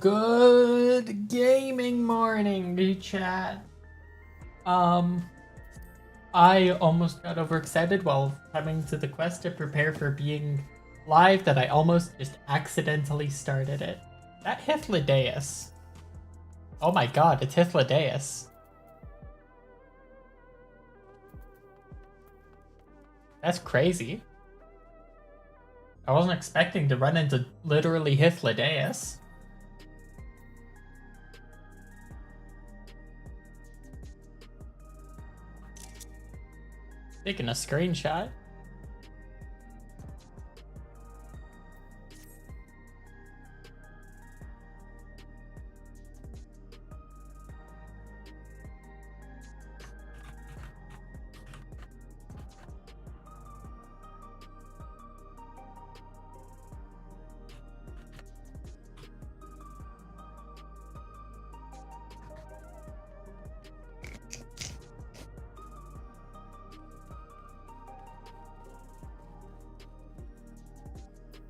Good gaming morning, chat. I almost got overexcited while coming to the quest to prepare for being live that I almost just accidentally started it. That Hythlodaeus. Oh my god, it's Hythlodaeus. That's crazy. I wasn't expecting to run into literally Hythlodaeus. Taking a screenshot.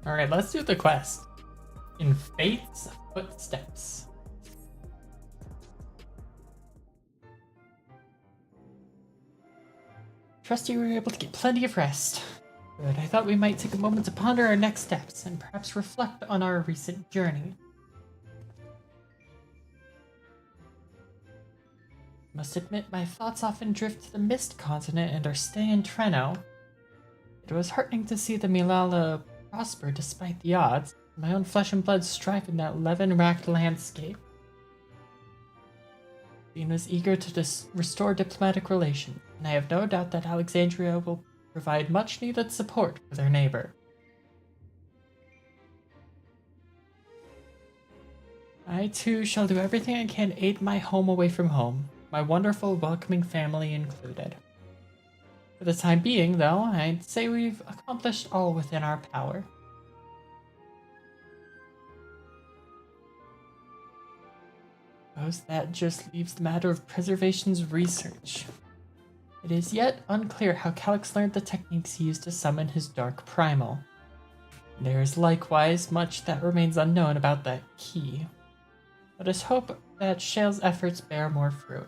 Alright, let's do the quest. In Fate's Footsteps. Trust you were able to get plenty of rest. Good, I thought we might take a moment to ponder our next steps and perhaps reflect on our recent journey. Must admit, my thoughts often drift to the Mist Continent and our stay in Treno. It was heartening to see the Milala prosper despite the odds. My own flesh and blood strive in that levin-racked landscape. Dean was eager to restore diplomatic relations, and I have no doubt that Alexandria will provide much-needed support for their neighbor. I too shall do everything I can to aid my home away from home, my wonderful welcoming family included. For the time being, though, I'd say we've accomplished all within our power. Suppose that just leaves the matter of preservation's research. It is yet unclear how Calyx learned the techniques he used to summon his dark primal. There is likewise much that remains unknown about that key. Let us hope that Shale's efforts bear more fruit.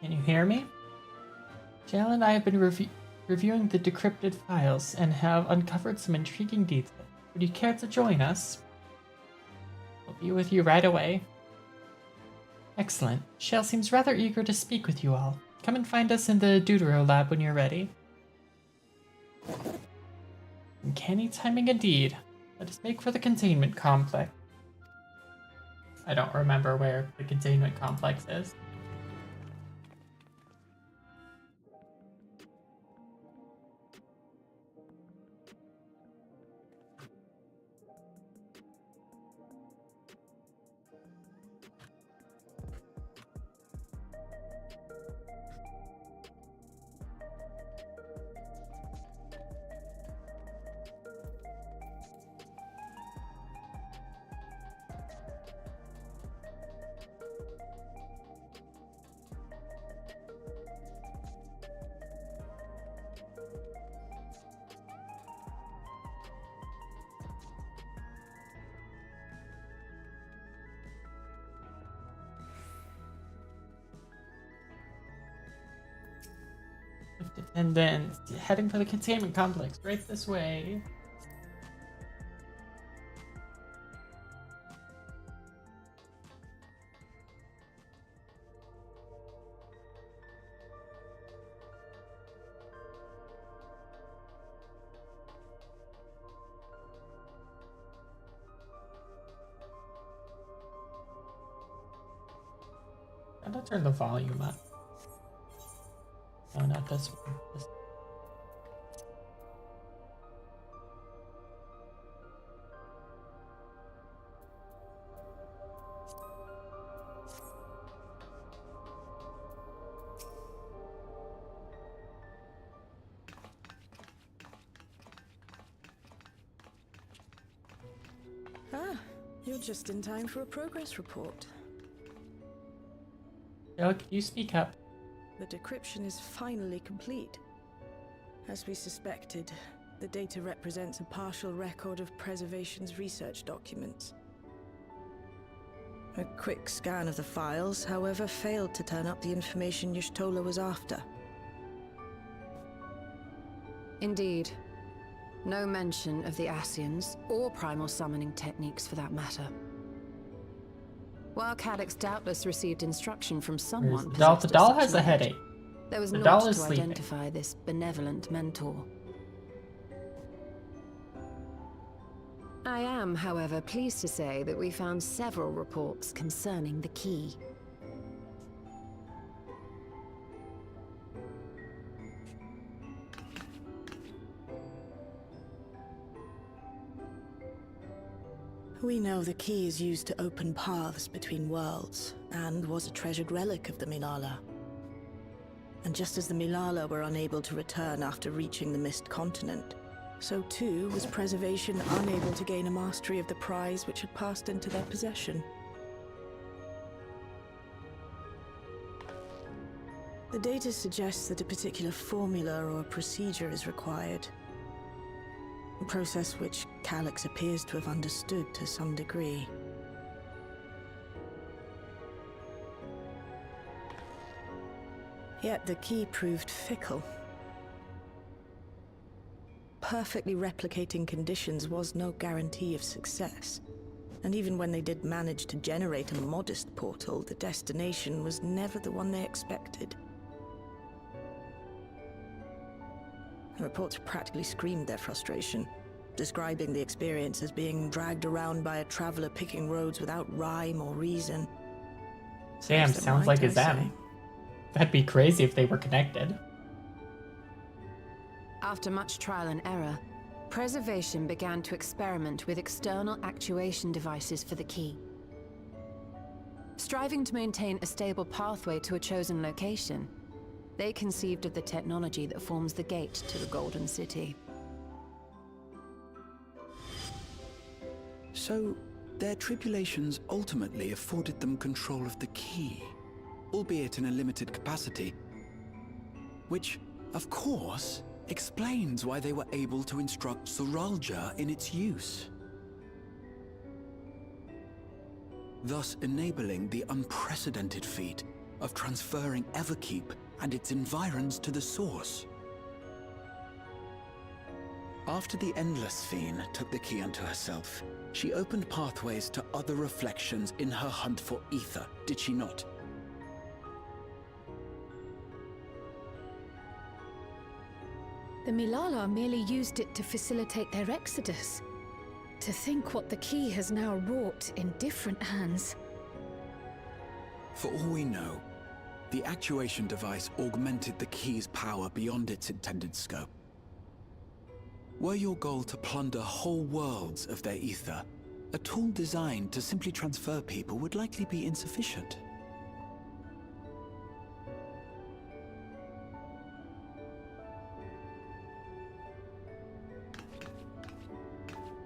Can you hear me? Shale and I have been reviewing the decrypted files and have uncovered some intriguing details. Would you care to join us? We'll be with you right away. Excellent. Shale seems rather eager to speak with you all. Come and find us in the Deutero lab when you're ready. Uncanny timing indeed. Let us make for the containment complex. I don't remember where the containment complex is. And then heading for the containment complex right this way. I'm gonna turn the volume up. Oh, not this one. You're just in time for a progress report. Shale, can you speak up? The decryption is finally complete. As we suspected, The data represents a partial record of Preservation's research documents. A quick scan of the files, however, failed to turn up the information Y'shtola was after. Indeed. No mention of the Ascians, or primal summoning techniques for that matter. While Calyx doubtless received instruction from someone The doll possessed of such has a knowledge, headache. there was The naught doll to is sleeping. identify this benevolent mentor. I am, however, pleased to say that we found several reports concerning the key. We know the key is used to open paths between worlds, and was a treasured relic of the Milala. And just as the Milala were unable to return after reaching the Mist Continent, so too was Preservation unable to gain a mastery of the prize which had passed into their possession. The data suggests that a particular formula or procedure is required. A process which Calyx appears to have understood to some degree. Yet the key proved fickle. Perfectly replicating conditions was no guarantee of success. And even when they did manage to generate a modest portal, the destination was never the one they expected. The reports practically screamed their frustration, describing the experience as being dragged around by a traveler picking roads without rhyme or reason. Damn, sounds like a Zen. That'd be crazy if they were connected. After much trial and error, Preservation began to experiment with external actuation devices for the key. Striving to maintain a stable pathway to a chosen location, they conceived of the technology that forms the gate to the Golden City. So, their tribulations ultimately afforded them control of the key, albeit in a limited capacity. Which, of course, explains why they were able to instruct Zoralja in its use. Thus enabling the unprecedented feat of transferring Everkeep and its environs to the source. After the Endless Fiend took the key unto herself, she opened pathways to other reflections in her hunt for ether, did she not? The Milala merely used it to facilitate their exodus. To think what the key has now wrought in different hands. For all we know, the actuation device augmented the key's power beyond its intended scope. Were your goal to plunder whole worlds of their ether, a tool designed to simply transfer people would likely be insufficient.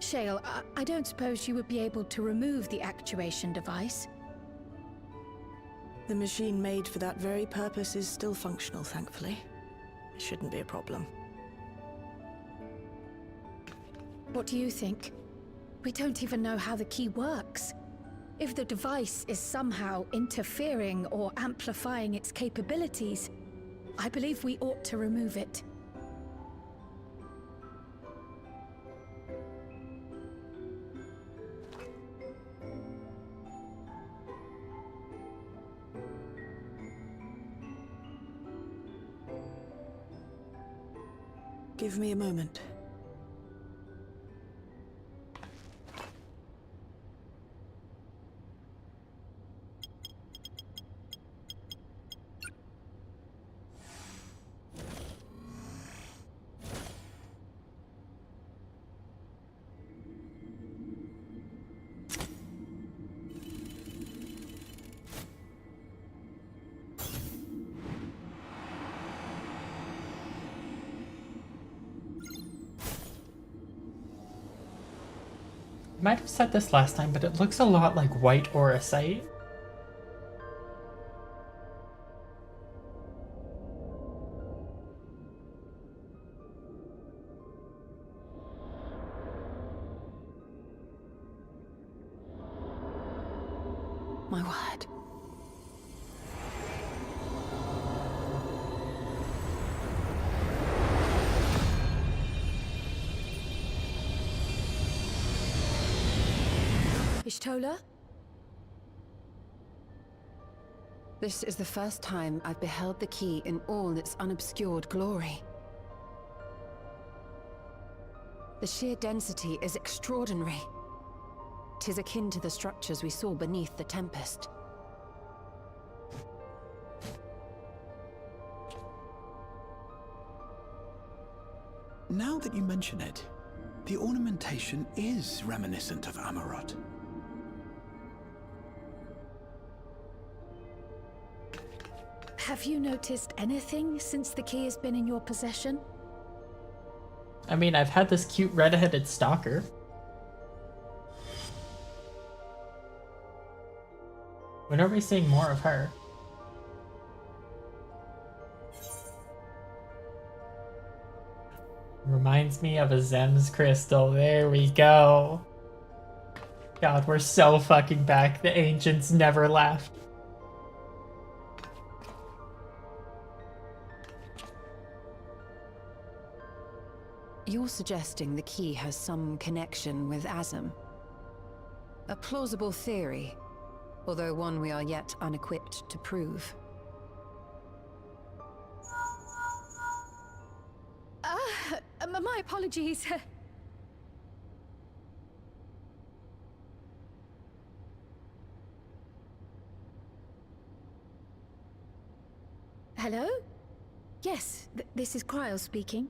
Shale, I don't suppose you would be able to remove the actuation device? The machine made for that very purpose is still functional, thankfully. It shouldn't be a problem. What do you think? We don't even know how the key works. If the device is somehow interfering or amplifying its capabilities, I believe we ought to remove it. Give me a moment. Might have said this last time, but it looks a lot like white auracite. My word. Ishtola? This is the first time I've beheld the key in all its unobscured glory. The sheer density is extraordinary. 'Tis akin to the structures we saw beneath the Tempest. Now that you mention it, the ornamentation is reminiscent of Amarot. Have you noticed anything since the key has been in your possession? I mean, I've had this cute red-headed stalker. When are we seeing more of her? Reminds me of a Zems crystal. There we go. God, we're so fucking back. The ancients never left. You're suggesting the key has some connection with Azem. A plausible theory, although one we are yet unequipped to prove. My apologies. Hello? Yes, this is Cryo speaking.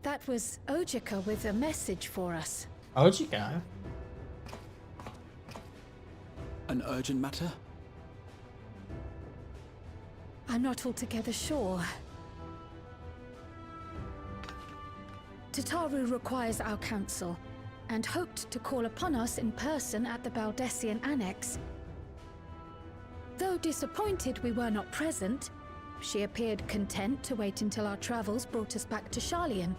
That was Ojika with a message for us. Ojika? An urgent matter? I'm not altogether sure. Tataru requires our counsel, and hoped to call upon us in person at the Baldessian Annex. Though disappointed we were not present, she appeared content to wait until our travels brought us back to Sharlayan,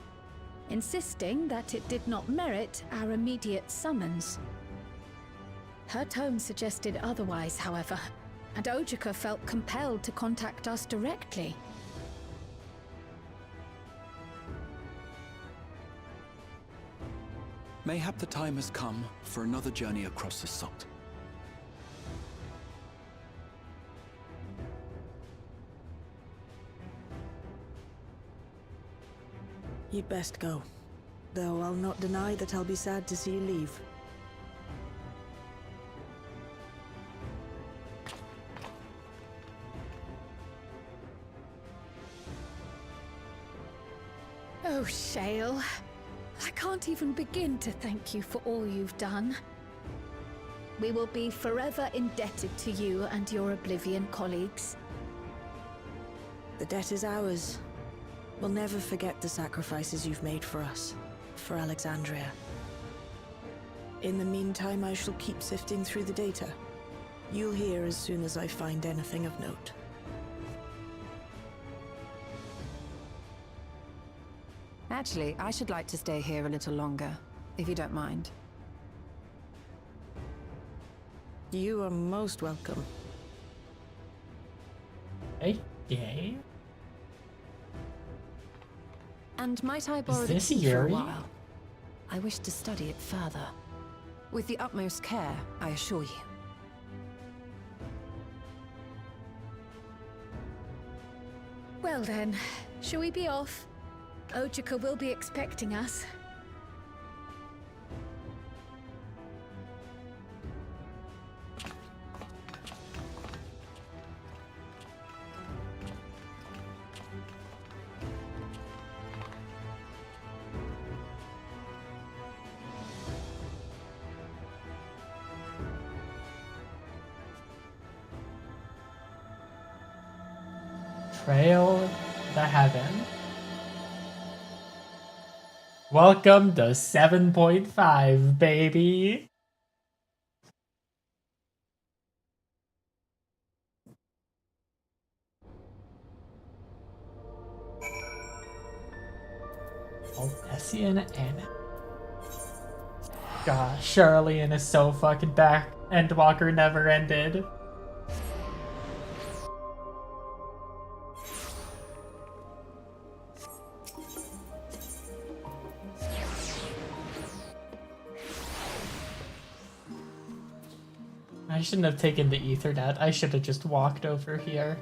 insisting that it did not merit our immediate summons. Her tone suggested otherwise, however, and Ojika felt compelled to contact us directly. Mayhap the time has come for another journey across the salt. You'd best go. Though I'll not deny that I'll be sad to see you leave. Oh, Shale. I can't even begin to thank you for all you've done. We will be forever indebted to you and your Oblivion colleagues. The debt is ours. We'll never forget the sacrifices you've made for us, for Alexandria. In the meantime, I shall keep sifting through the data. You'll hear as soon as I find anything of note. Actually, I should like to stay here a little longer, if you don't mind. You are most welcome. Okay. And might I borrow the this key for a Yuri? while? I wish to study it further. With the utmost care, I assure you. Well then, shall we be off? Ojika will be expecting us. Trail the Heaven. Welcome to 7.5, baby. Cassian and... Gosh, Charlene is so fucking back. Endwalker never ended. I shouldn't have taken the Ethernet. I should have just walked over here.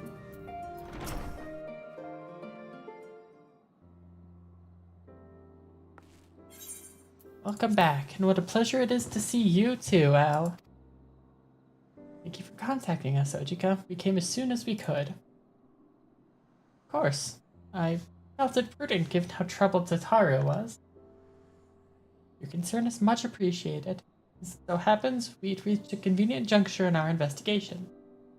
Welcome back, and what a pleasure it is to see you too, Al. Thank you for contacting us, Ojika. We came as soon as we could. Of course. I felt it prudent given how troubled Tataru was. Your concern is much appreciated. As it so happens, we'd reached a convenient juncture in our investigation.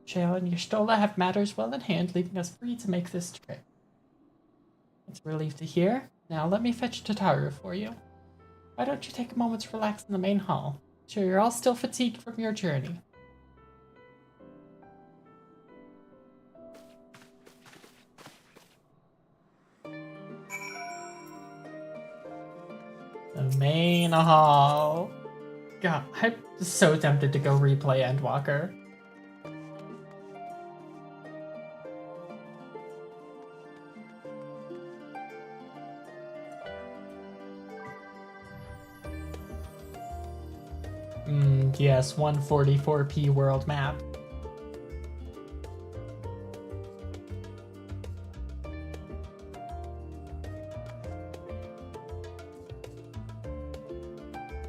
Shale and Yerstola have matters well in hand, leaving us free to make this trip. It's a relief to hear. Now let me fetch Tataru for you. Why don't you take a moment to relax in the main hall? I'm sure you're all still fatigued from your journey. The main hall. God, I'm so tempted to go replay Endwalker. Yes, 144p world map.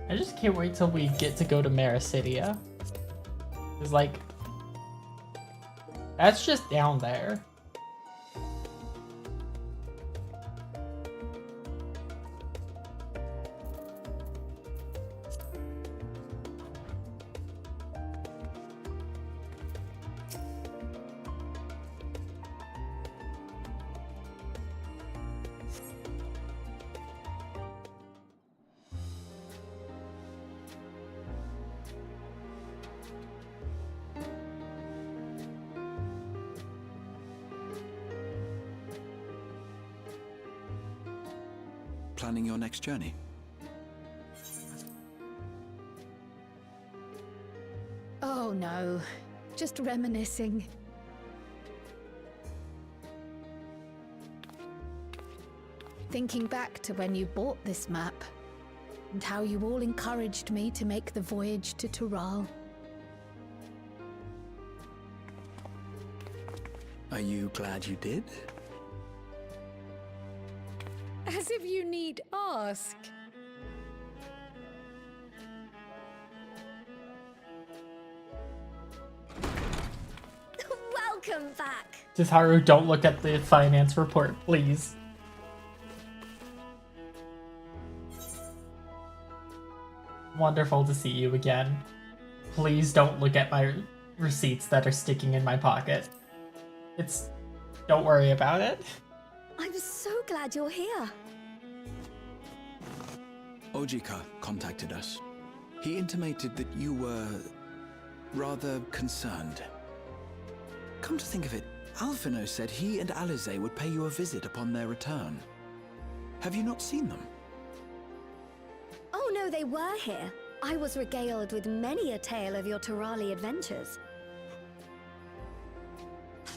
I just can't wait till we get to go to Marasidia. It's like, that's just down there. Planning your next journey? Oh no, just reminiscing. Thinking back to when you bought this map, and how you all encouraged me to make the voyage to Tural. Are you glad you did? As if you need ask. Welcome back. Tataru, don't look at the finance report, please. Wonderful to see you again. Please don't look at my receipts that are sticking in my pocket. Don't worry about it. I'm so glad you're here. Ojika contacted us. He intimated that you were rather concerned. Come to think of it, Alphino said he and Alize would pay you a visit upon their return. Have you not seen them? Oh no, they were here. I was regaled with many a tale of your Turali adventures.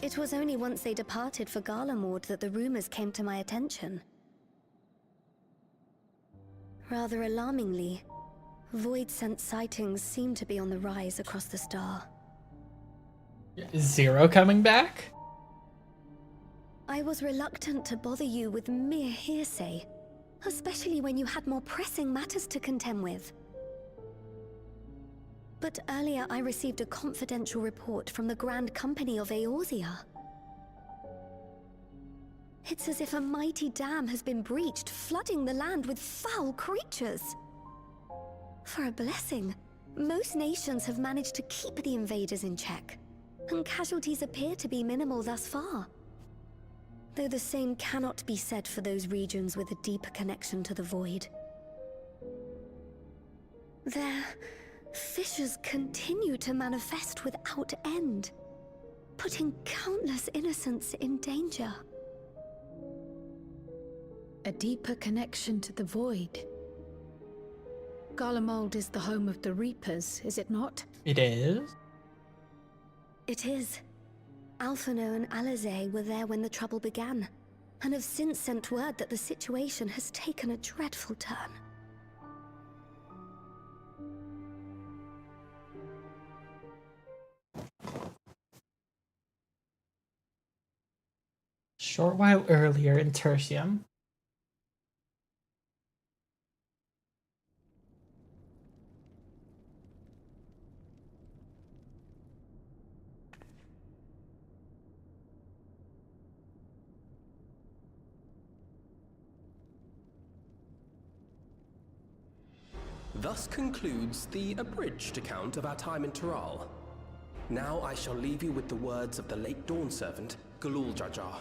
It was only once they departed for Garlemord that the rumors came to my attention. Rather alarmingly, void-sent sightings seem to be on the rise across the star. Is Zero coming back? I was reluctant to bother you with mere hearsay, especially when you had more pressing matters to contend with. But earlier I received a confidential report from the Grand Company of Eorzea. It's as if a mighty dam has been breached, flooding the land with foul creatures. For a blessing, most nations have managed to keep the invaders in check, and casualties appear to be minimal thus far. Though the same cannot be said for those regions with a deeper connection to the void. Their fissures continue to manifest without end, putting countless innocents in danger. a deeper connection to the void. Garlemald is the home of the Reapers, is it not? It is? It is. Alphino and Alizé were there when the trouble began, and have since sent word that the situation has taken a dreadful turn. Short while earlier in Tertium. Thus concludes the abridged account of our time in Taral. Now I shall leave you with the words of the late Dawn Servant, Galul Jajar.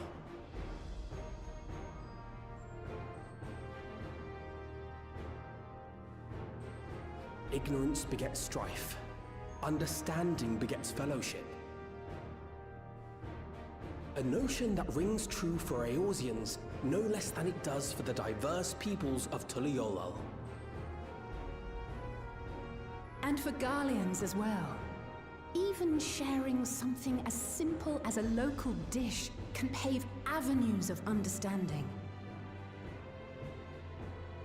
Ignorance begets strife. Understanding begets fellowship. A notion that rings true for Eorzeans no less than it does for the diverse peoples of Tuliolal. And for Garleans as well. Even sharing something as simple as a local dish can pave avenues of understanding.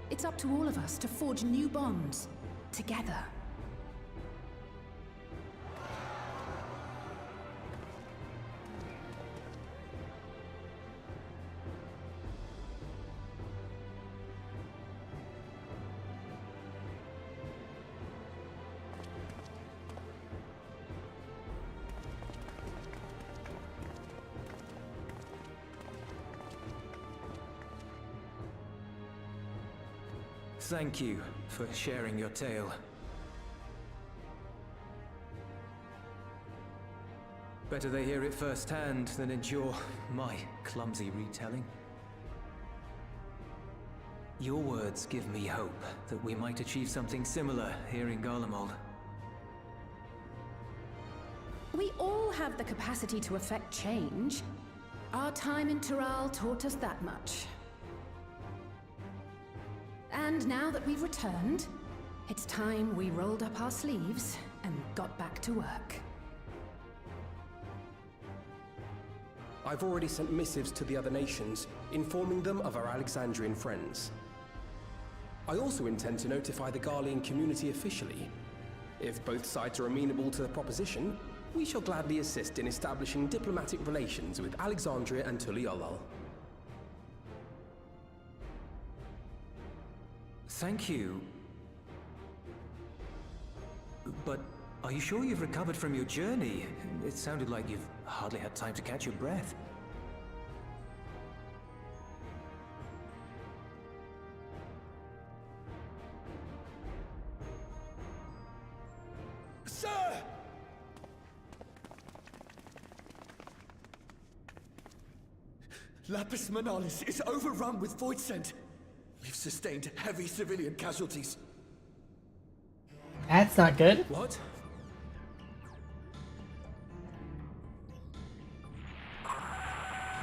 It's up to all of us to forge new bonds, together. Thank you for sharing your tale. Better they hear it firsthand than endure my clumsy retelling. Your words give me hope that we might achieve something similar here in Garlemald. We all have the capacity to affect change. Our time in Taral taught us that much. And now that we've returned, it's time we rolled up our sleeves and got back to work. I've already sent missives to the other nations, informing them of our Alexandrian friends. I also intend to notify the Garlean community officially. If both sides are amenable to the proposition, we shall gladly assist in establishing diplomatic relations with Alexandria and Tuliolal. Thank you. But are you sure you've recovered from your journey? It sounded like you've hardly had time to catch your breath. Sir! Lapis Manalis is overrun with void scent. We've sustained heavy civilian casualties. That's not good. What?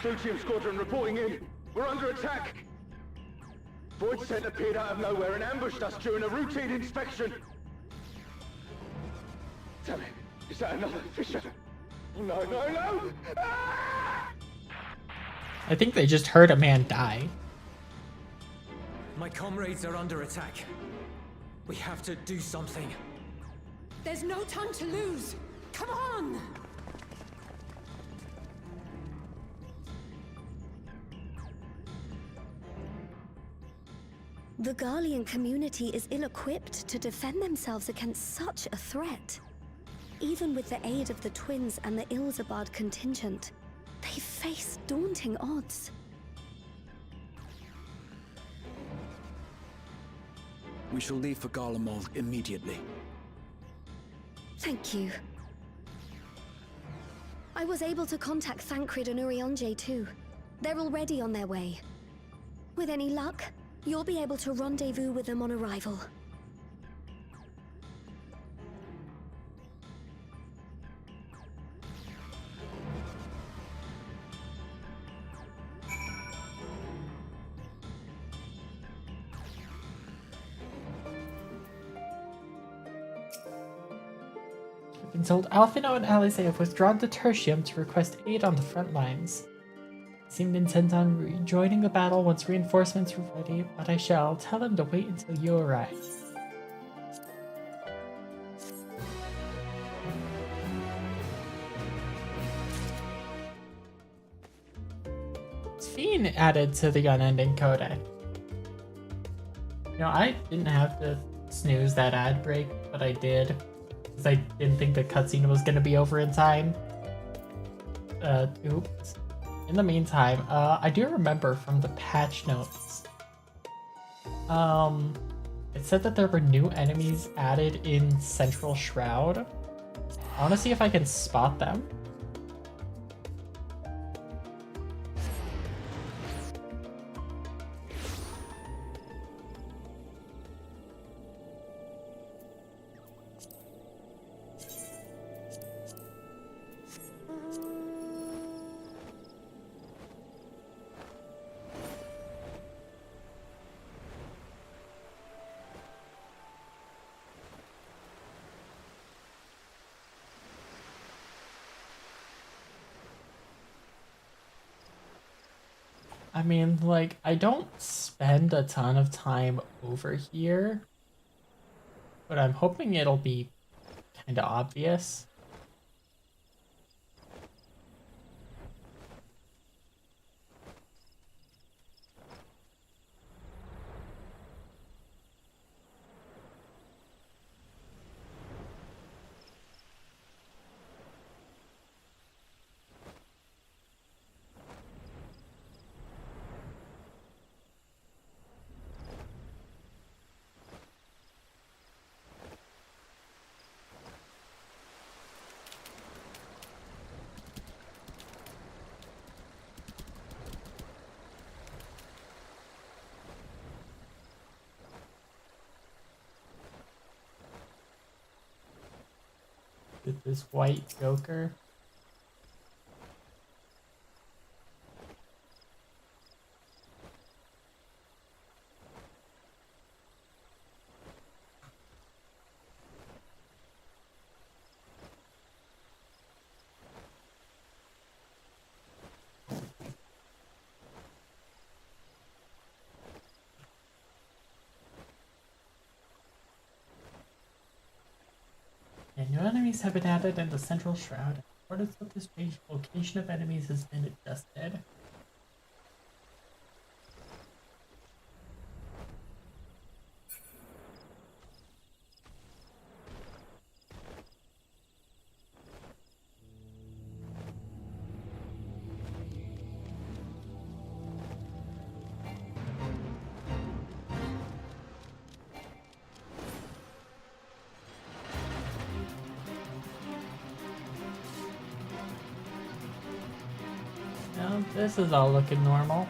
Tritium Squadron reporting in. We're under attack. Void scent appeared out of nowhere and ambushed us during a routine inspection. Damn it. Is that another fisher? No, no, no! Ah! I think they just heard a man die. My comrades are under attack. We have to do something. There's no time to lose! Come on! The Garlean community is ill-equipped to defend themselves against such a threat. Even with the aid of the twins and the Ilzabard contingent, they face daunting odds. We shall leave for Garlemald immediately. Thank you. I was able to contact Thancred and Urianger too. They're already on their way. With any luck, you'll be able to rendezvous with them on arrival. I've been told Alphino and Alice have withdrawn to Tertium to request aid on the front lines. They seemed intent on rejoining the battle once reinforcements were ready, but I shall tell them to wait until you arrive. Fiend added to the unending codex. You know, I didn't have to snooze that ad break, but I did. Because I didn't think the cutscene was going to be over in time. Oops. In the meantime, I do remember from the patch notes. It said that there were new enemies added in Central Shroud. I want to see if I can spot them. I mean, like, I don't spend a ton of time over here, but I'm hoping it'll be kind of obvious. With this white Joker. And new enemies have been added in the Central Shroud. What is with this change? Location of enemies has been adjusted. Now, this is all looking normal.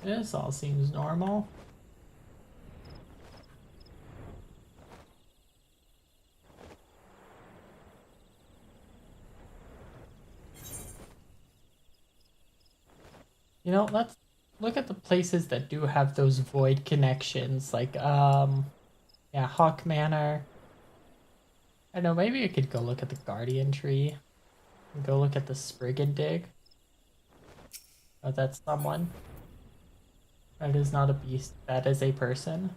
This all seems normal. You know, let's look at the places that do have those void connections, like, yeah, Hawk Manor. I know, maybe I could go look at the Guardian Tree. And go look at the Sprig and Dig. Oh, that's someone. That is not a beast, that is a person.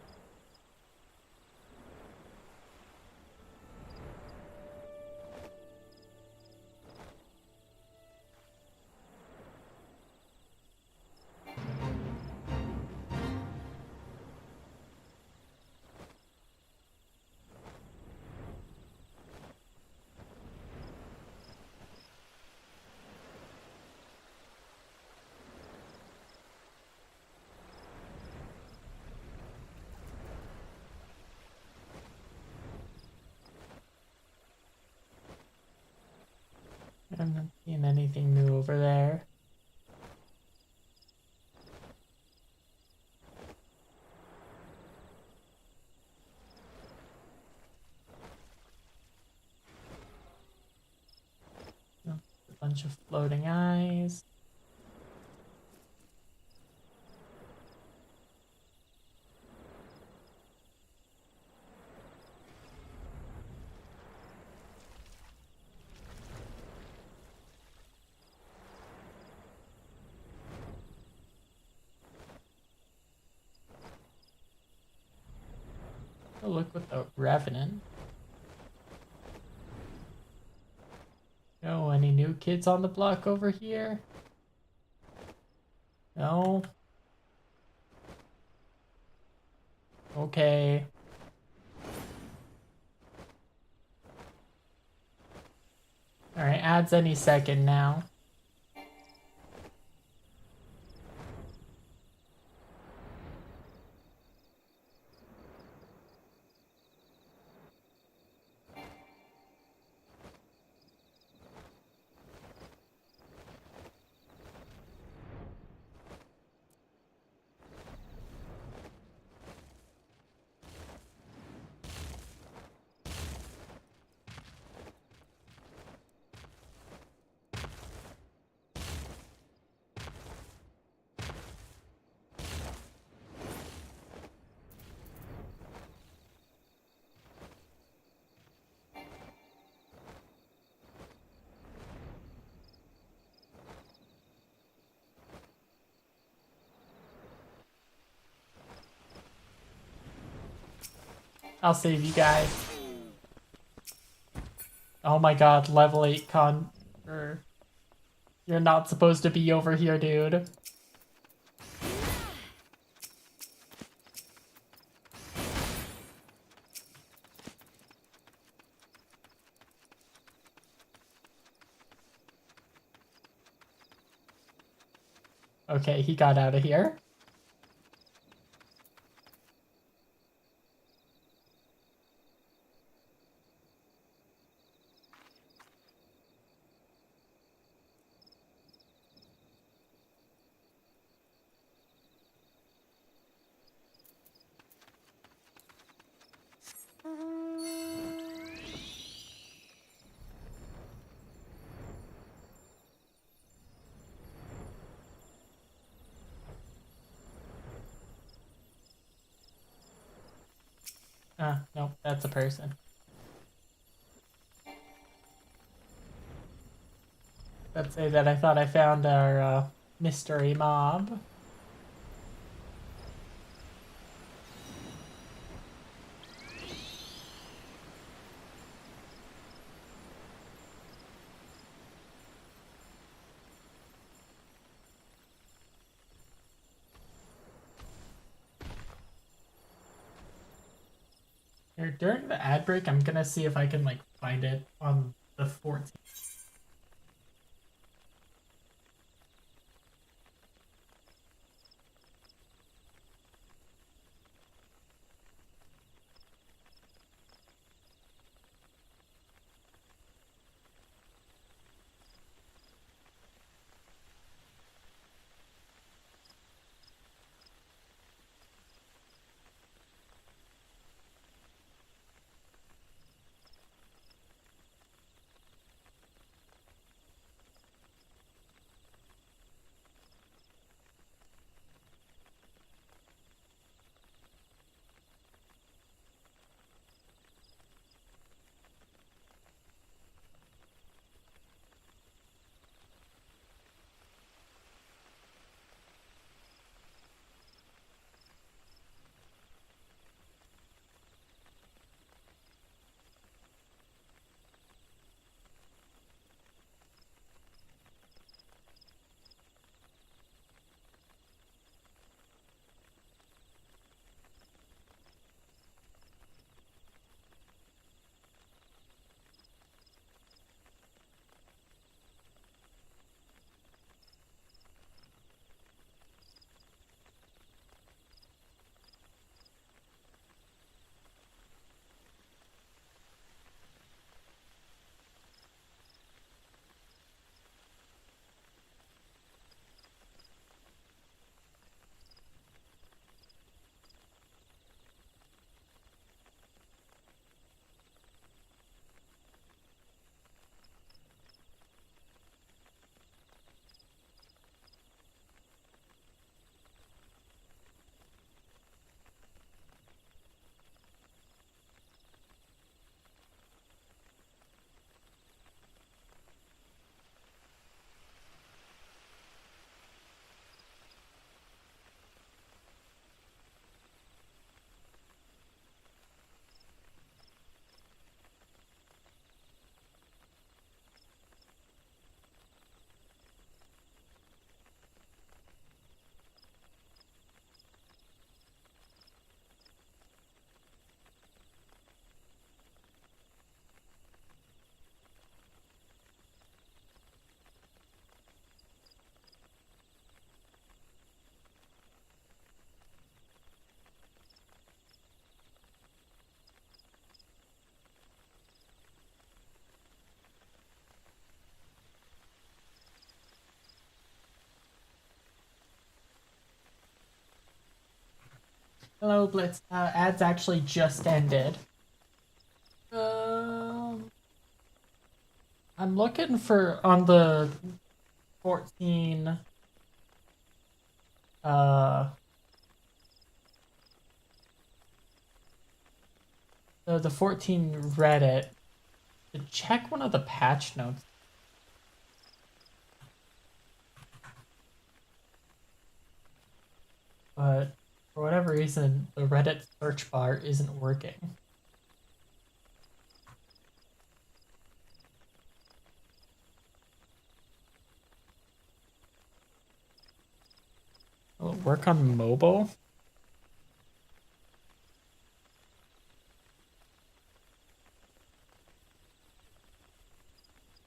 I'm not seeing anything new over there. bunch of floating eyes. Oh, look what the Revenant. Oh, any new kids on the block over here? No? Okay. Alright, ad's any second now. I'll save you guys. Oh my god, level 8 con... You're not supposed to be over here, dude. Okay, he got out of here. Ah, nope, that's a person. Let's say that I thought I found our mystery mob. Here, during the ad break, I'm gonna see if I can like find it on the 14th. Hello, Blitz. Ads actually just ended. I'm looking for on the 14. The 14 Reddit to check one of the patch notes. But for whatever reason, the Reddit search bar isn't working. Will it work on mobile?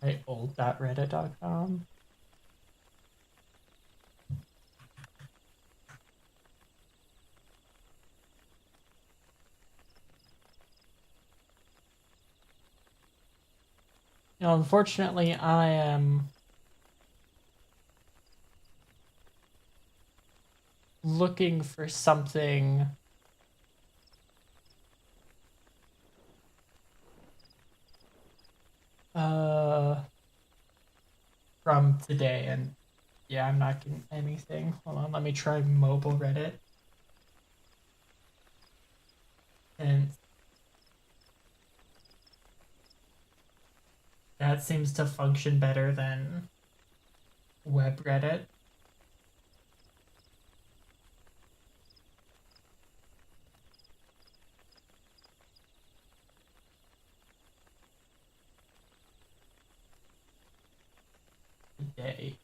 Right, old.reddit.com. Now, unfortunately, I am looking for something from today, and yeah, I'm not getting anything. Hold on, let me try mobile Reddit. And that seems to function better than web Reddit. Today.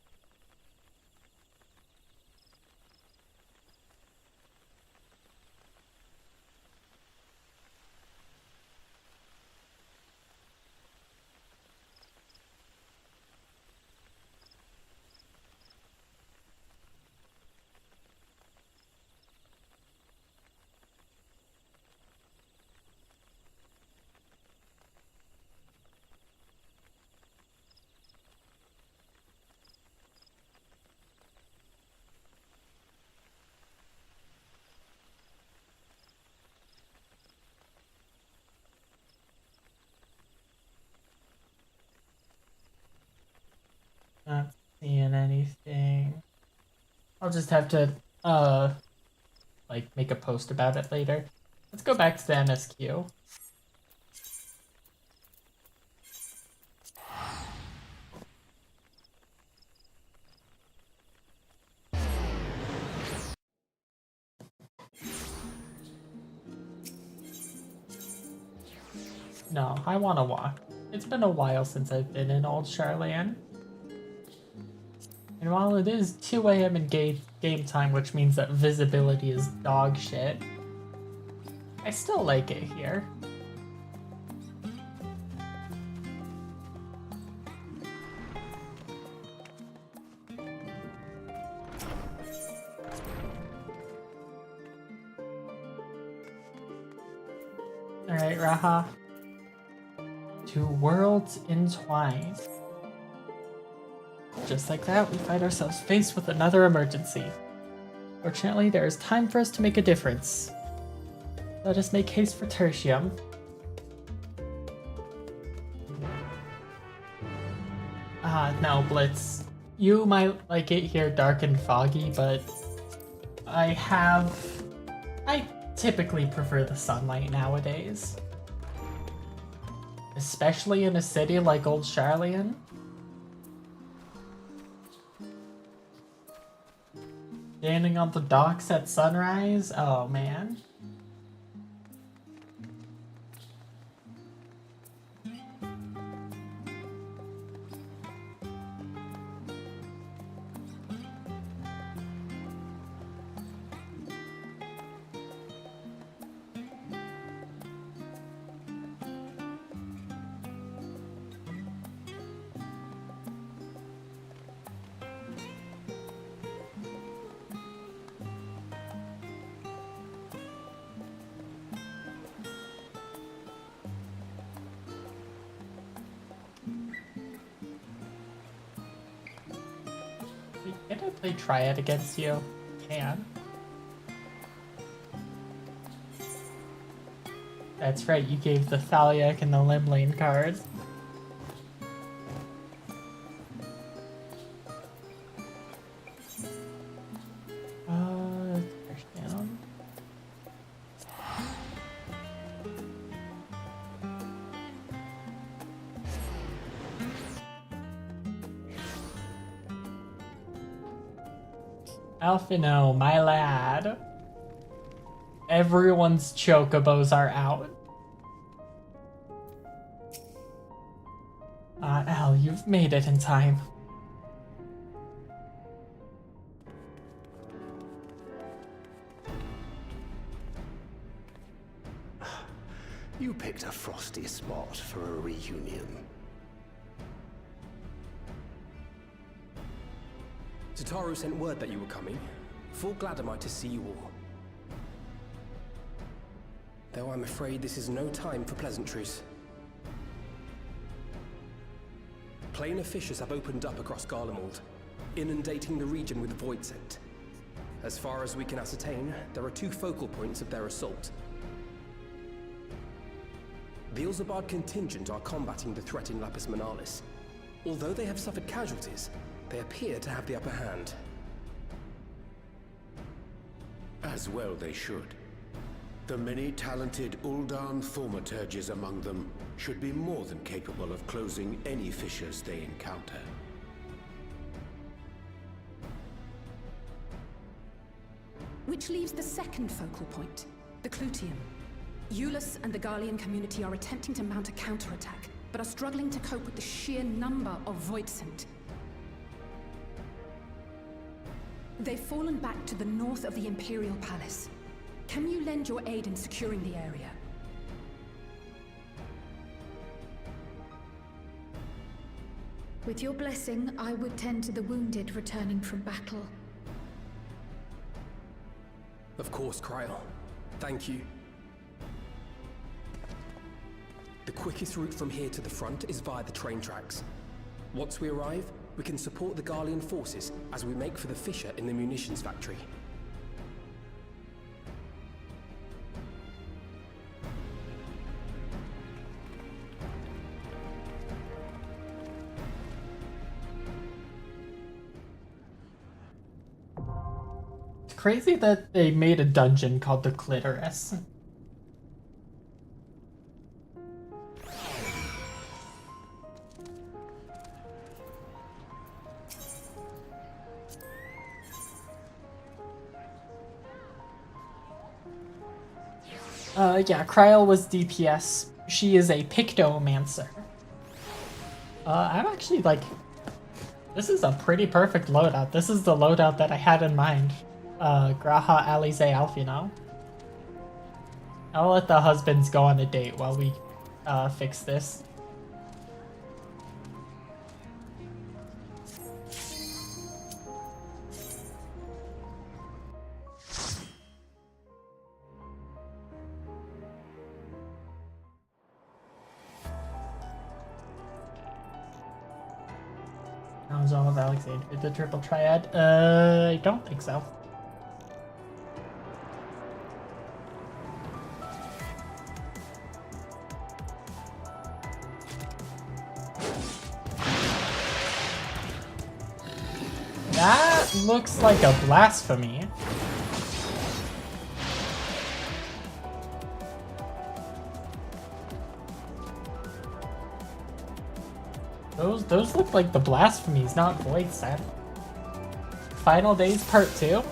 Not seeing anything. I'll just have to like make a post about it later. Let's go back to the MSQ. No, I want to walk. It's been a while since I've been in Old Charlan. And while it is 2 a.m. in game time, which means that visibility is dog shit, I still like it here. Alright, Raha. Two worlds entwined. Just like that, we find ourselves faced with another emergency. Fortunately, there is time for us to make a difference. Let us make haste for Tertium. No, Blitz. You might like it here dark and foggy, but I typically prefer the sunlight nowadays. Especially in a city like Old Charlan. Standing on the docks at sunrise? Oh man. Can I play Triad against you? Can. That's right, you gave the Thaliac and the Limlane cards. Push down. Alphino, my lad. Everyone's chocobos are out. Al, you've made it in time. You picked a frosty spot for a reunion. Tataru sent word that you were coming. Full glad am I to see you all. Though I'm afraid this is no time for pleasantries. Planar fissures have opened up across Garlemald, inundating the region with void scent. As far as we can ascertain, there are 2 focal points of their assault. The Usabi contingent are combating the threat in Lapis Manalis. Although they have suffered casualties, they appear to have the upper hand. As well they should. The many talented Uldan thaumaturges among them should be more than capable of closing any fissures they encounter. Which leaves the second focal point, the Clutium. Eulus and the Garlean community are attempting to mount a counterattack, but are struggling to cope with the sheer number of Voidsent. They've fallen back to the north of the Imperial Palace. Can you lend your aid in securing the area? With your blessing, I would tend to the wounded returning from battle. Of course, Kryl. Thank you. The quickest route from here to the front is via the train tracks. Once we arrive, we can support the Garlean forces as we make for the fissure in the munitions factory. It's crazy that they made a dungeon called the Clitoris. Yeah, Kryl was DPS. She is a Pictomancer. I'm actually like, this is a pretty perfect loadout. This is the loadout that I had in mind. Graha, Alize, Alfino. I'll let the husbands go on a date while we fix this. All of Alexander, the triple triad? I don't think so. That looks like a blasphemy. Those look like the blasphemies, not void set. Final Days Part 2?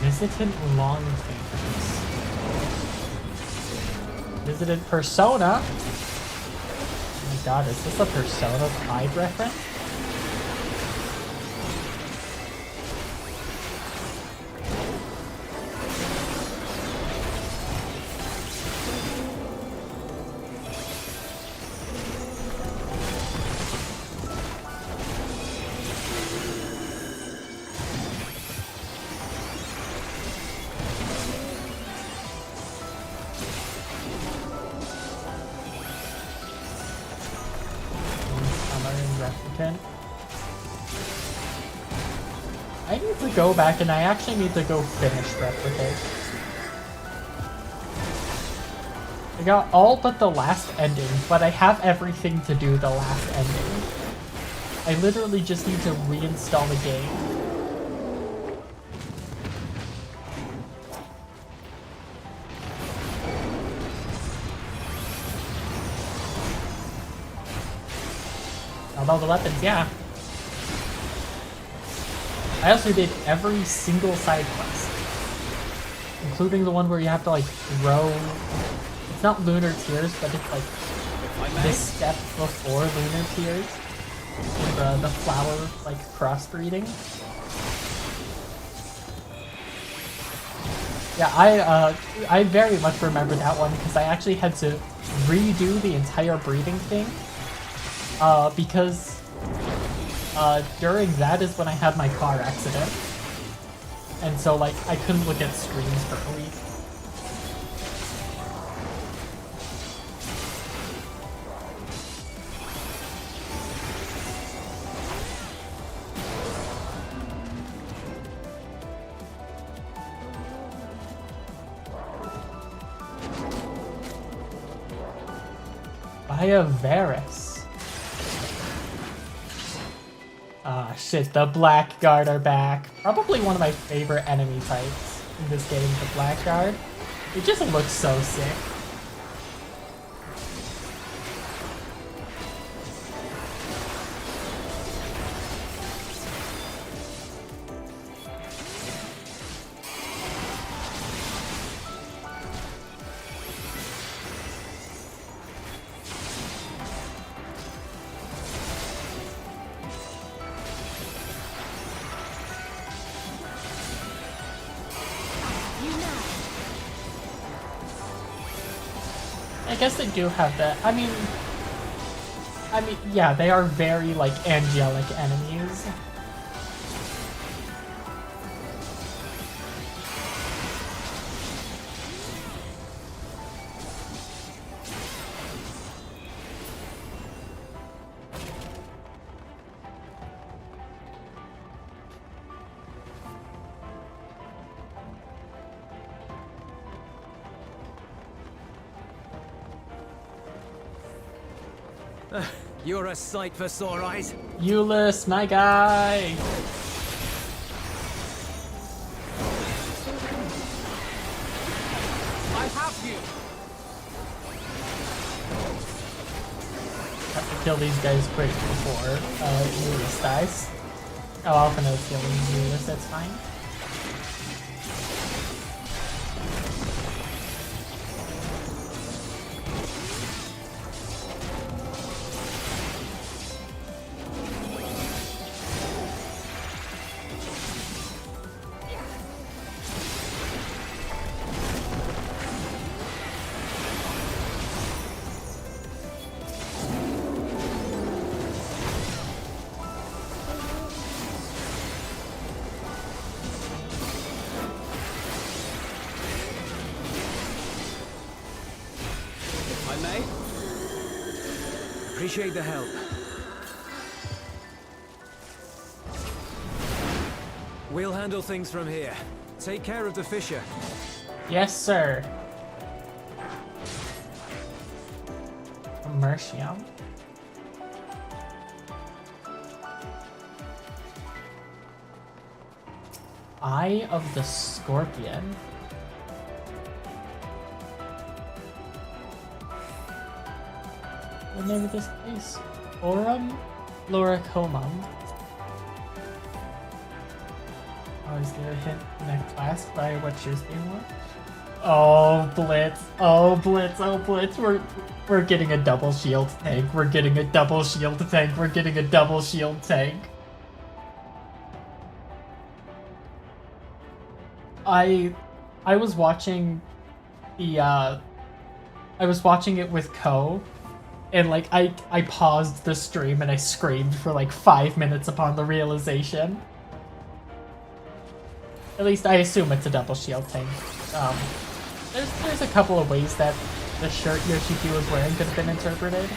Visitant Longfingers. Visited Persona? Oh my god, is this a Persona 5 reference? to go back and I actually need to go finish Replicate. I got all but the last ending, but I have everything to do the last ending. I literally just need to reinstall the game. All the weapons, yeah. I also did every single side quest, including the one where you have to like throw. It's not lunar tears, but it's like this step before lunar tears. The flower like crossbreeding. Yeah, I very much remember that one because I actually had to redo the entire breeding thing. Because during that is when I had my car accident. And so like I couldn't look at screens for a week. Via Varus. Ah, shit, the Blackguard are back. Probably one of my favorite enemy types in this game, the Blackguard. It just looks so sick. I guess they do have that. I mean, yeah, they are very, like, angelic enemies. You're a sight for sore eyes. Euless, my guy! I have you. Have to kill these guys quick before Euless dies. Oh, I'll finish killing Euless, that's fine. Appreciate the help. We'll handle things from here. Take care of the Fisher. Yes, sir. Commercium. Eye of the Scorpion. What name of this place? Aurum Loricomum. Always get a hit in that class by what yours being what? Oh, Blitz. Oh, Blitz. Oh, Blitz. We're getting a double shield tank. We're getting a double shield tank. We're getting a double shield tank. I was watching the I was watching it with Ko, and like I paused the stream and I screamed for like 5 minutes upon the realization. At least I assume it's a double shield tank. There's a couple of ways that the shirt Yoshiki was wearing could have been interpreted.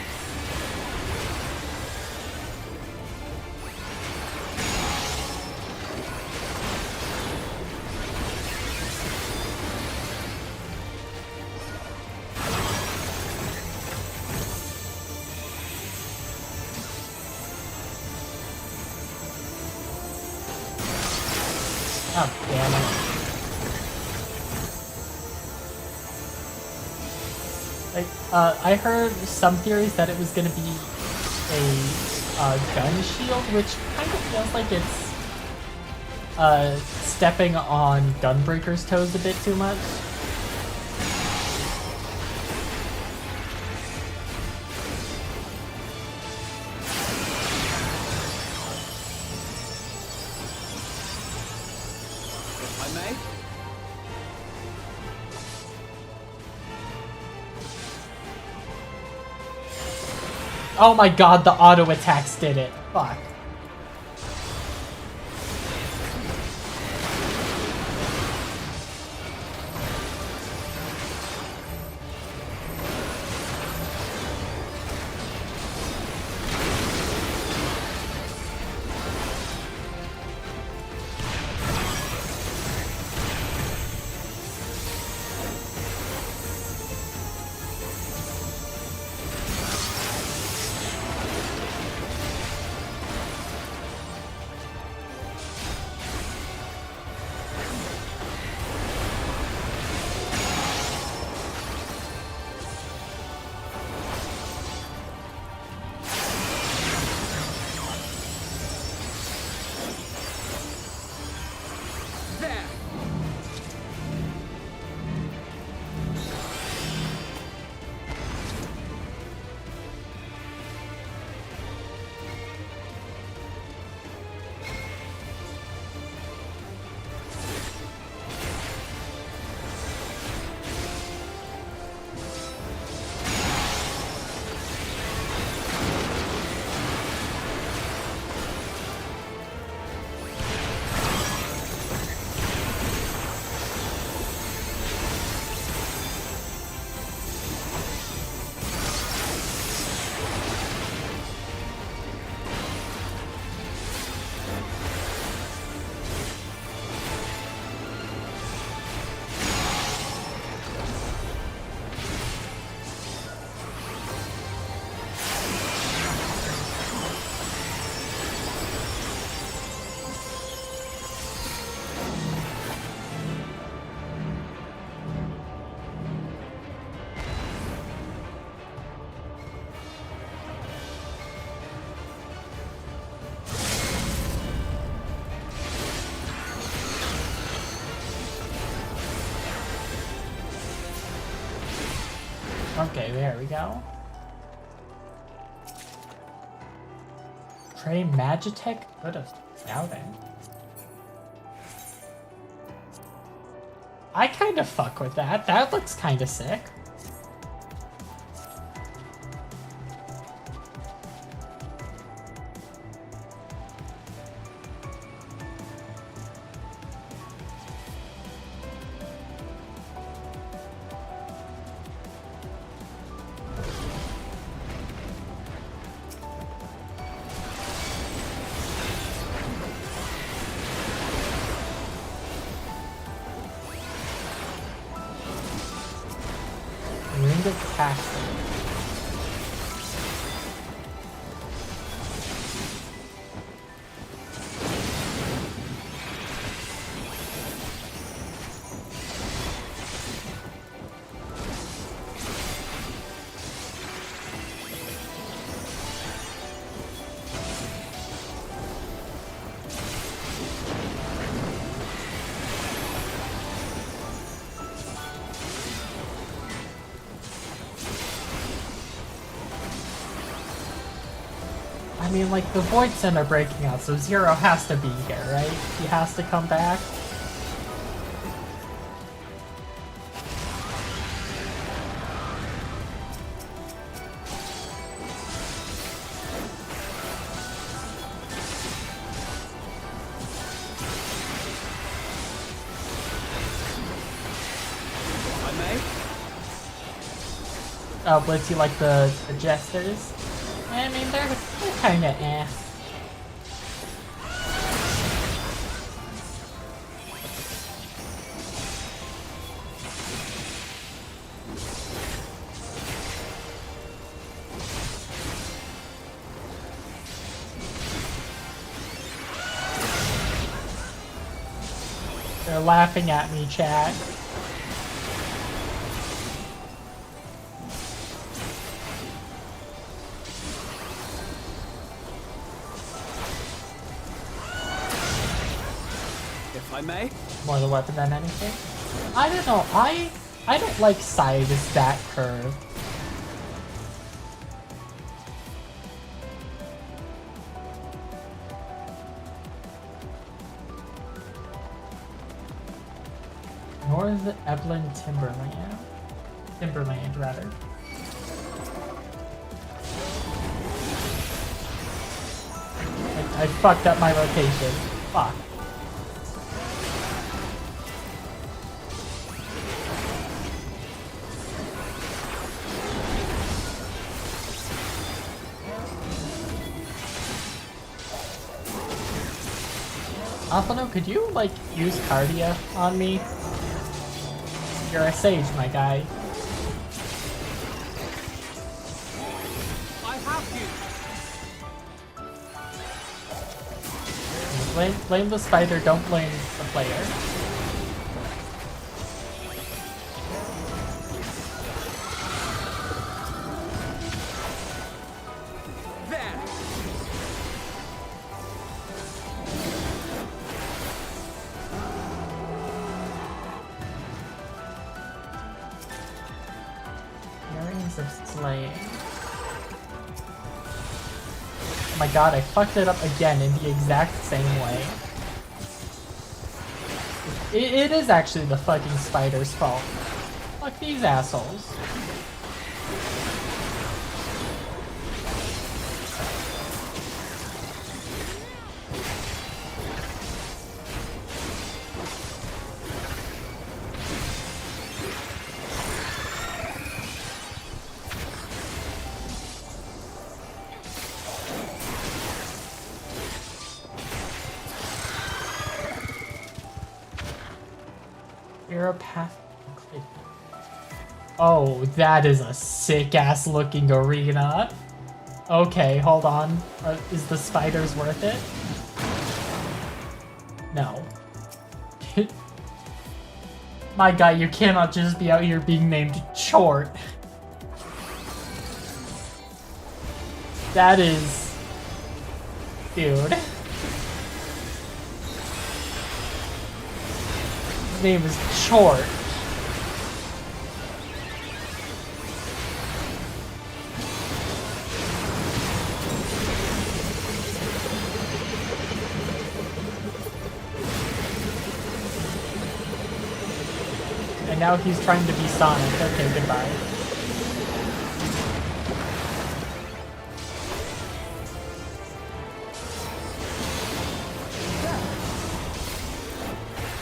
Oh, damn it. Like, I heard some theories that it was gonna be a gun shield, which kind of feels like it's stepping on Gunbreaker's toes a bit too much. Oh my god, the auto attacks did it. Fuck. Okay, there we go. Trey Magitech? Good of scouting. I kind of fuck with that. That looks kind of sick. Ring of Castle. I mean, like, the Void Sen are breaking out, so Zero has to be here, right? He has to come back. Oh, but you like the Jesters? I mean, they're kinda eh. They're laughing at me, chat. If I may. More the weapon than anything. I don't know. I don't like sides that curved. Nor is it Evelyn Timberland, rather. I fucked up my rotation. Fuck. Alphano, could you, like, use Cardia on me? You're a sage, my guy. I have you. Blame the spider, don't blame the player. Of slaying. Oh my god, I fucked it up again in the exact same way. It is actually the fucking spider's fault. Fuck these assholes. Oh, that is a sick-ass looking arena. Okay, hold on. Is the spiders worth it? No. My guy, you cannot just be out here being named Chort. That is... Dude. His name is Chort. And now he's trying to be Sonic. Okay, goodbye.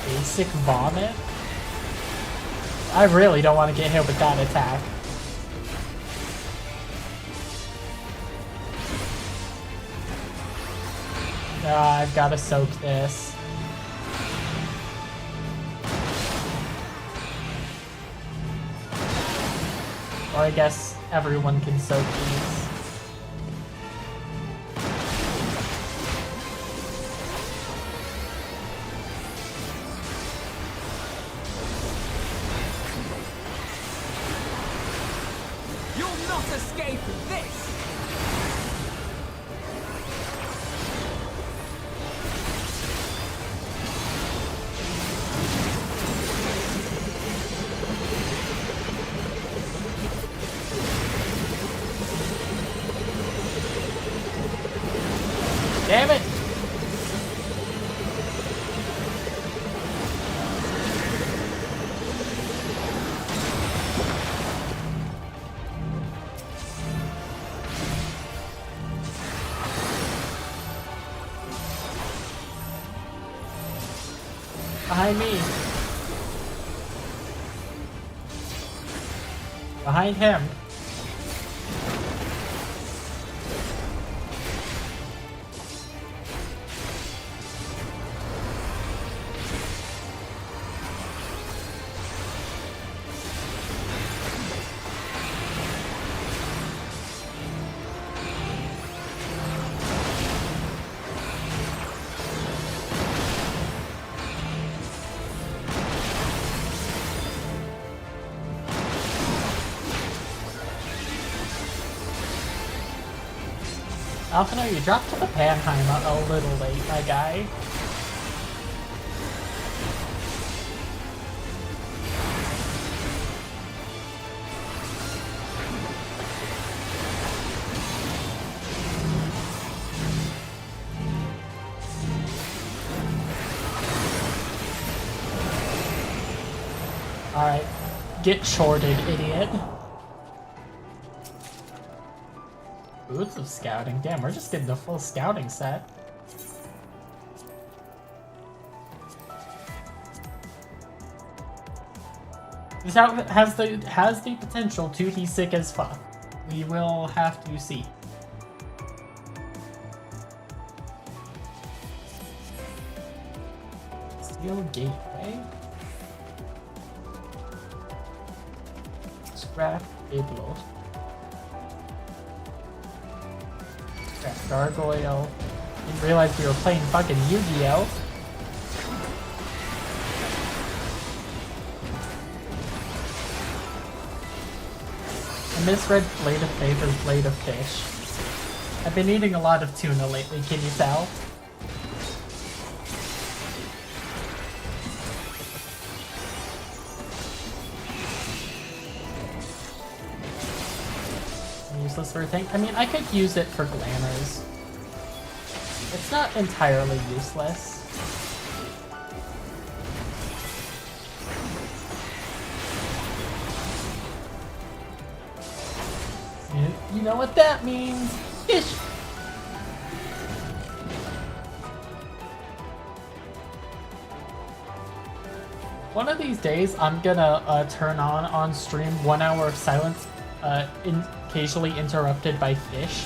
Basic vomit? I really don't want to get hit with that attack. I've got to soak this. Or I guess everyone can soak these. You'll not escape this! Damn it! Behind me. Behind him. Alphino, you dropped to the Panheim a little late, my guy. Alright, get shorted, idiot. Boots of scouting. Damn, we're just getting the full scouting set. This outfit has the potential to be sick as fuck. We will have to see. Steel gateway. Scrap Biblos. Scrap Gargoyle. Didn't realize we were playing fucking Yu-Gi-Oh! I misread Blade of Faith as Blade of Fish. I've been eating a lot of tuna lately, can you tell? Useless for a tank. I mean, I could use it for glamours. It's not entirely useless. You know what that means? Fish! One of these days, I'm gonna turn on stream 1 hour of silence occasionally interrupted by fish.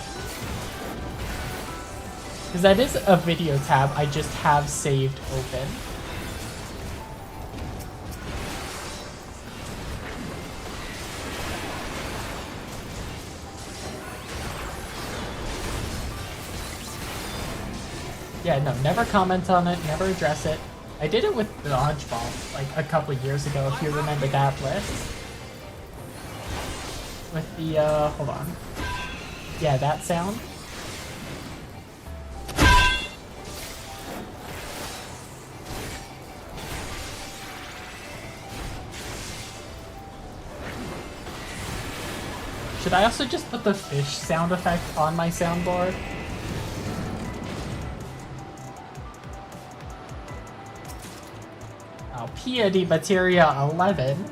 Because that is a video tab I just have saved open. Yeah, no, never comment on it, never address it. I did it with Dodgeball, like, a couple years ago, if you remember that list. With the, hold on. Yeah, that sound. Should I also just put the fish sound effect on my soundboard? Pia di Materia 11.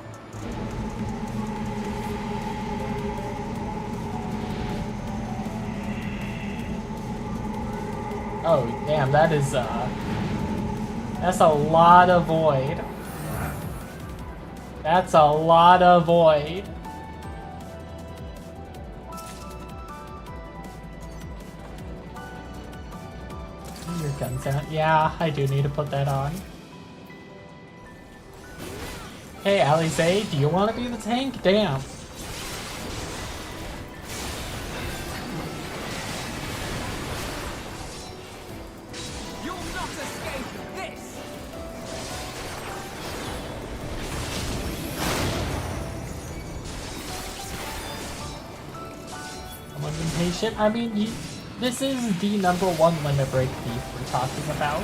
Oh, damn, that is, that's a lot of void. That's a lot of void. Your gun sound. Yeah, I do need to put that on. Hey, Alize, do you want to be the tank? Damn. You'll not escape this! Someone's impatient. I mean, this is the #1 limit break beef we're talking about.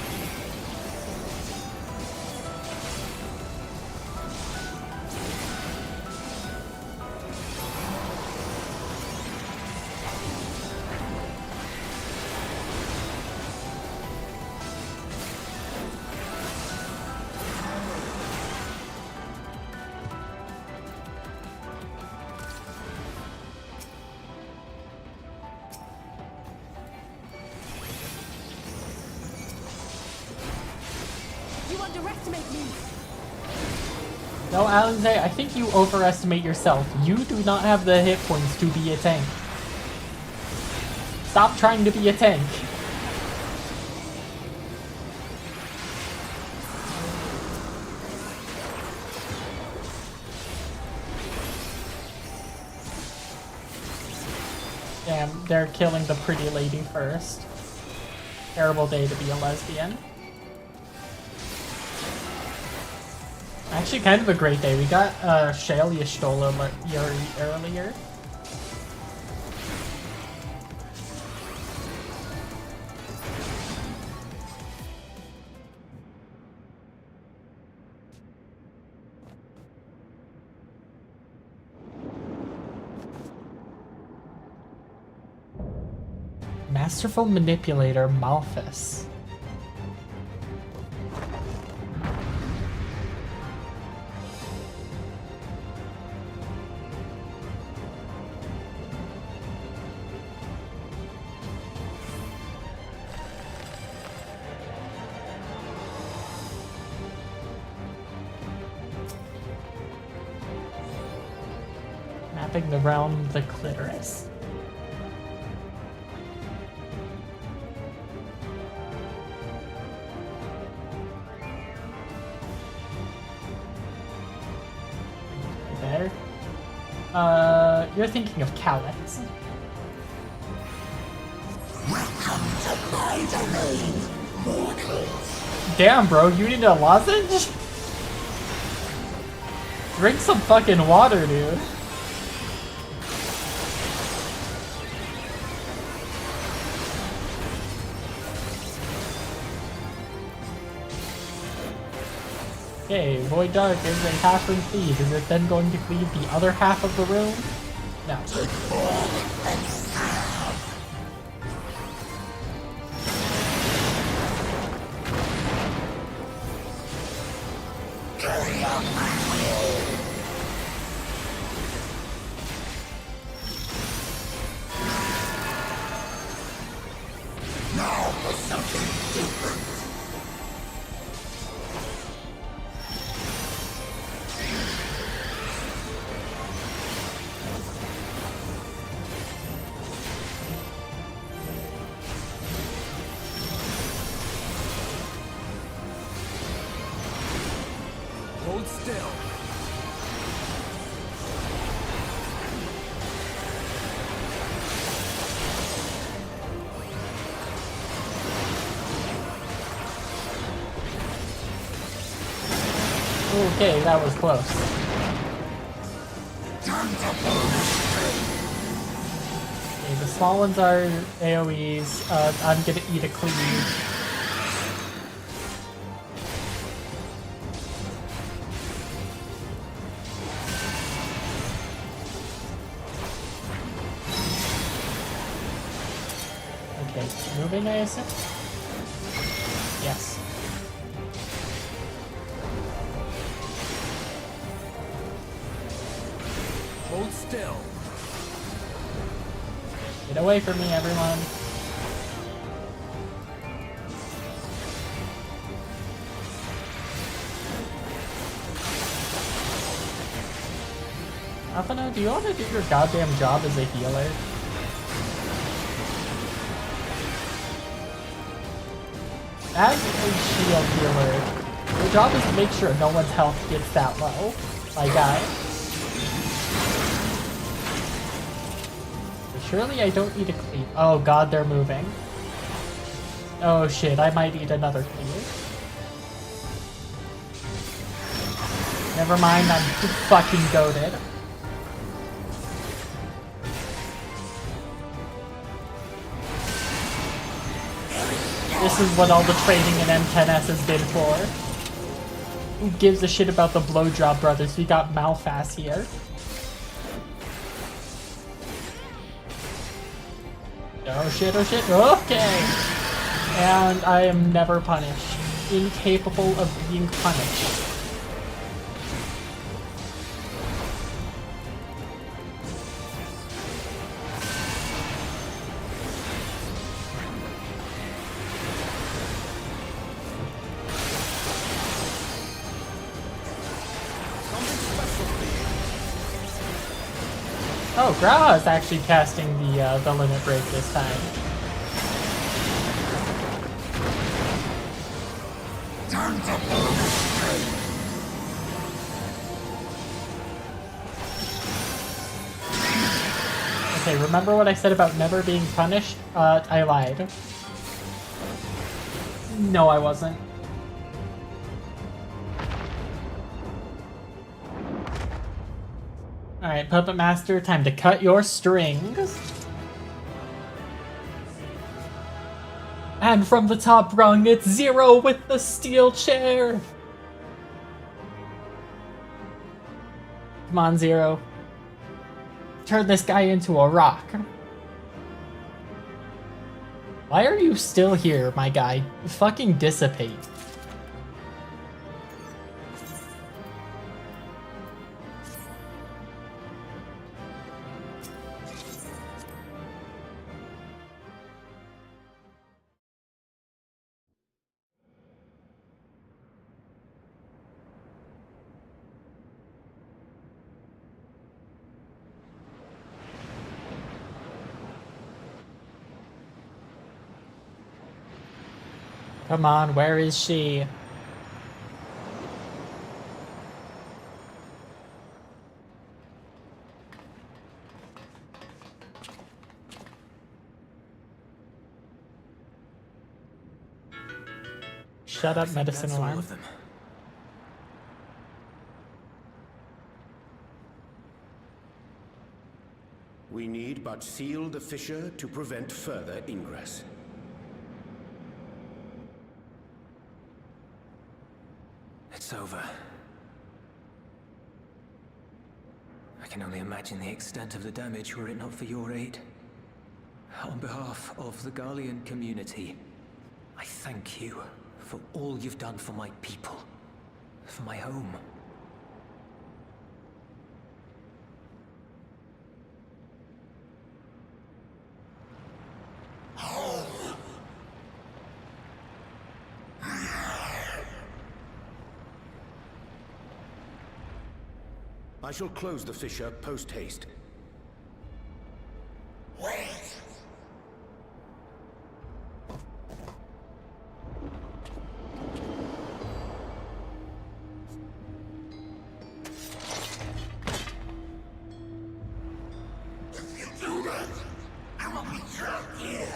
No, Alize, I think you overestimate yourself. You do not have the hit points to be a tank. Stop trying to be a tank. Damn, they're killing the pretty lady first. Terrible day to be a lesbian. Actually, kind of a great day. We got Shale Yashtola earlier. Masterful manipulator Malphus. Mapping the realm of the clitoris. There. You're thinking of Calyx. Welcome to my domain, mortals. Damn, bro, you need a lozenge? Drink some fucking water, dude. Okay, Void Dark is a half-ring cleave. Is it then going to cleave the other half of the room? No. Carry out my will. Now for something different. Hold still. Okay, that was close. Okay, the small ones are AoEs. I'm gonna eat a cleave. Okay, moving, I assume? Yes. Hold still. Get away from me, everyone. Alphino, do you want to do your goddamn job as a healer? As a shield healer, your job is to make sure no one's health gets that low. My guy. Surely I don't need a cleave. Oh god, they're moving. Oh shit, I might need another cleave. Never mind, I'm fucking goated. This is what all the training in M10S has been for. Who gives a shit about the Blowdrop brothers? We got Malphas here. Oh shit, oh shit, okay! And I am never punished. Incapable of being punished. Oh, Graha is actually casting the limit break this time. Okay, remember what I said about never being punished? I lied. No, I wasn't. Alright, Puppet Master, time to cut your strings. And from the top rung, it's Zero with the steel chair. Come on, Zero. Turn this guy into a rock. Why are you still here, my guy? Fucking dissipate. Come on, where is she? Shut up, medicine That's all alarm. of them. We need but seal the fissure to prevent further ingress. It's over. I can only imagine the extent of the damage were it not for your aid. On behalf of the Garlean community, I thank you for all you've done for my people, for my home. I shall close the fissure post-haste. Wait! If you do that, I will be trapped here.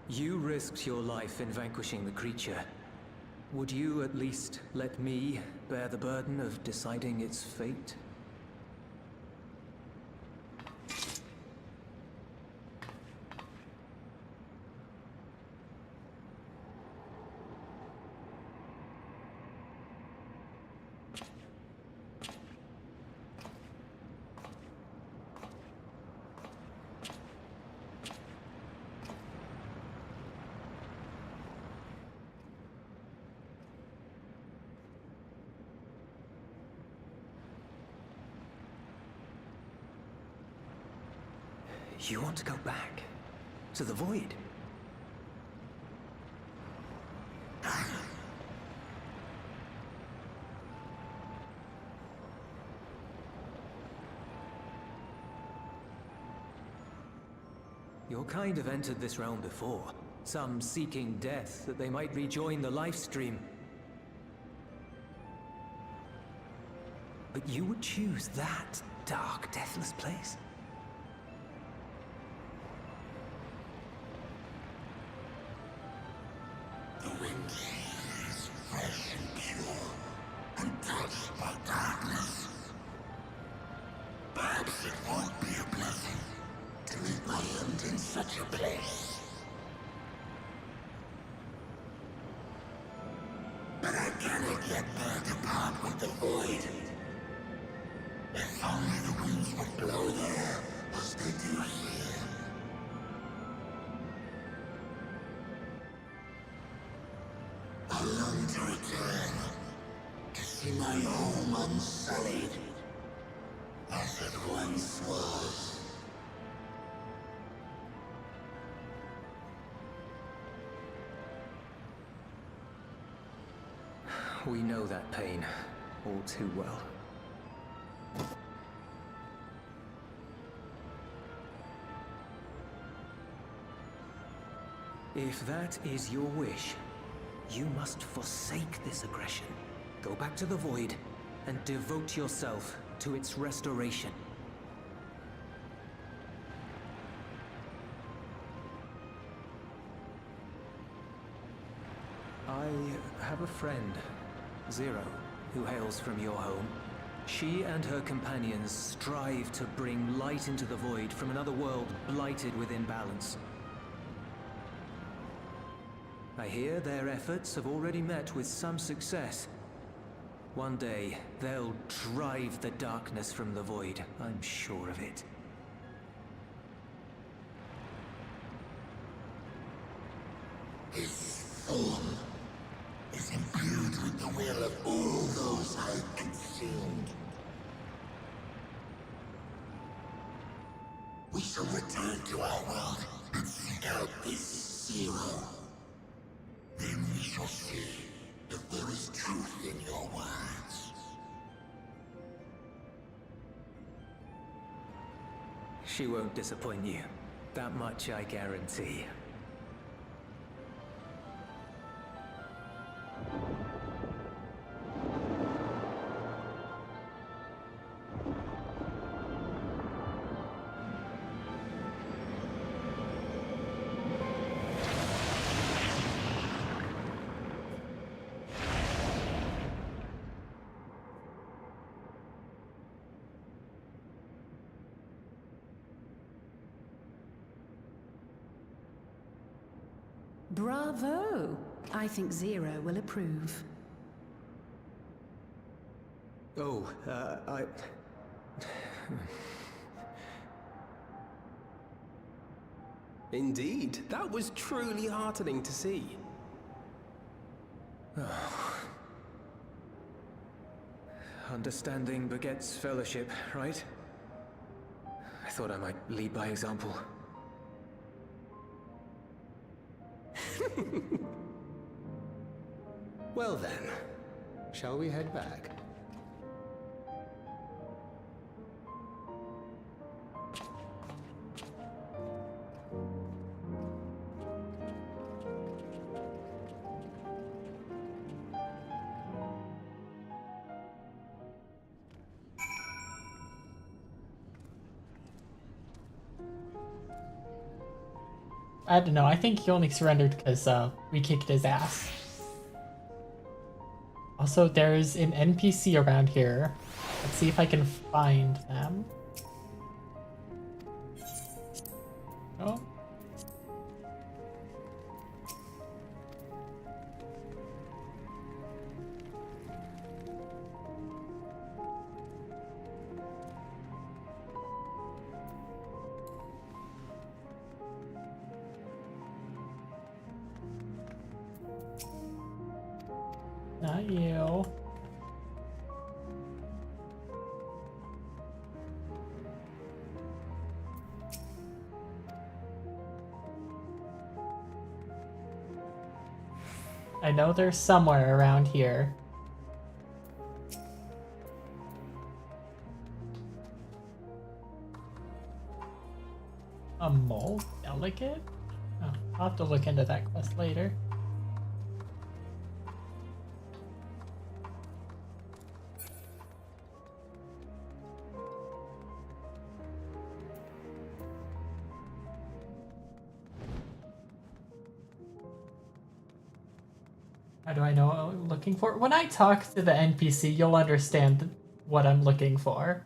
You risked your life in vanquishing the creature. Would you at least let me bear the burden of deciding its fate? You want to go back? To the void? Your kind have entered this realm before. Some seeking death that they might rejoin the life stream. But you would choose that dark, deathless place? The wind is fresh and pure, untouched by darkness. Perhaps it won't be a blessing to meet my end in such a place. But I cannot yet bear to part with the void. If only the winds would blow there as they do here. I long to return, to see my home unsullied, as it once was. We know that pain all too well. If that is your wish, you must forsake this aggression. Go back to the void and devote yourself to its restoration. I have a friend, Zero, who hails from your home. She and her companions strive to bring light into the void from another world blighted with imbalance. I hear their efforts have already met with some success, One day, they'll drive the darkness from the void. I'm sure of it. This form is imbued with the will of all those I consumed. We shall return to our world and seek out this zero. Then we shall see if there is truth in your words. She won't disappoint you. That much I guarantee. Bravo! I think Zero will approve. Oh, Indeed, that was truly heartening to see. Understanding begets fellowship, right? I thought I might lead by example. Well then, shall we head back? I don't know, I think he only surrendered because we kicked his ass. Also, there's an NPC around here. Let's see if I can find them. Oh. Not you. I know they're somewhere around here. A mole delegate? Oh, I'll have to look into that quest later. How do I know what I'm looking for? When I talk to the NPC, you'll understand what I'm looking for.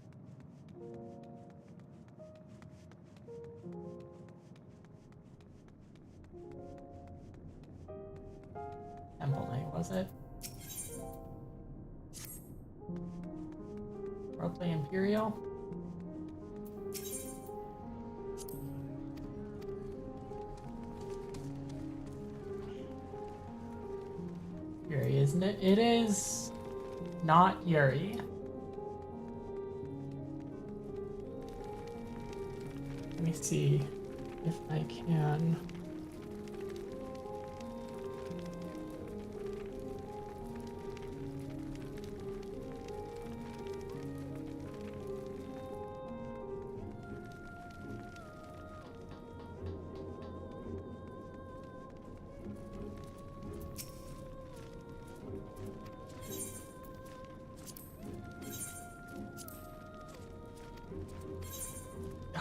Temple, was it? Roleplay Imperial? Yuri, isn't it? It is not Yuri. Let me see if I can.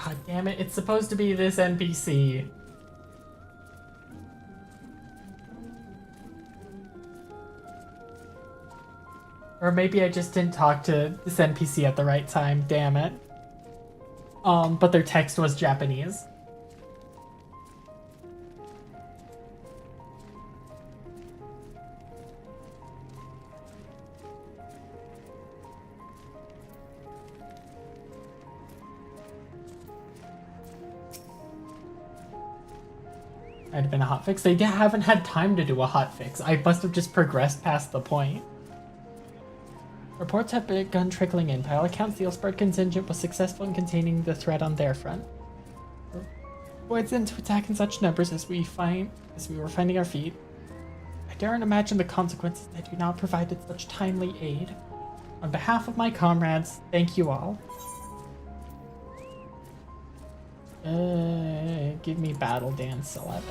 God damn it, it's supposed to be this NPC. Or maybe I just didn't talk to this NPC at the right time, damn it. But their text was Japanese. Might have been a hotfix. They haven't had time to do a hotfix. I must have just progressed past the point. Reports have begun trickling in. By all accounts, the Elsbard contingent was successful in containing the threat on their front. Avoid them to attack in such numbers as we were finding our feet. I daren't imagine the consequences had you not provided such timely aid. On behalf of my comrades, thank you all. Give me Battle Dance 11.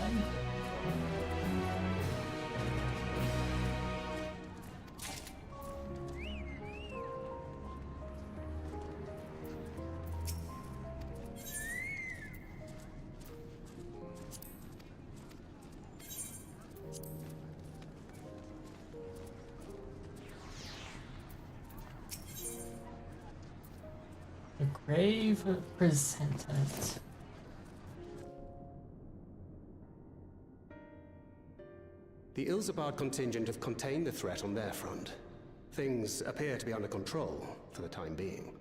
A grave presentiment. The Usabi contingent have contained the threat on their front. Things appear to be under control, for the time being.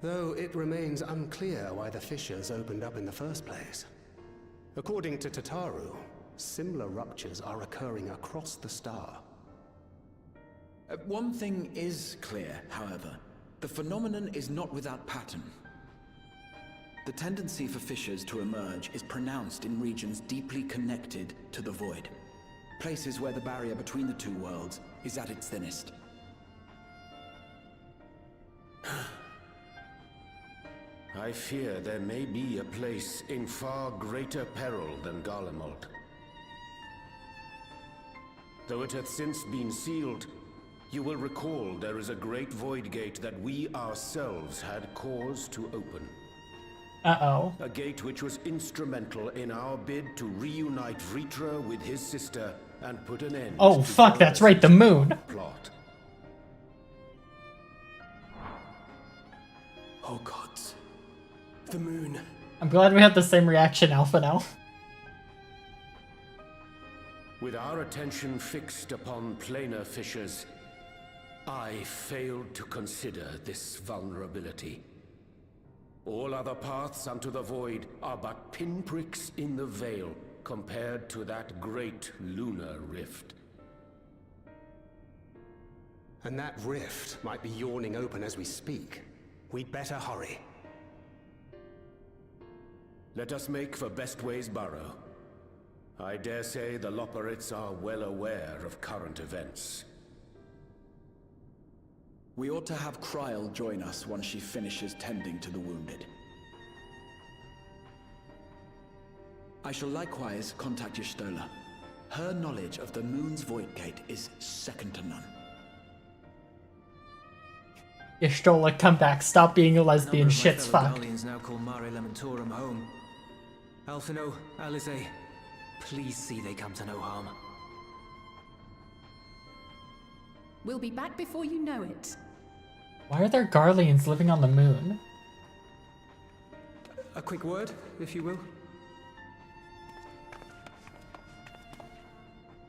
Though it remains unclear why the fissures opened up in the first place. According to Tataru, similar ruptures are occurring across the star. One thing is clear, however. The phenomenon is not without pattern. The tendency for fissures to emerge is pronounced in regions deeply connected to the void. Places where the barrier between the two worlds is at its thinnest. I fear there may be a place in far greater peril than Garlemald. Though it hath since been sealed, you will recall there is a great void gate that we ourselves had cause to open. Uh-oh. A gate which was instrumental in our bid to reunite Vritra with his sister and put an end Oh, to fuck, that's right, the moon. Plot. Oh gods. The moon. I'm glad we had the same reaction, Alpha now. With our attention fixed upon planar fissures, I failed to consider this vulnerability. All other paths unto the void are but pinpricks in the veil compared to that great lunar rift. And that rift might be yawning open as we speak. We'd better hurry. Let us make for Bestway's burrow. I dare say the Loporrits are well aware of current events. We ought to have Kryl join us once she finishes tending to the wounded. I shall likewise contact Y'shtola. Her knowledge of the moon's void gate is second to none. Y'shtola, come back. Stop being a lesbian. Shit's fucked. Guardians now call Mare Lamentorum home. Alphino, Alize, please see they come to no harm. We'll be back before you know it. Why are there Garleans living on the moon? A quick word, if you will.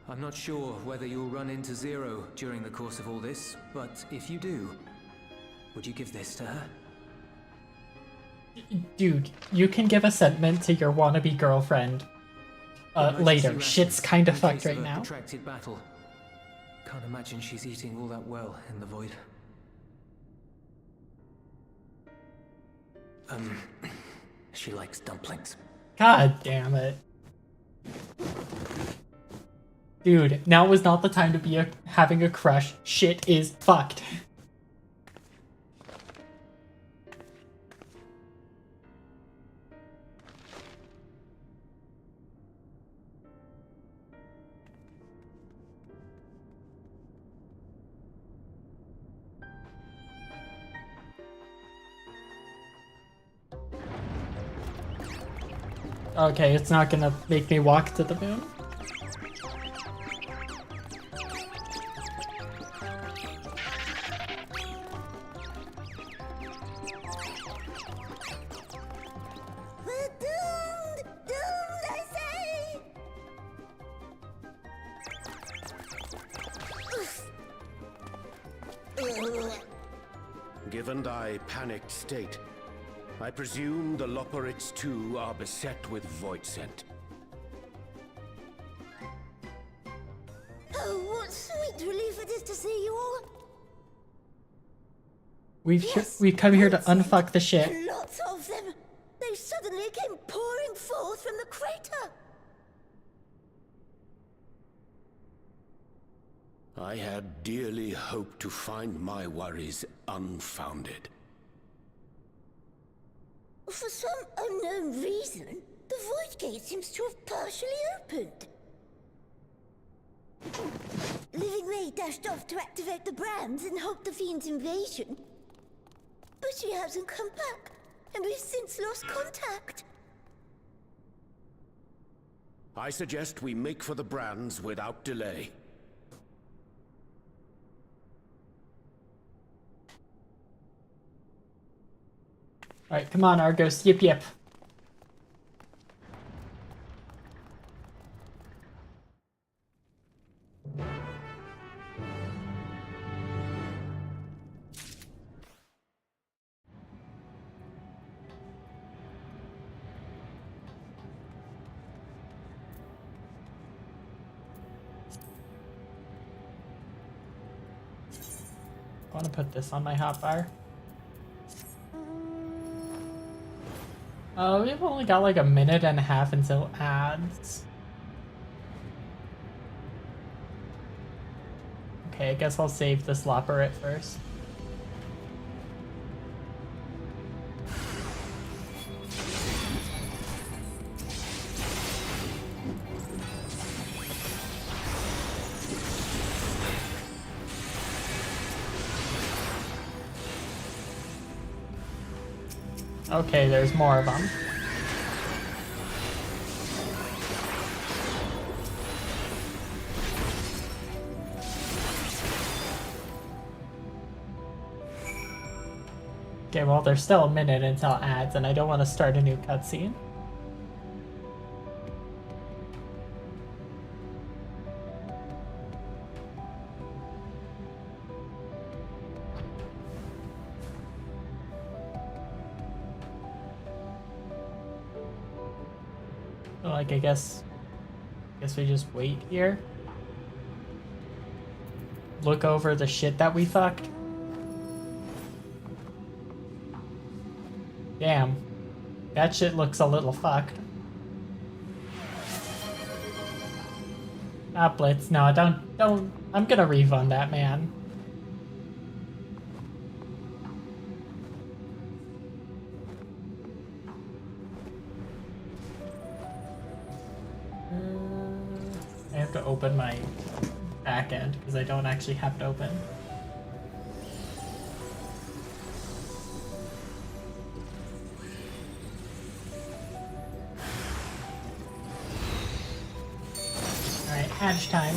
I'm not sure whether you'll run into Zero during the course of all this, but if you do, would you give this to her? Dude, you can give a sentiment to your wannabe girlfriend later. Shit's kinda fucked right now. Protracted battle. Can't imagine she's eating all that well in the void. She likes dumplings. God damn it. Dude, now is not the time to be having a crush. Shit is fucked. Okay, it's not gonna make me walk to the moon. We're doomed! Doomed, I say! Given thy panicked state, I presume the Loperids too are beset with void scent. Oh, what sweet relief it is to see you all. We've come here to unfuck the shit. Lots of them. They suddenly came pouring forth from the crater. I had dearly hoped to find my worries unfounded. For some unknown reason, the Void Gate seems to have partially opened. Living Ray dashed off to activate the brands and halt the Fiend's invasion. But she hasn't come back, and we've since lost contact. I suggest we make for the brands without delay. Alright, come on, Argos. Yip yip. I want to put this on my hotbar. We've only got like a minute and a half until ads. Okay, I guess I'll save this Loperit first. Okay, there's more of them. Okay, well, there's still a minute until ads, and I don't want to start a new cutscene. Like, I guess we just wait here. Look over the shit that we fucked. Damn. That shit looks a little fucked. Ah, Blitz, no, don't. I'm gonna refund that, man. I have to open my back end because I don't actually have it open. Alright, hatch time.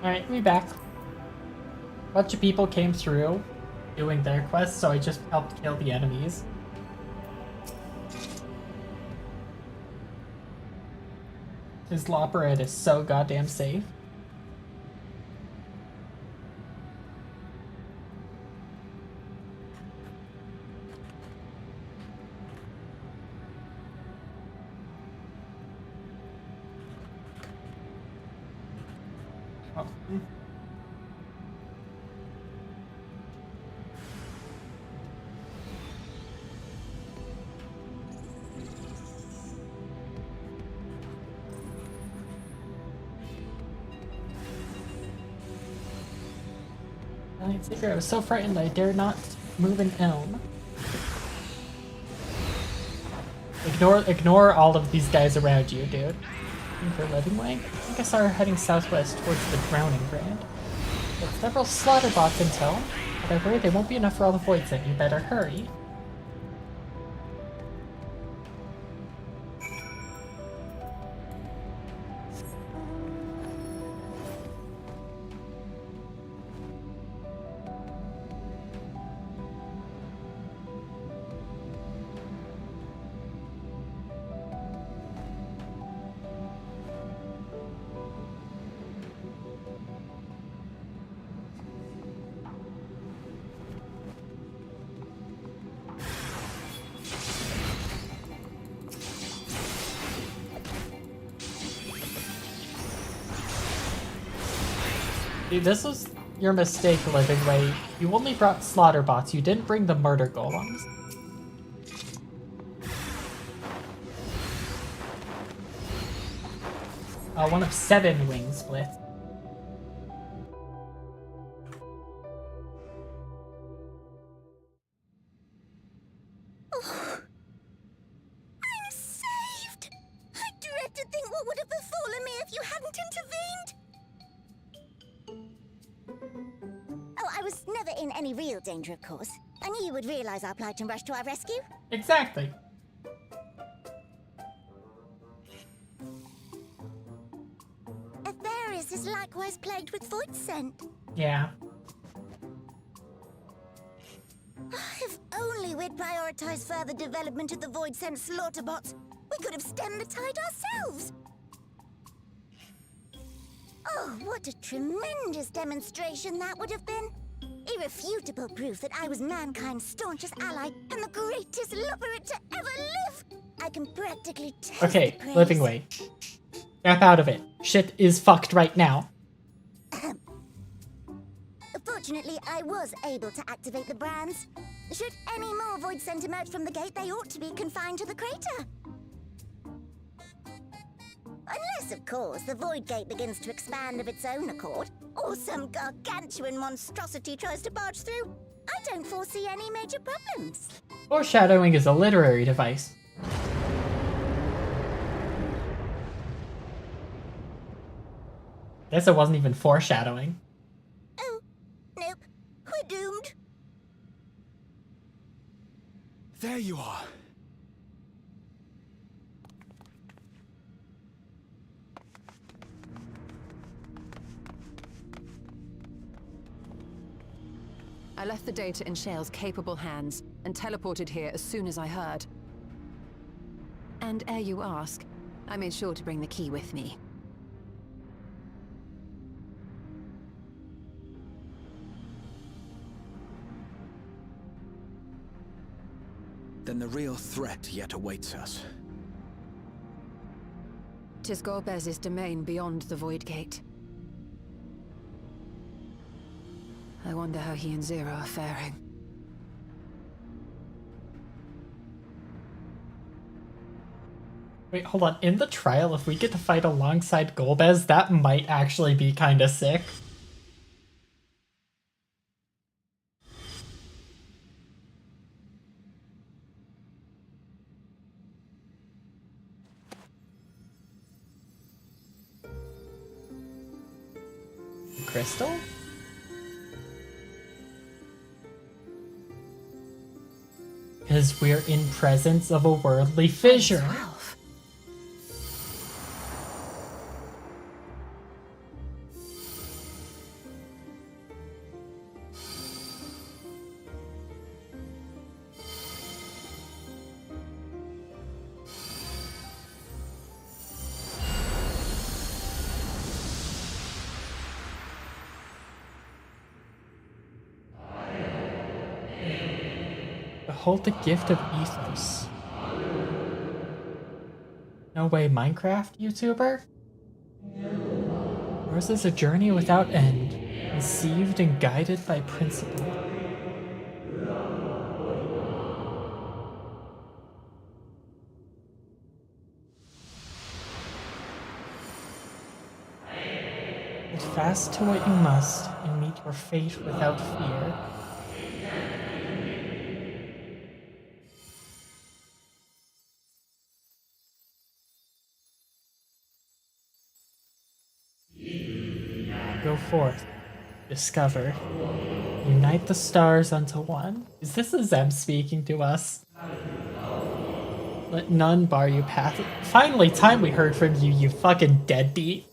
Alright, we back. A bunch of people came through doing their quest, so I just helped kill the enemies. His Loperate is so goddamn safe. Oh. I was so frightened I dared not move an elm. Ignore all of these guys around you, dude. For living way? I think I saw her heading southwest towards the Drowning Brand. Got several slaughter bots intel, but I worry they won't be enough for all the voids in. You better hurry. Dude, this was your mistake, Living Way. You only brought slaughter bots. You didn't bring the murder golems. One of 7 wing splits. Oh, I'm saved! I dread to think what would have befallen me if you hadn't intervened. Oh, I was never in any real danger, of course. I knew you would realize our plight and rush to our rescue. Exactly. Atherius is likewise plagued with void scent. Yeah. If only we'd prioritized further development of the void scent slaughter bots, we could have stemmed the tide ourselves. Oh, what a tremendous demonstration that would have been. Irrefutable proof that I was mankind's staunchest ally and the greatest lover to ever live. I can practically taste Okay, the praise. Living Way. Snap out of it. Shit is fucked right now. Fortunately, I was able to activate the brands. Should any more void scent emerge from the gate, they ought to be confined to the crater. Unless, of course, the void gate begins to expand of its own accord, or some gargantuan monstrosity tries to barge through. I don't foresee any major problems. Foreshadowing is a literary device. Guess it wasn't even foreshadowing. Oh, nope. We're doomed. There you are. I left the data in Shale's capable hands and teleported here as soon as I heard. And ere you ask, I made sure to bring the key with me. Then the real threat yet awaits us. 'Tis Golbez's domain beyond the Void Gate. I wonder how he and Zero are faring. Wait, hold on. In the trial, if we get to fight alongside Golbez, that might actually be kind of sick. Crystal? Because we're in presence of a worldly fissure. hold the gift of ethos. No way, Minecraft YouTuber? Yours is a journey without end, conceived and guided by principle. Hold fast to what you must, and meet your fate without fear. Go forth, discover, unite the stars unto one. Is this a Zeb speaking to us? Let none bar you path. Finally, time we heard from you, you fucking deadbeat.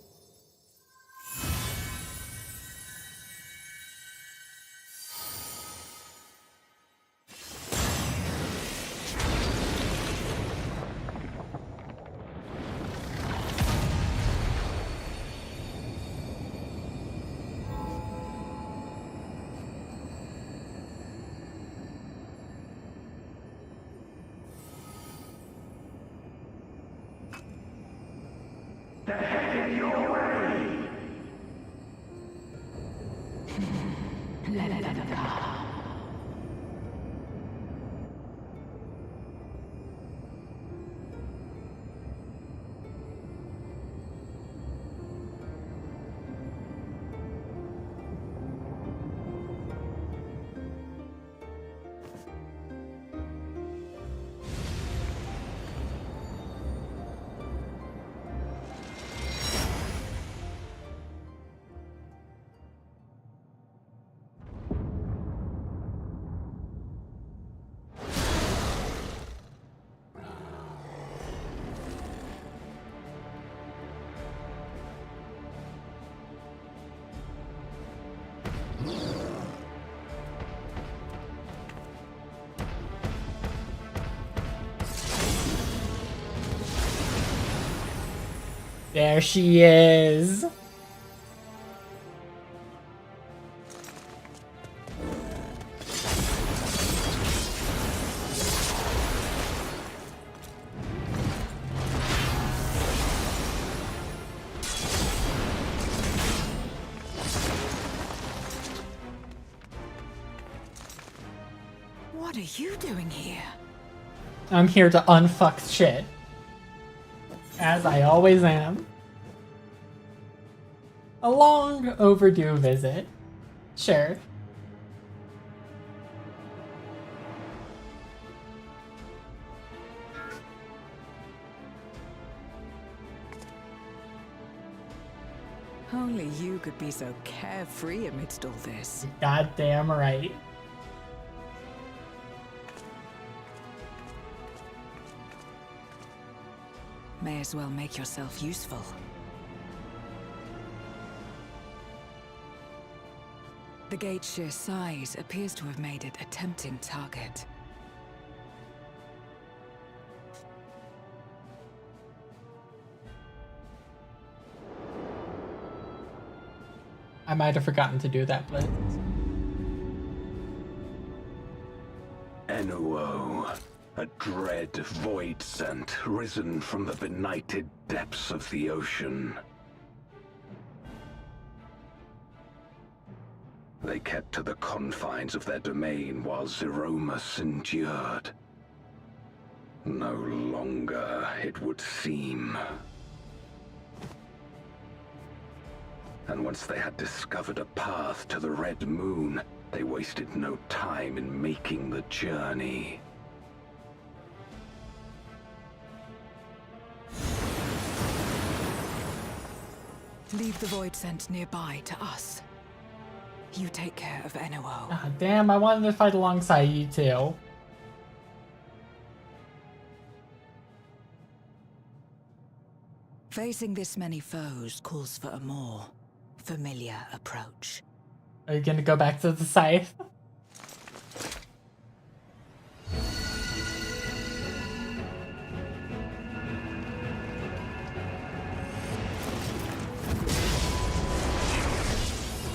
There she is. What are you doing here? I'm here to unfuck shit. As I always am. A long overdue visit. Sure. Only you could be so carefree amidst all this. Goddamn right. May as well make yourself useful. The gate's sheer size appears to have made it a tempting target. I might have forgotten to do that, but... Enuo, a dread void scent risen from the benighted depths of the ocean. They kept to the confines of their domain while Zeromus endured. No longer, it would seem. And once they had discovered a path to the Red Moon, they wasted no time in making the journey. Leave the void scent nearby to us. You take care of Enuo. Ah, damn, I wanted to fight alongside you too. Facing this many foes calls for a more familiar approach. Are you gonna go back to the scythe?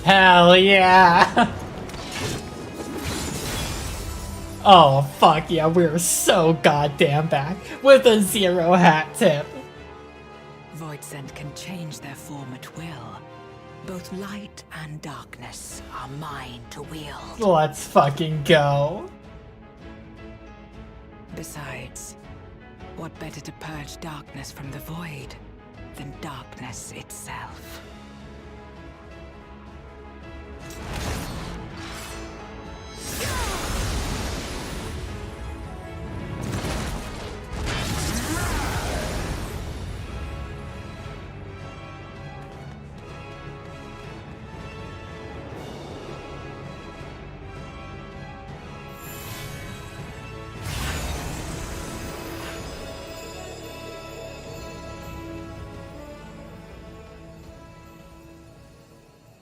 Hell yeah! Oh, fuck yeah, we're so goddamn back with a 0 hat tip. Voidsent can change their form at will. Both light and darkness are mine to wield. Let's fucking go. Besides, what better to purge darkness from the void than darkness itself?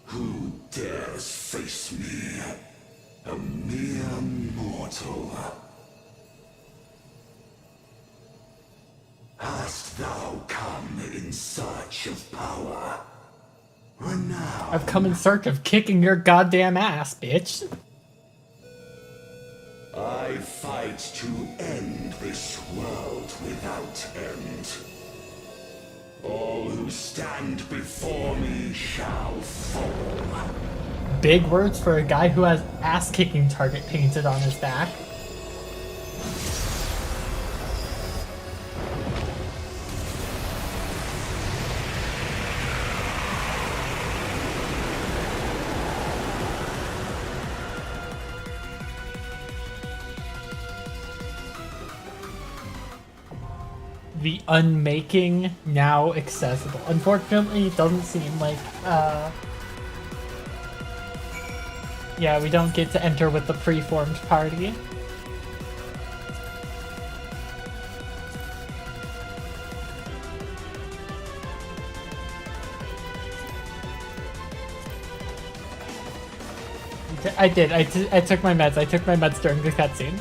Who dares face me? A mere mortal. Hast thou come in search of power? Renown. I've come in search of kicking your goddamn ass, bitch. I fight to end this world without end. All who stand before me shall fall. Big words for a guy who has ass-kicking target painted on his back. The unmaking now accessible. Unfortunately, it doesn't seem like, yeah, we don't get to enter with the preformed party. I did. I took my meds. I took my meds during the cutscene.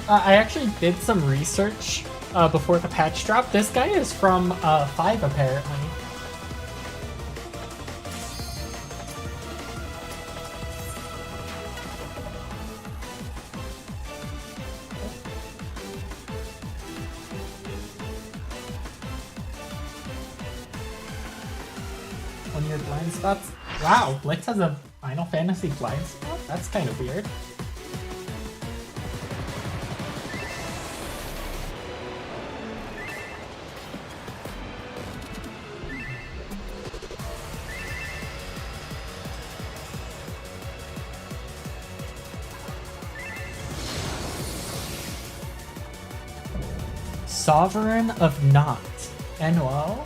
I actually did some research before the patch drop. This guy is from 5 apparently. One of your blind spots? Wow, Blitz has a Final Fantasy blind spot? That's kind of weird. Sovereign of Not. NO?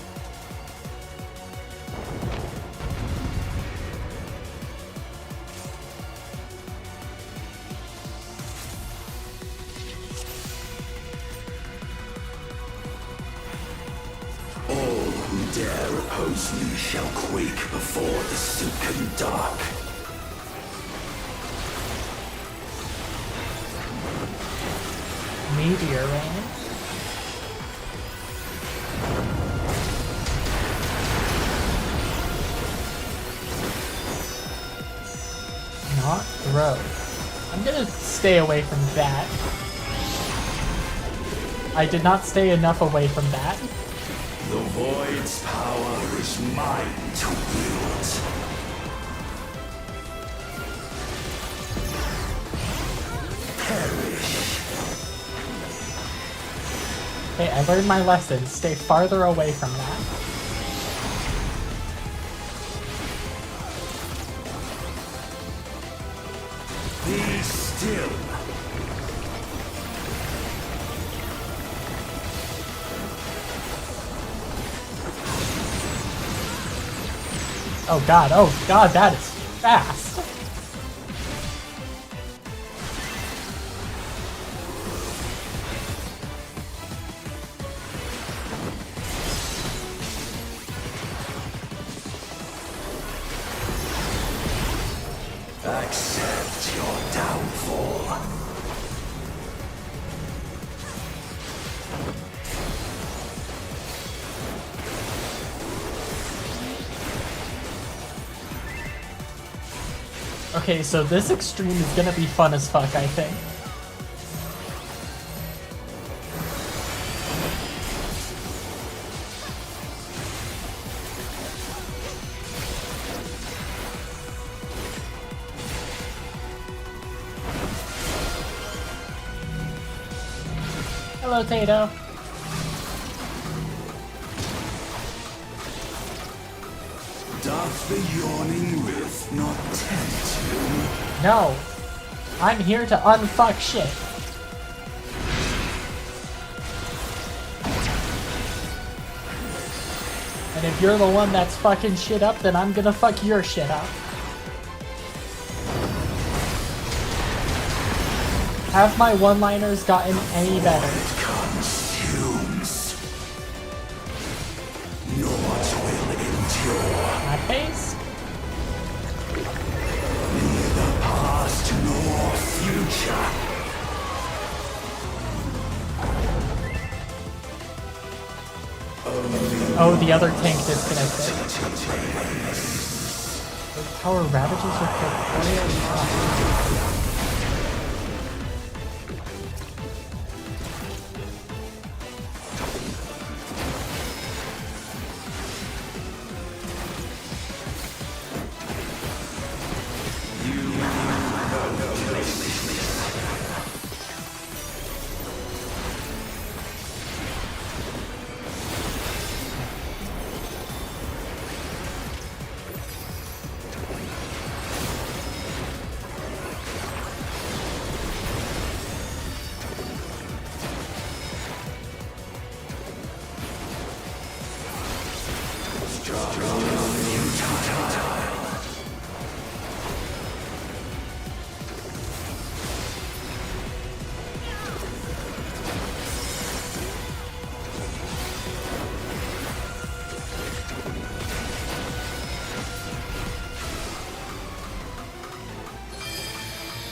All who dare oppose me shall quake before the silken dark. Meteor Rain? Not throw. I'm gonna stay away from that. I did not stay enough away from that. The Void's power is mine to wield. Perish. Hey, I learned my lesson. Stay farther away from that. Be still. Oh god, that is fast. Accept your downfall. Okay, so this extreme is gonna be fun as fuck, I think. Hello, Tato. Doth the yawning rift not tempt you? No. I'm here to unfuck shit. And if you're the one that's fucking shit up, then I'm gonna fuck your shit up. Have my one-liners gotten any better? Consumes. Naught will endure. My face? Neither past nor future. Oh, the other tank disconnected. The power ravages are corporeal.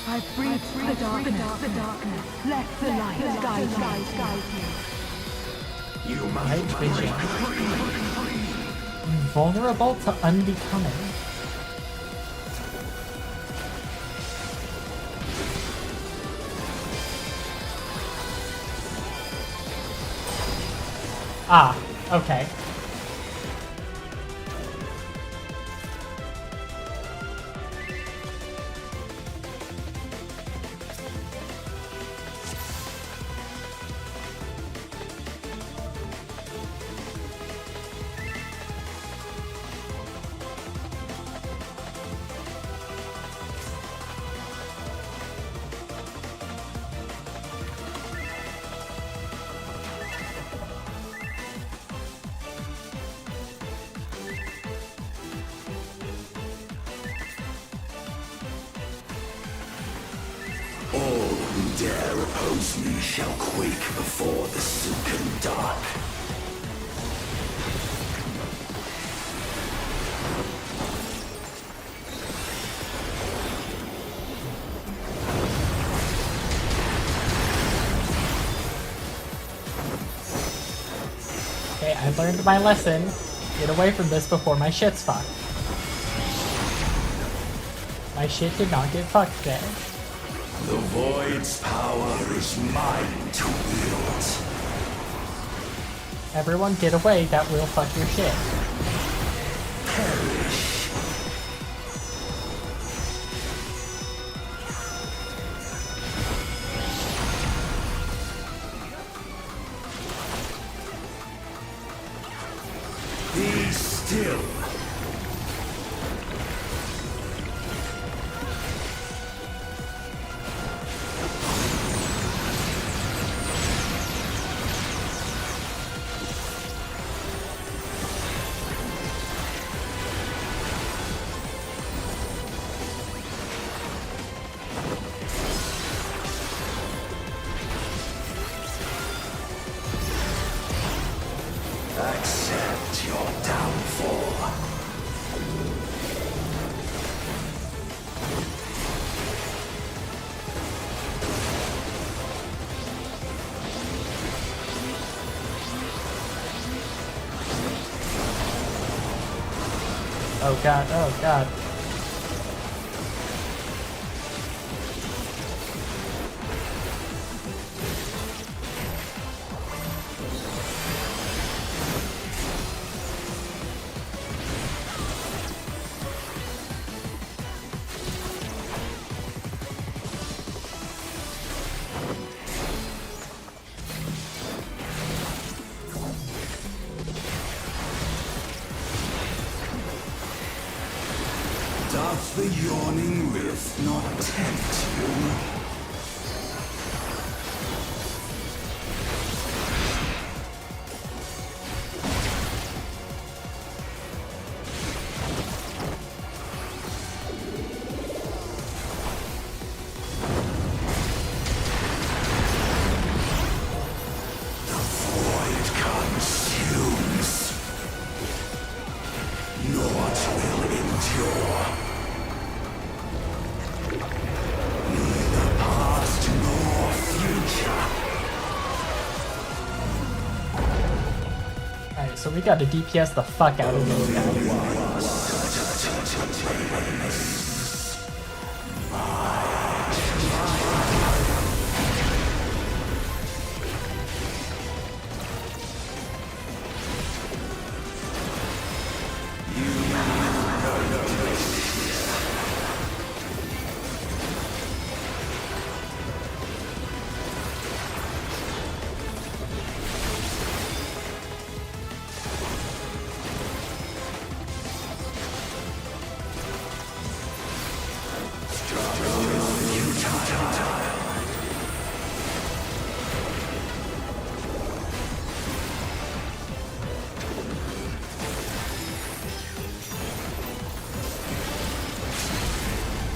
I breathe the darkness. Let the light guide you. You Light vision. Invulnerable to unbecoming. Ah, okay. All who dare oppose me shall quake before the silken dark. Okay, I learned my lesson. Get away from this before my shit's fucked. My shit did not get fucked there. The void's power is mine to wield. Everyone get away, that will fuck your shit. Perish. Be still. Accept your downfall. Oh god, oh god. Doth the yawning rift not tempt you? So we gotta DPS the fuck out of those guys.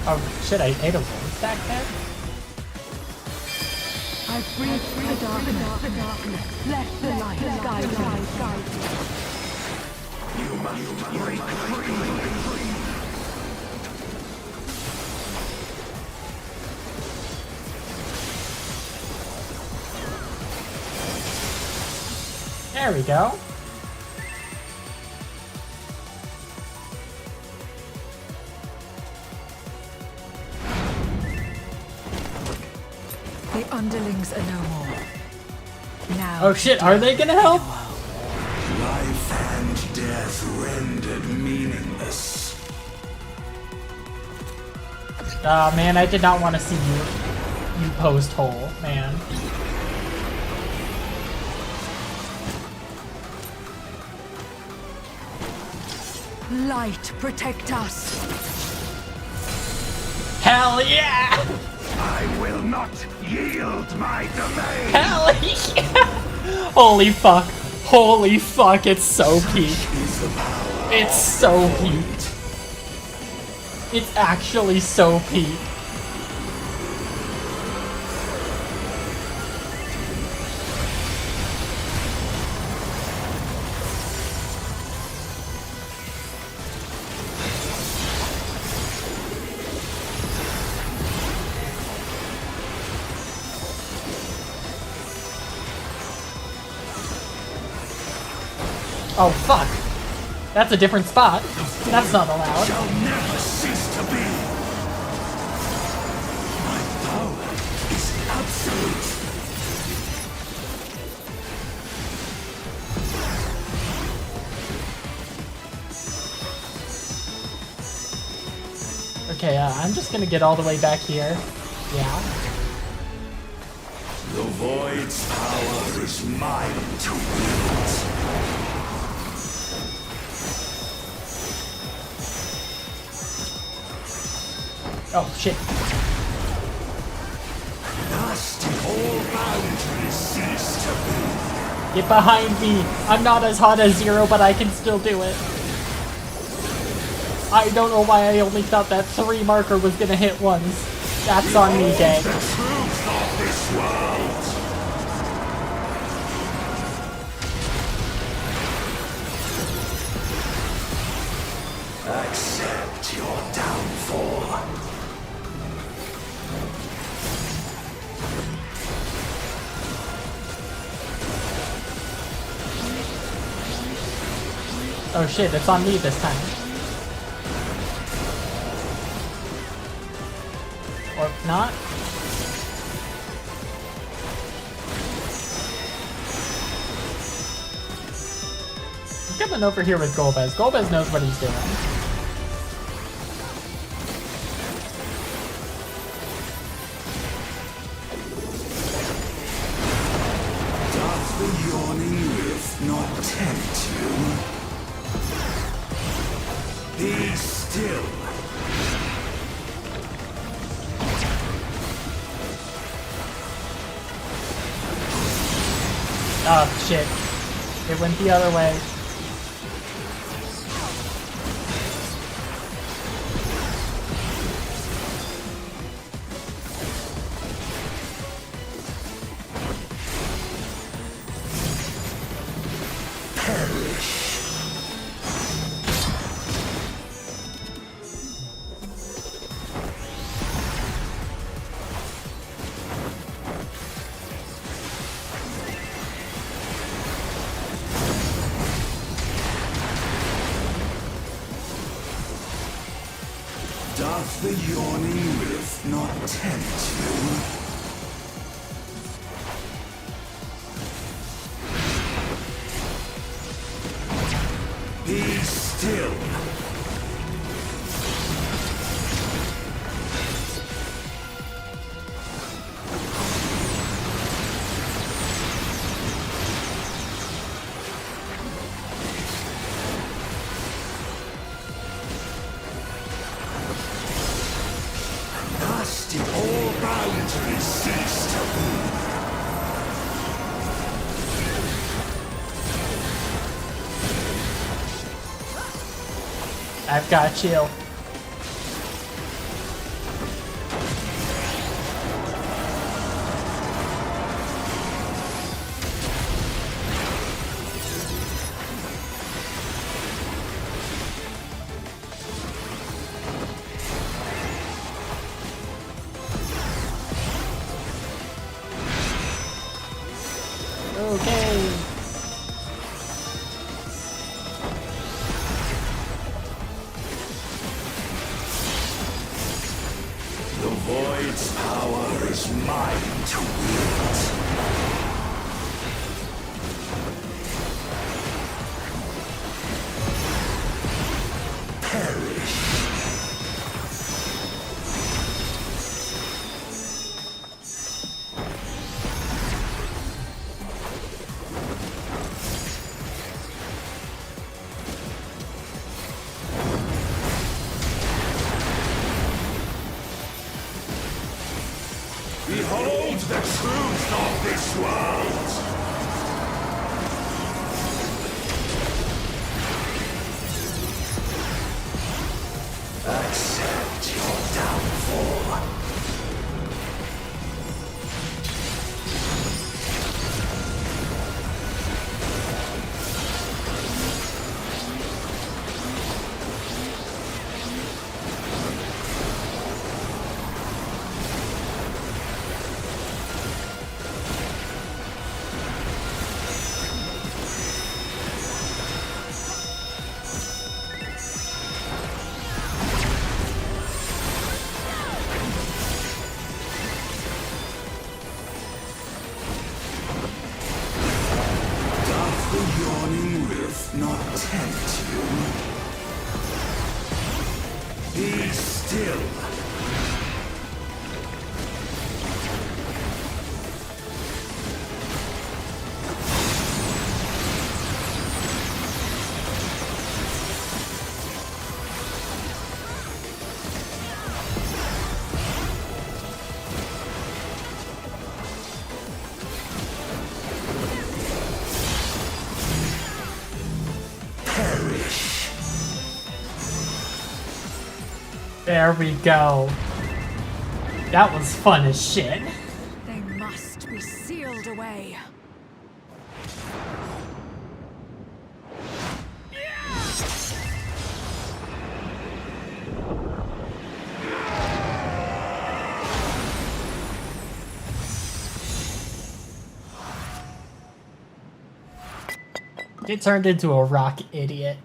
Oh shit, I ate a roll stack there? I breathe the darkness. Let the light guide me. You must break free. There we go. The underlings are no more. Now. Oh shit, are they gonna help? Life and death rendered meaningless. Ah man, I did not want to see you post hole, man. Light, protect us. Hell yeah! I will not yield my domain. Hell yeah! Holy fuck. Holy fuck, it's so peak. It's so peak. It's actually so peak. Oh fuck! That's a different spot. That's not allowed. Shall never cease to be. My power is absolute. Okay, I'm just gonna get all the way back here. Yeah. The Void's power is mine to wield. Oh shit. Thus did all boundaries cease to be. Get behind me. I'm not as hot as Zero, but I can still do it. I don't know why I only thought that 3 marker was gonna hit once. That's on me, gang. The truth of this world. Accept your downfall. Oh shit, it's on me this time. Or not? I'm coming over here with Golbez. Golbez knows what he's doing. Doth the yawning rift not tempt you? Be still Oh, shit. It went the other way. Doth the yawning rift not tempt you? Be still. Thus did all boundaries cease to be. I've got chill. Okay. The void's power is mine to wield. Perish. Behold the truth of this world! Accept your downfall. Doth the yawning rift not tempt you? Be still. Perish. There we go. That was fun as shit. They must be sealed away. It turned into a rock idiot.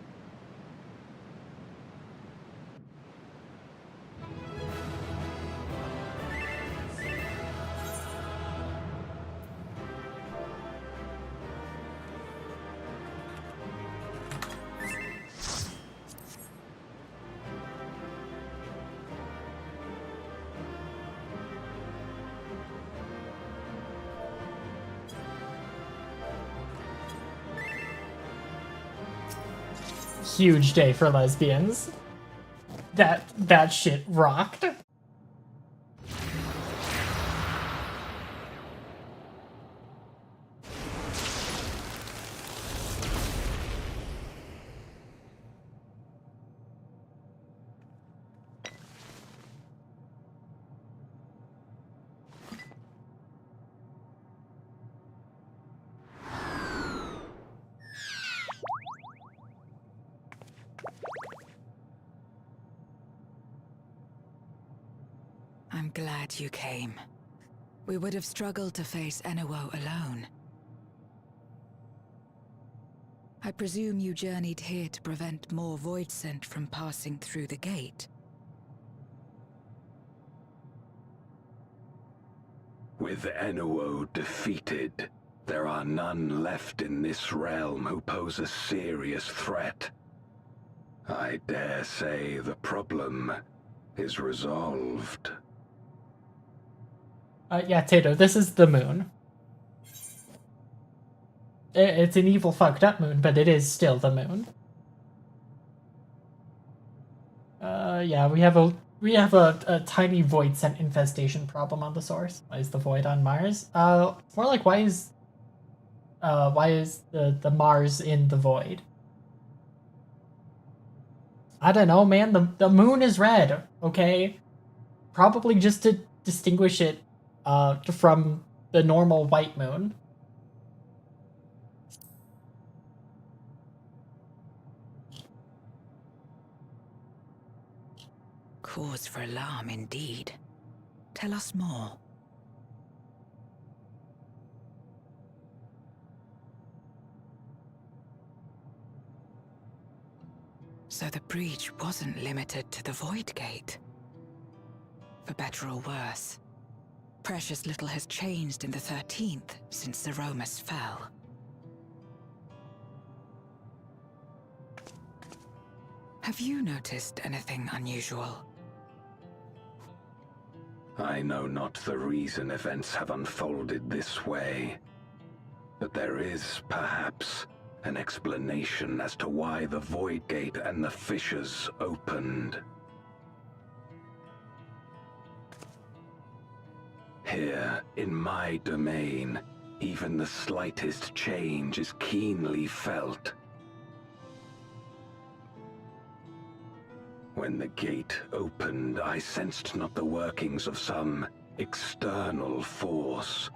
Huge day for lesbians. That shit rocked. I'm glad you came. We would have struggled to face Enuo alone. I presume you journeyed here to prevent more Voidsent from passing through the gate. With Enuo defeated, there are none left in this realm who pose a serious threat. I dare say the problem is resolved. Yeah, Tato, this is the moon. It's an evil, fucked up moon, but it is still the moon. Yeah, we have a tiny Voidsent infestation problem on the source. Why is the Void on Mars? More like why is the Mars in the Void? I don't know, man. The moon is red, okay? Probably just to distinguish it from the normal white moon. Cause for alarm indeed. Tell us more. So the breach wasn't limited to the Void Gate. For better or worse, precious little has changed in the 13th since the Romus fell. Have you noticed anything unusual? I know not the reason events have unfolded this way, but there is, perhaps, an explanation as to why the Void Gate and the fissures opened. Here, in my domain, even the slightest change is keenly felt. When the gate opened, I sensed not the workings of some external force.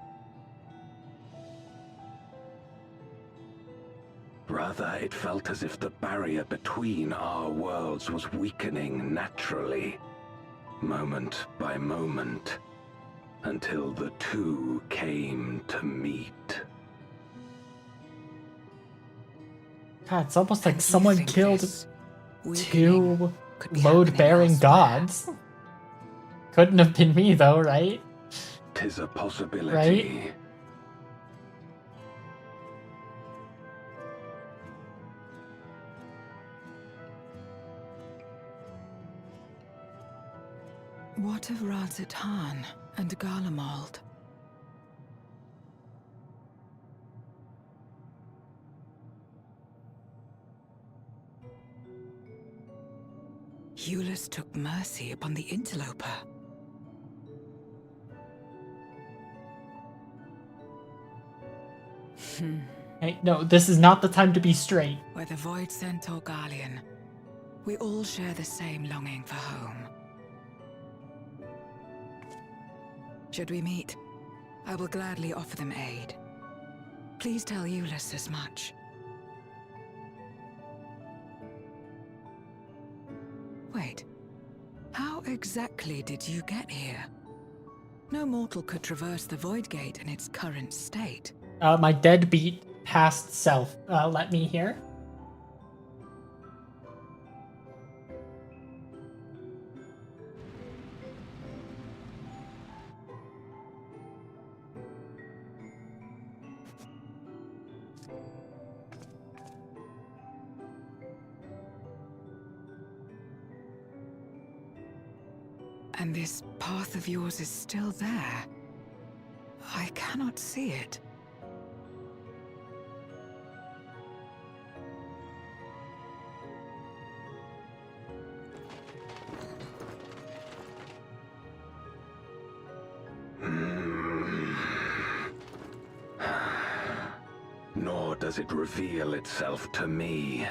Rather, it felt as if the barrier between our worlds was weakening naturally, moment by moment, until the two came to meet. God, it's almost like someone killed two load-bearing gods. Couldn't have been me, though, right? 'Tis a possibility. Right? What of Radz-at-Han and Garlemald? Eulus took mercy upon the interloper. Hey, no, this is not the time to be straight. Whether Voidsent or Garlean, we all share the same longing for home. Should we meet, I will gladly offer them aid. Please tell Eulus as much. Wait, how exactly did you get here? No mortal could traverse the Void Gate in its current state. My deadbeat past self let me here. And this path of yours is still there. I cannot see it. Nor does it reveal itself to me.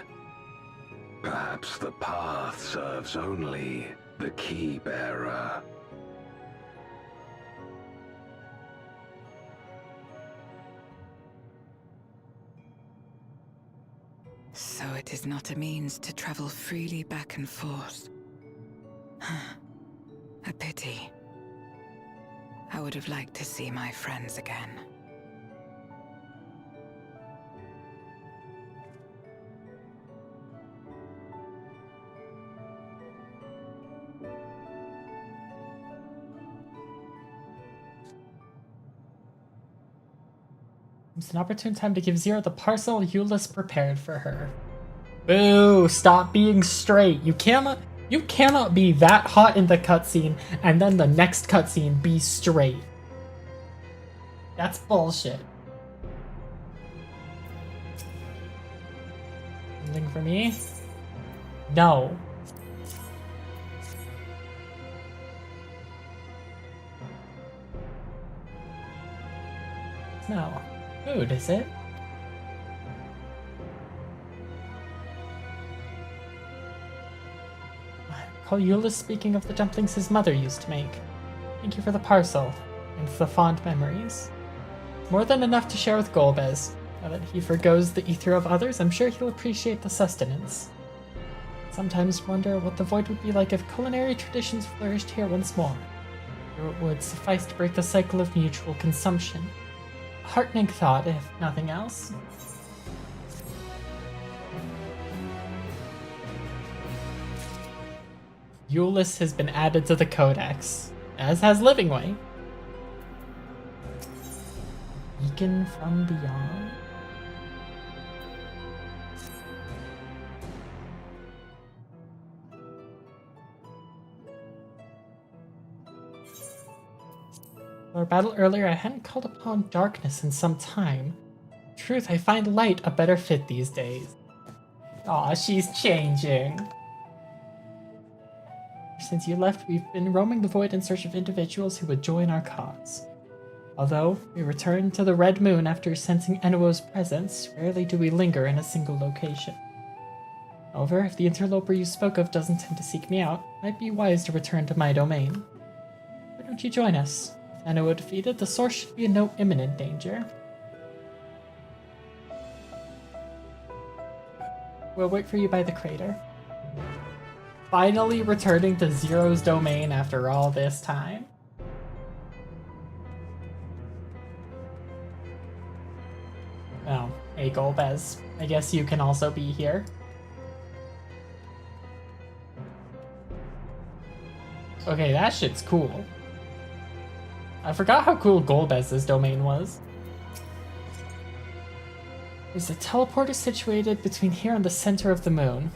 Perhaps the path serves only the key bearer. So it is not a means to travel freely back and forth. A pity. I would have liked to see my friends again. It's an opportune time to give Zero the parcel Euless prepared for her. Boo! Stop being straight. You cannot be that hot in the cutscene and then the next cutscene be straight. That's bullshit. Something for me? No. No. Food, is it? Call Euless speaking of the dumplings his mother used to make. Thank you for the parcel, and the fond memories. More than enough to share with Golbez. Now that he forgoes the ether of others, I'm sure he'll appreciate the sustenance. Sometimes wonder what the void would be like if culinary traditions flourished here once more. It would suffice to break the cycle of mutual consumption. A heartening thought, if nothing else. Euless has been added to the Codex, as has Livingway. Beacon from Beyond? For our battle earlier, I hadn't called upon darkness in some time. Truth, I find light a better fit these days. Aw, she's changing. Since you left, we've been roaming the void in search of individuals who would join our cause. Although we returned to the Red Moon after sensing Enuo's presence, rarely do we linger in a single location. However, if the interloper you spoke of doesn't tend to seek me out, it might be wise to return to my domain. Why don't you join us? With Enuo defeated, the source should be in no imminent danger. We'll wait for you by the crater. Finally returning to Zero's domain after all this time. Oh, hey Golbez. I guess you can also be here. Okay, that shit's cool. I forgot how cool Golbez's domain was. There's a teleporter situated between here and the center of the moon.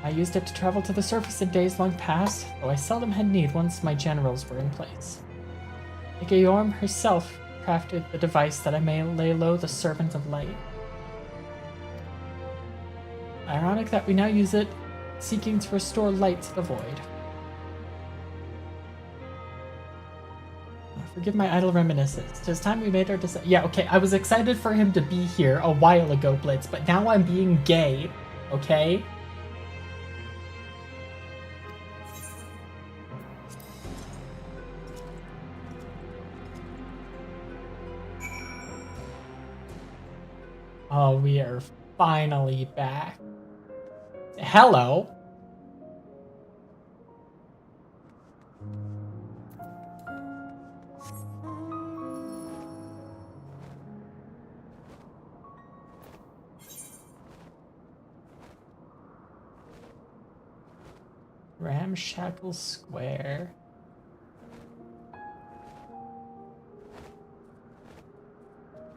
I used it to travel to the surface in days long past, though I seldom had need once my generals were in place. Igayorm herself crafted the device that I may lay low the Servant of Light. Ironic that we now use it, seeking to restore light to the void. Forgive my idle reminiscence. 'Tis time we made our decision. Yeah, okay, I was excited for him to be here a while ago, Blitz, but now I'm being gay, okay? Oh, we are finally back. Hello. Ramshackle Square.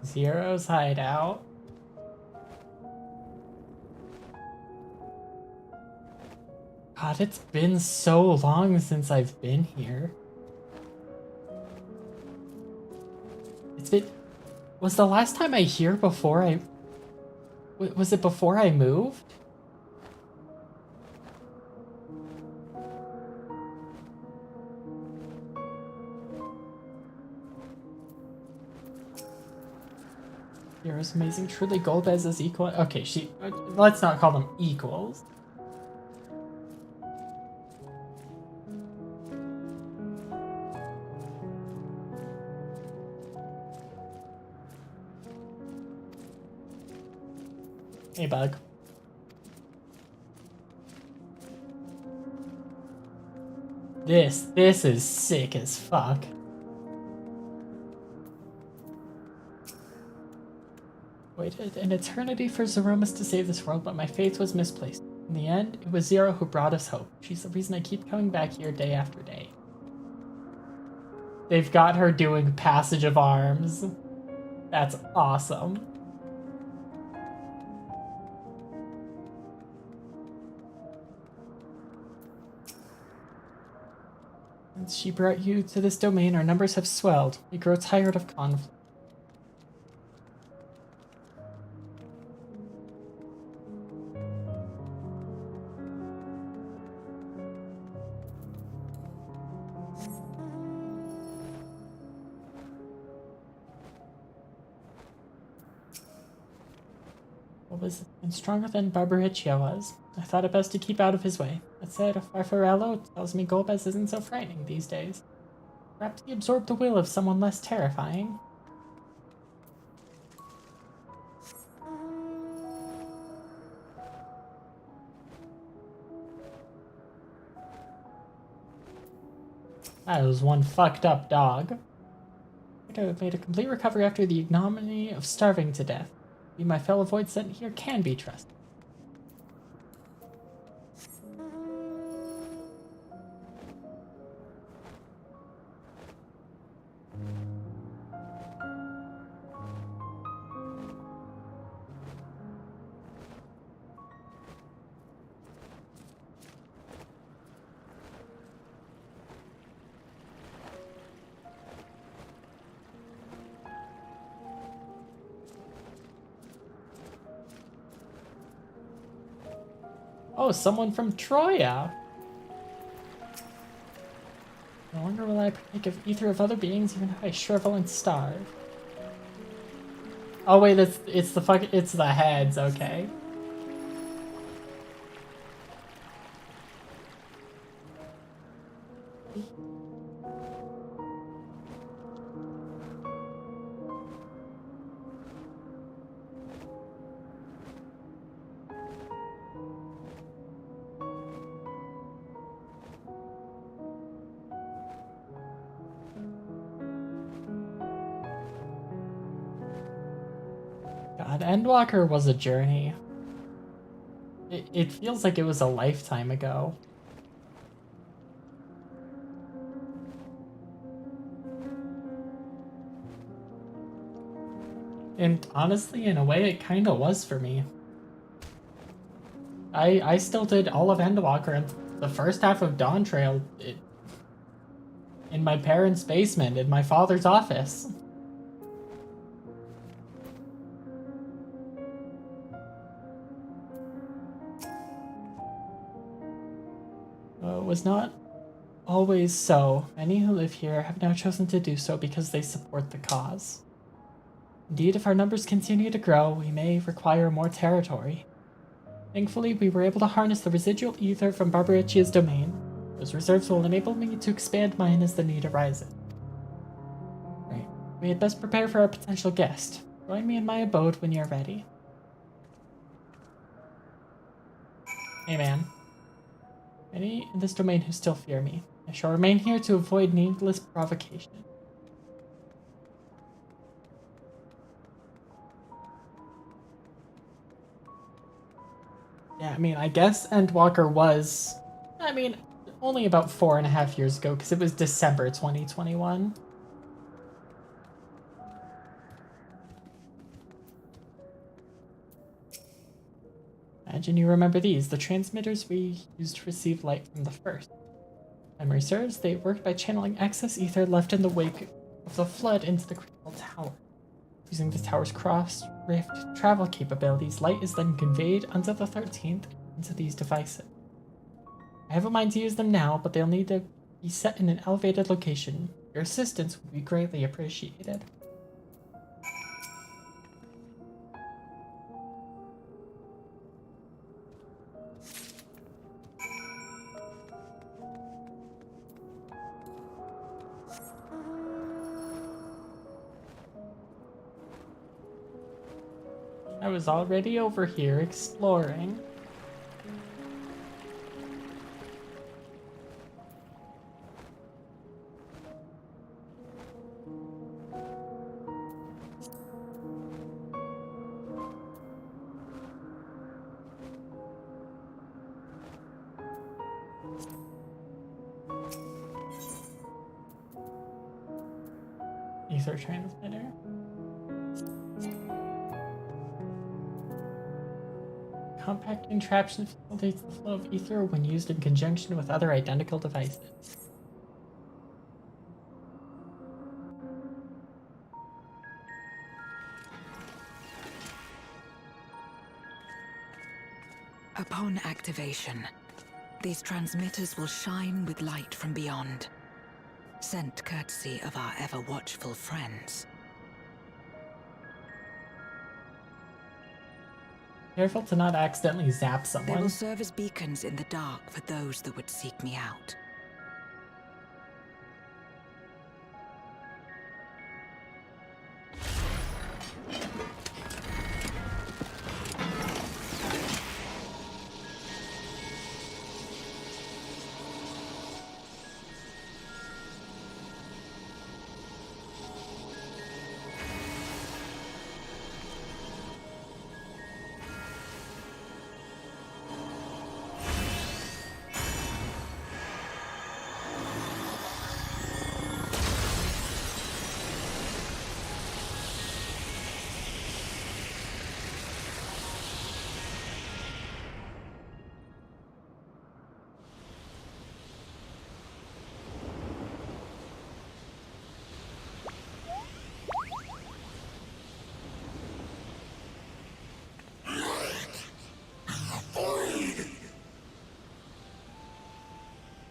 Zero's hideout. God, it's been so long since I've been here. It's been... Was the last time I here before I... Was it before I moved? Heroes amazing. Truly Golbez is equal. Okay, let's not call them equals. Hey, bug. This is sick as fuck. waited an eternity for Zeromus to save this world, but my faith was misplaced. In the end, it was Zero who brought us hope. She's the reason I keep coming back here day after day. They've got her doing Passage of Arms. That's awesome. Since she brought you to this domain, our numbers have swelled. We grow tired of conflict. Was stronger than Barbaricia was. I thought it best to keep out of his way. That said, Farfarello tells me Golbez isn't so frightening these days. Perhaps he absorbed the will of someone less terrifying. That was one fucked up dog. I made a complete recovery after the ignominy of starving to death. My fellow Void sent here can be trusted. Oh, someone from Troya! No longer will I partake of ether of other beings, even if I shrivel and starve. Oh wait, it's the heads, okay. God, Endwalker was a journey. It feels like it was a lifetime ago. And honestly, in a way, it kind of was for me. I still did all of Endwalker and the first half of Dawn Trail in my parents' basement, in my father's office. It was not always so. Many who live here have now chosen to do so because they support the cause. Indeed, if our numbers continue to grow, we may require more territory. Thankfully, we were able to harness the residual ether from Barbaricia's domain. Those reserves will enable me to expand mine as the need arises. Right. We had best prepare for our potential guest. Join me in my abode when you're ready. Hey man. Many in this domain who still fear me. I shall remain here to avoid needless provocation. Yeah, I mean, I guess Endwalker was, only about 4.5 years ago, because it was December 2021. Imagine you remember these, the transmitters we used to receive light from the first. Memory serves, they worked by channeling excess ether left in the wake of the flood into the critical tower. Using the tower's cross-rift travel capabilities, light is then conveyed under the 13th into these devices. I have a mind to use them now, but they'll need to be set in an elevated location. Your assistance would be greatly appreciated. I was already over here exploring. ether transmitter. Compact contraption facilitates the flow of ether when used in conjunction with other identical devices. Upon activation, these transmitters will shine with light from beyond, sent courtesy of our ever-watchful friends. Careful to not accidentally zap someone. They will serve as beacons in the dark for those that would seek me out.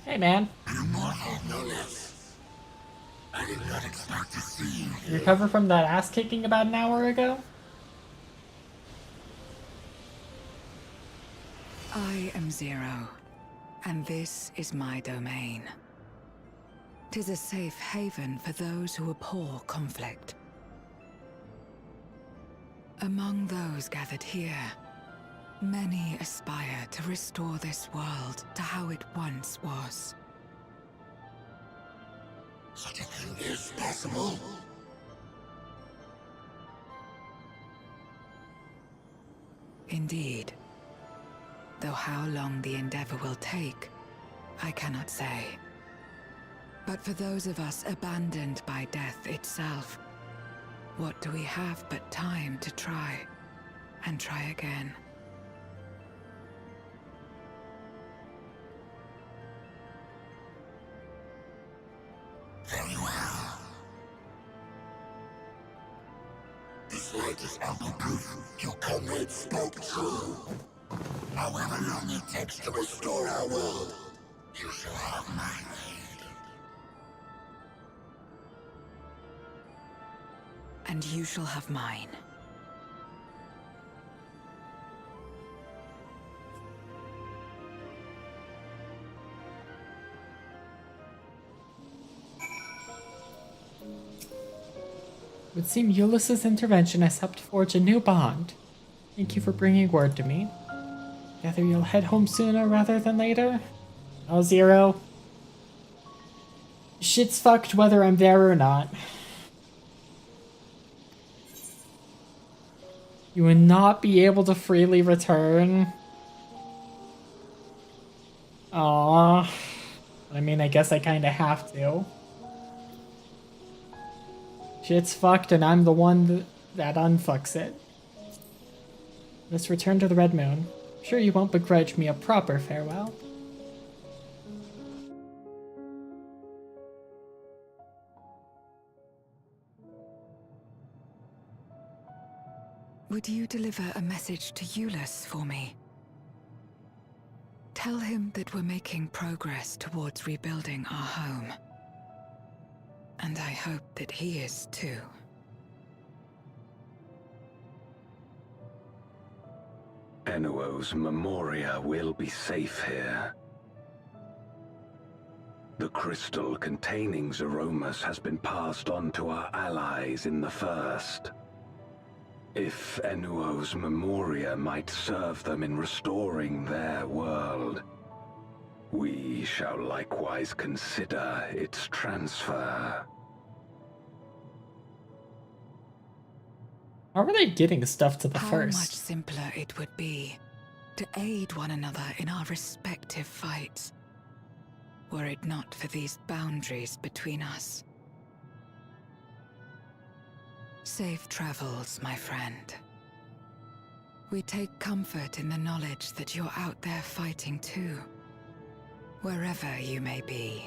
Hey, man. I did not expect to see you. You recover from that ass kicking about an hour ago? I am Zero, and this is my domain. 'Tis a safe haven for those who abhor conflict. Among those gathered here, many aspire to restore this world to how it once was. Such a thing is possible. Indeed. Though how long the endeavor will take, I cannot say. But for those of us abandoned by death itself, what do we have but time to try, and try again? Very well. This light is ample proof your comrades spoke true. However long it takes to restore our world, you shall have my aid. And you shall have mine. It would seem Ulysses' intervention has helped forge a new bond. Thank you for bringing word to me. Gather you'll head home sooner rather than later? Oh, Zero. Shit's fucked whether I'm there or not. You will not be able to freely return. Aww. I mean, I guess I kinda have to. Shit's fucked and I'm the one that unfucks it. Let's return to the Red Moon. I'm sure you won't begrudge me a proper farewell. Would you deliver a message to Ulysses for me? Tell him that we're making progress towards rebuilding our home. And I hope that he is too. Enuo's Memoria will be safe here. The crystal containing Zeromus has been passed on to our allies in the First. If Enuo's Memoria might serve them in restoring their world, we shall likewise consider its transfer. How are they getting stuff to the How First? much simpler it would be to aid one another in our respective fights, were it not for these boundaries between us. Safe travels, my friend. We take comfort in the knowledge that you're out there fighting too, wherever you may be.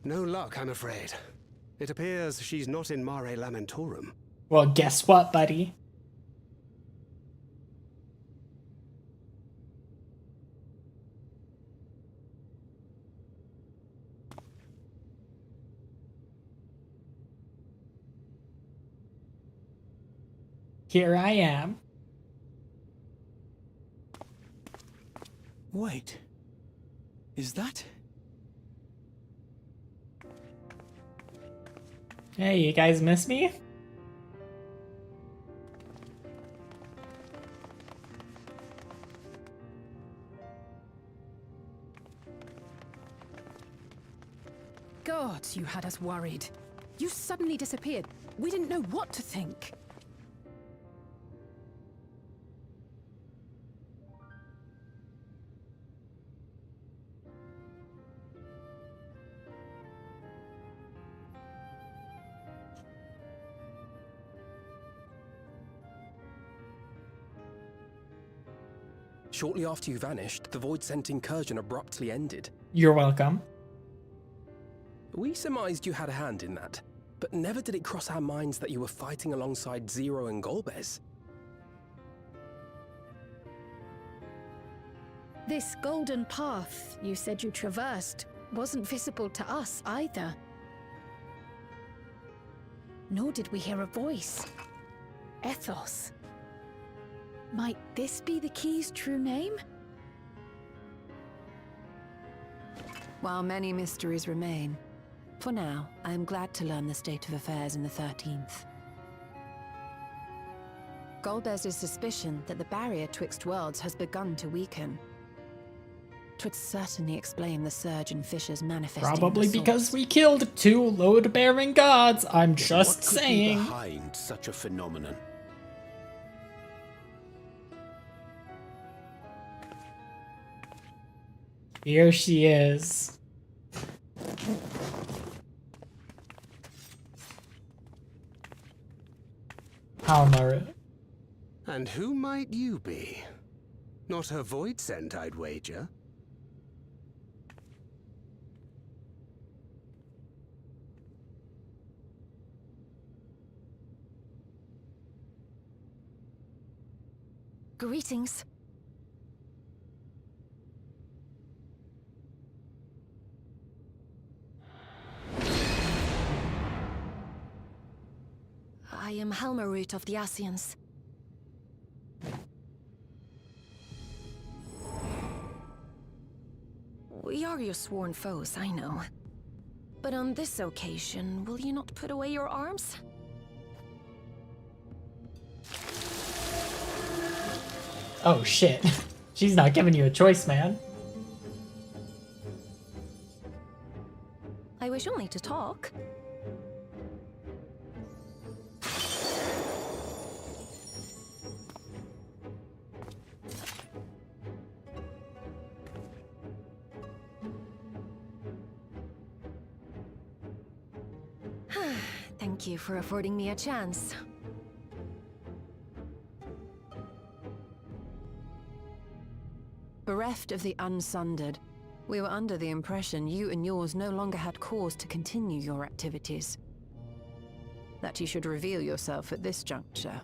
No luck, I'm afraid. It appears she's not in Mare Lamentorum. Well, guess what, buddy? Here I am. Wait. Is that? Hey, you guys miss me? Gods, you had us worried. You suddenly disappeared. We didn't know what to think. Shortly after you vanished, the Void-sent incursion abruptly ended. You're welcome. We surmised you had a hand in that, but never did it cross our minds that you were fighting alongside Zero and Golbez. This golden path you said you traversed wasn't visible to us either. Nor did we hear a voice. Ethos. Might this be the key's true name? While many mysteries remain, for now, I am glad to learn the state of affairs in the 13th. Golbez's suspicion that the barrier twixt worlds has begun to weaken. 'Twould certainly explain the surge in fissures manifesting. Probably because we killed 2 load-bearing gods. I'm just What could be saying. behind such a phenomenon? Here she is. Halmaru. And who might you be? Not her Void-sent, I'd wager. Greetings. I am Halmarut of the Asians. We are your sworn foes, I know. But on this occasion, will you not put away your arms? Oh shit. She's not giving you a choice, man. I wish only to talk. Thank you for affording me a chance. Bereft of the Unsundered, we were under the impression you and yours no longer had cause to continue your activities. That you should reveal yourself at this juncture.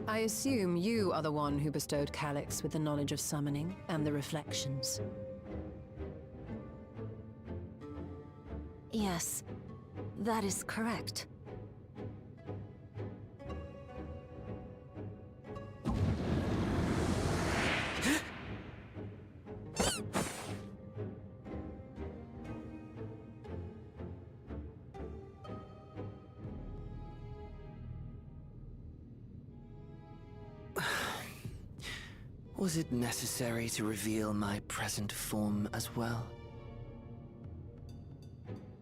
I assume you are the one who bestowed Calyx with the knowledge of summoning and the reflections. Yes, that is correct. Was it necessary to reveal my present form as well?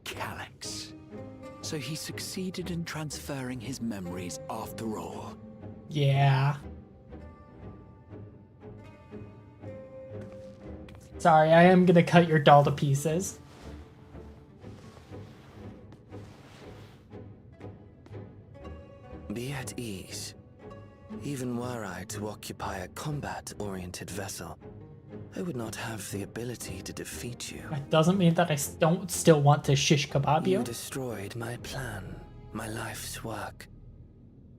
Calyx. So he succeeded in transferring his memories after all. Yeah. Sorry, I am gonna cut your doll to pieces. Be at ease. Even were I to occupy a combat-oriented vessel, I would not have the ability to defeat you. That doesn't mean that I don't still want to shish kebab you. You destroyed my plan, my life's work.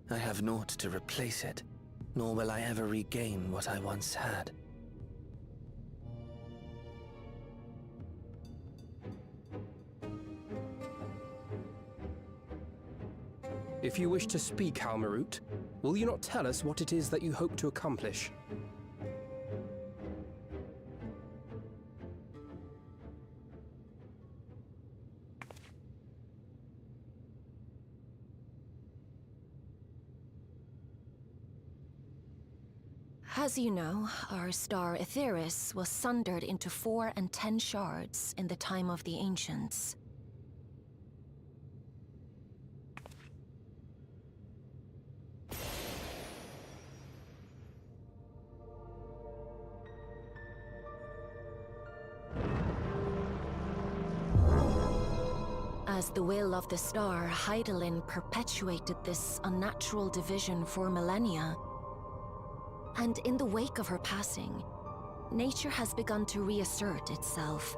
I have naught to replace it, nor will I ever regain what I once had. If you wish to speak, Halmarut, will you not tell us what it is that you hope to accomplish? As you know, our star Aetheris was sundered into 4 and 10 shards in the time of the Ancients. As the will of the star, Hydaelyn perpetuated this unnatural division for millennia. And in the wake of her passing, nature has begun to reassert itself.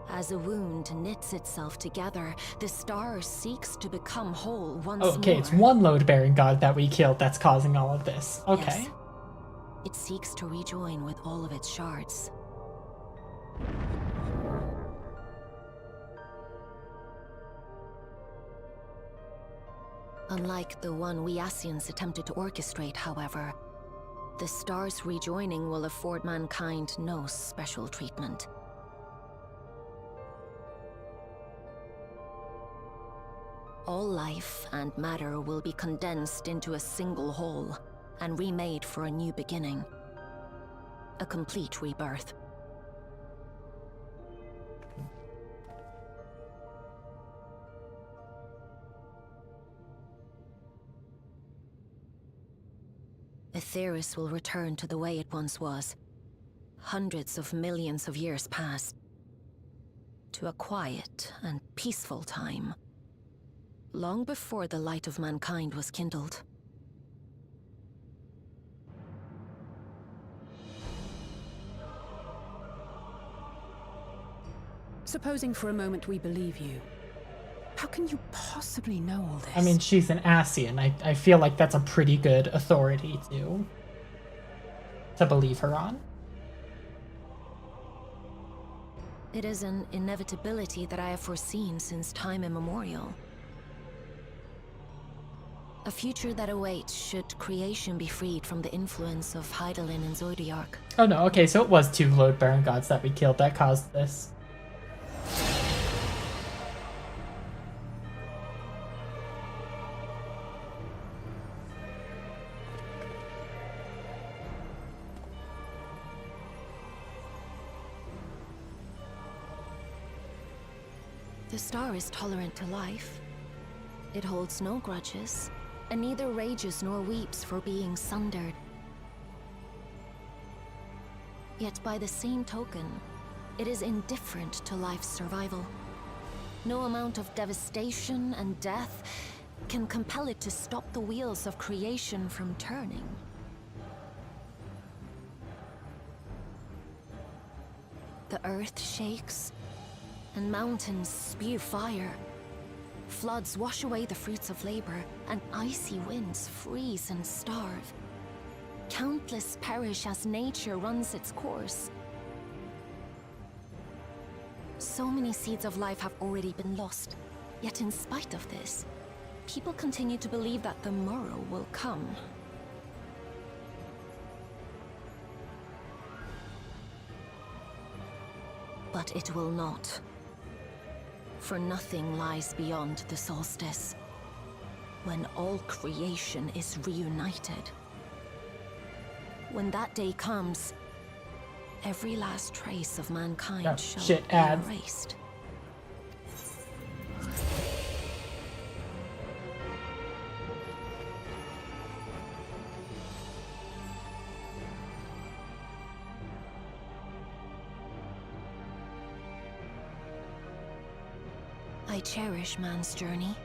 As a wound knits itself together, the star seeks to become whole once more. Okay, it's one load-bearing god that we killed that's causing all of this. Okay. Yes. It seeks to rejoin with all of its shards. Unlike the one we Ascians attempted to orchestrate, however, the star's rejoining will afford mankind no special treatment. All life and matter will be condensed into a single whole, and remade for a new beginning. A complete rebirth. Aetheris will return to the way it once was. Hundreds of millions of years past. To a quiet and peaceful time. Long before the light of mankind was kindled. Supposing for a moment we believe you. How can you possibly know all this? I mean, she's an Ascian. I feel like that's a pretty good authority to believe her on. It is an inevitability that I have foreseen since time immemorial. A future that awaits should creation be freed from the influence of Hydaelyn and Zodiark. Oh no, okay, so it was 2 load-bearing gods that we killed that caused this. The star is tolerant to life. It holds no grudges, and neither rages nor weeps for being sundered. Yet by the same token, it is indifferent to life's survival. No amount of devastation and death can compel it to stop the wheels of creation from turning. The earth shakes, and mountains spew fire. Floods wash away the fruits of labor, and icy winds freeze and starve. Countless perish as nature runs its course. So many seeds of life have already been lost. Yet in spite of this, people continue to believe that the morrow will come. But it will not. For nothing lies beyond the solstice, when all creation is reunited. When that day comes, every last trace of mankind Oh, shall shit, be ads. erased. I cherish man's journey.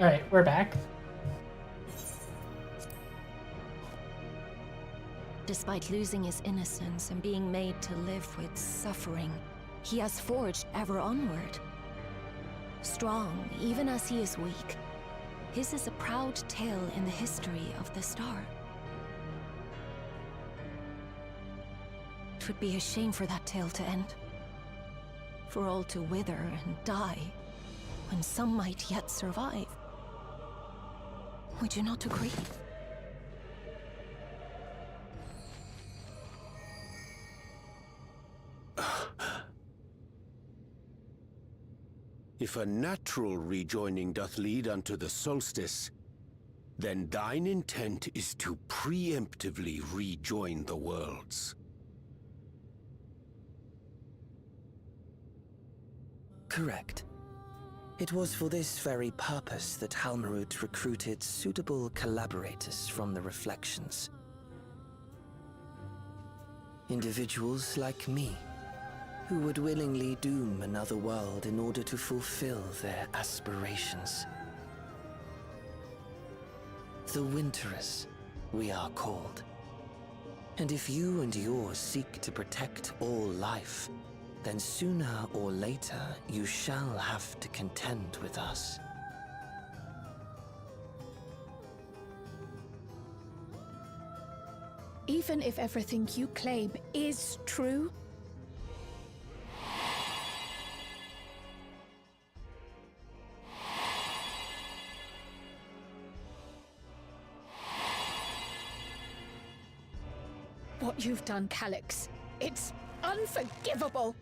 Alright, we're back. Despite losing his innocence and being made to live with suffering, he has forged ever onward. Strong, even as he is weak, his is a proud tale in the history of the star. It would be a shame for that tale to end. For all to wither and die, when some might yet survive. Would you not agree? If a natural rejoining doth lead unto the solstice, then thine intent is to preemptively rejoin the worlds. Correct. It was for this very purpose that Halmarut recruited suitable collaborators from the Reflections. Individuals like me, who would willingly doom another world in order to fulfill their aspirations. The Winterers, we are called. And if you and yours seek to protect all life, then sooner or later you shall have to contend with us. Even if everything you claim is true, what you've done, Calyx, it's unforgivable!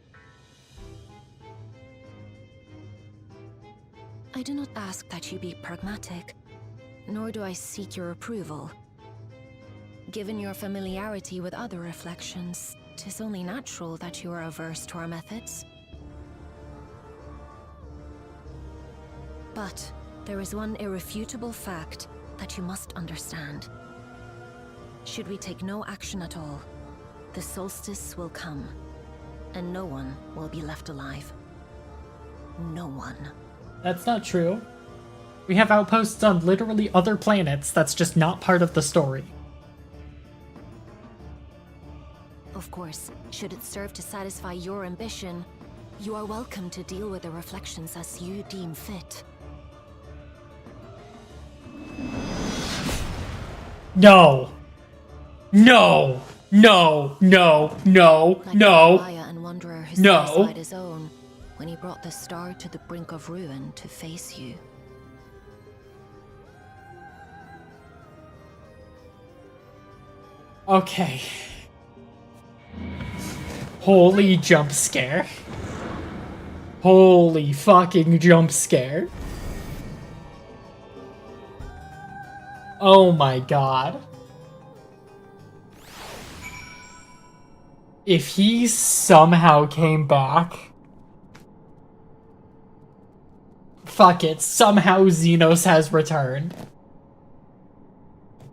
I do not ask that you be pragmatic, nor do I seek your approval. Given your familiarity with other reflections, 'tis only natural that you are averse to our methods. But there is one irrefutable fact that you must understand. Should we take no action at all, the solstice will come, and no one will be left alive. No one. That's not true. We have outposts on literally other planets. That's just not part of the story. Of course, should it serve to satisfy your ambition, you are welcome to deal with the reflections as you deem fit. No! No! No! No! No! Like No! Maya and Wanderer who No! satisfied his own when he brought the star to the brink of ruin to face you. Okay. Holy jump scare. Holy fucking jump scare. Oh my god. If he somehow came back... Fuck it, somehow Xenos has returned.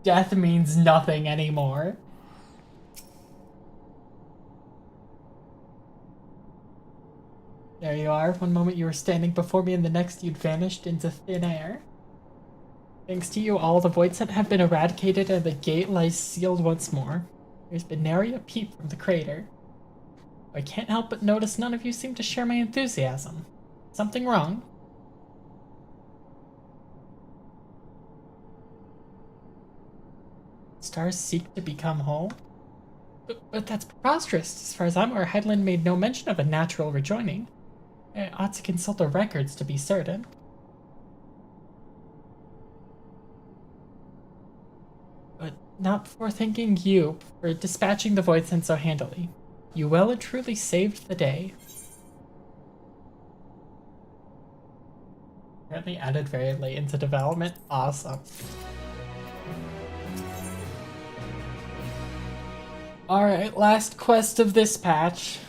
Death means nothing anymore. There you are. One moment you were standing before me and the next you'd vanished into thin air. Thanks to you, all the Voidsent have been eradicated and the gate lies sealed once more. There's been nary a peep from the crater. I can't help but notice none of you seem to share my enthusiasm. Something wrong? Stars seek to become whole? But that's preposterous. As far as I'm aware, Headland made no mention of a natural rejoining. I ought to consult the records to be certain. But not before thanking you for dispatching the Voidsent so handily. You well and truly saved the day. Apparently added very late into development. Awesome. Alright, last quest of this patch.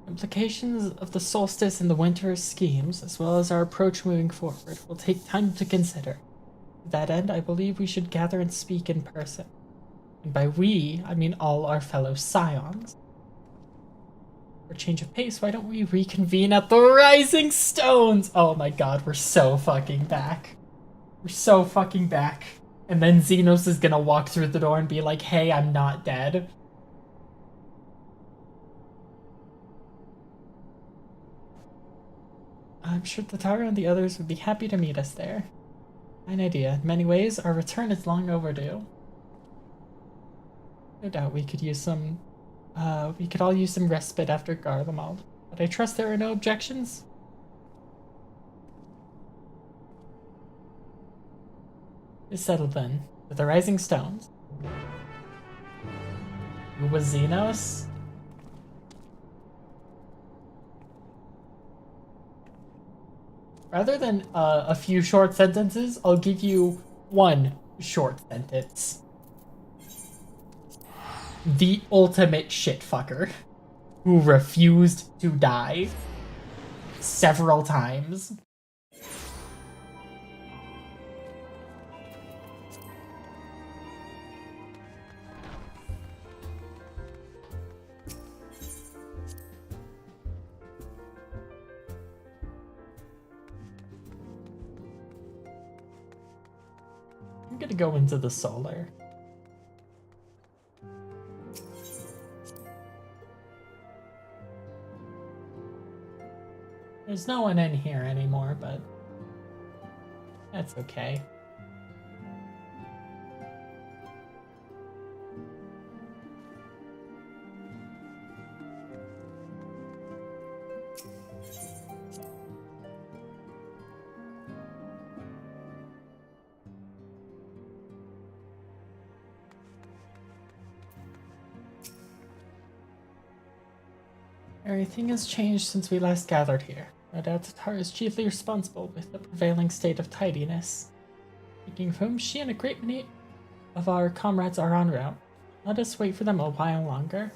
Implications of the solstice and the winter's schemes, as well as our approach moving forward, will take time to consider. To that end, I believe we should gather and speak in person. And by we, I mean all our fellow Scions. For a change of pace, why don't we reconvene at the Rising Stones? Oh my god, we're so fucking back. We're so fucking back. And then Xenos is gonna walk through the door and be like, hey, I'm not dead. I'm sure Tataru and the others would be happy to meet us there. Fine idea. In many ways, our return is long overdue. No doubt we could use some... we could all use some respite after Garlemald. But I trust there are no objections? It's settled then. With the Rising Stones. Who was Xenos? Rather than a few short sentences, I'll give you one short sentence. The ultimate shitfucker who refused to die several times. I'm gonna go into the solar. There's no one in here anymore, but that's okay. Everything has changed since we last gathered here. No doubt Tatar is chiefly responsible with the prevailing state of tidiness. Speaking of whom, she and a great many of our comrades are en route. Let us wait for them a while longer.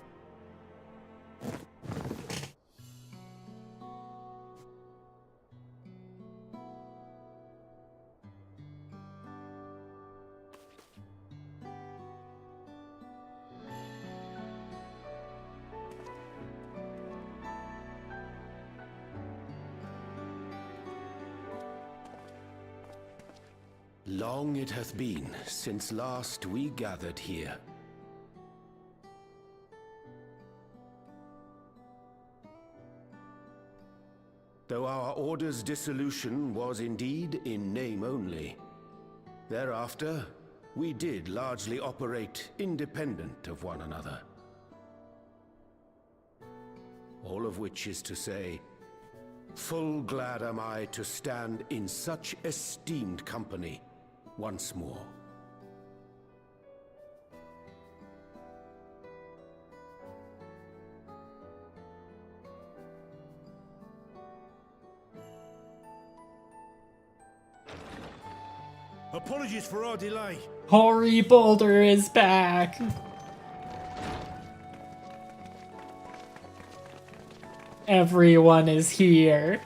Long it hath been since last we gathered here. Though our order's dissolution was indeed in name only, thereafter we did largely operate independent of one another. All of which is to say, full glad am I to stand in such esteemed company once more. Apologies for our delay. Hoary Boulder is back! Everyone is here.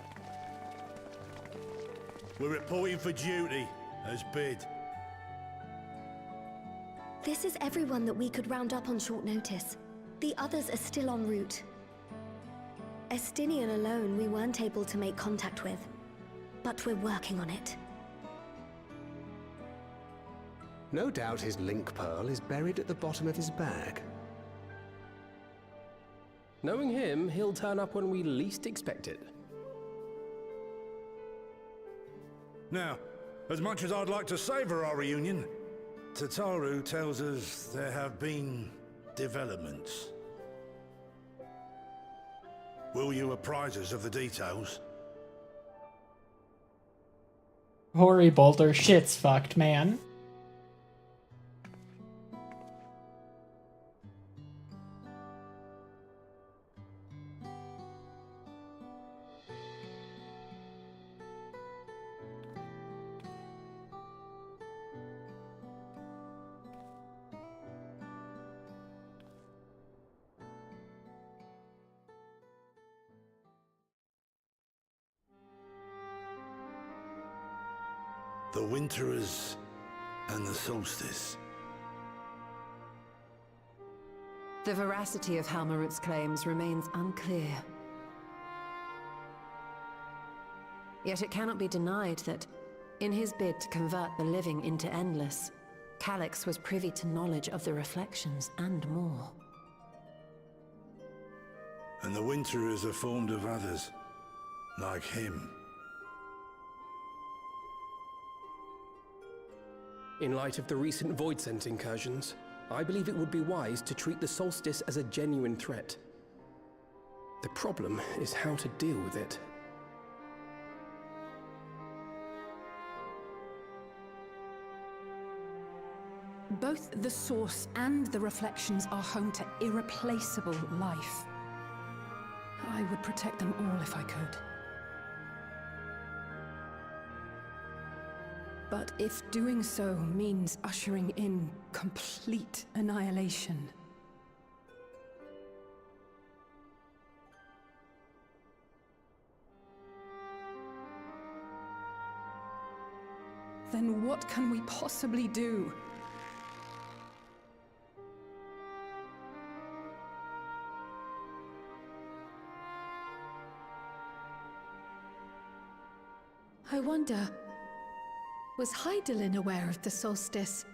We're reporting for duty, as bid. This is everyone that we could round up on short notice. The others are still en route. Estinian alone we weren't able to make contact with, but we're working on it. No doubt his link pearl is buried at the bottom of his bag. Knowing him, he'll turn up when we least expect it. Now, as much as I'd like to savor our reunion, Tataru tells us there have been developments. Will you apprise us of the details? Hoary Boulder shit's fucked, man. The Winterers and the Solstice. The veracity of Halmarut's claims remains unclear. Yet it cannot be denied that, in his bid to convert the living into endless, Calyx was privy to knowledge of the reflections and more. And the Winterers are formed of others, like him. In light of the recent Voidsent incursions, I believe it would be wise to treat the Solstice as a genuine threat. The problem is how to deal with it. Both the Source and the Reflections are home to irreplaceable life. I would protect them all if I could. But if doing so means ushering in complete annihilation, then what can we possibly do? I wonder, was Hydaelyn aware of the solstice?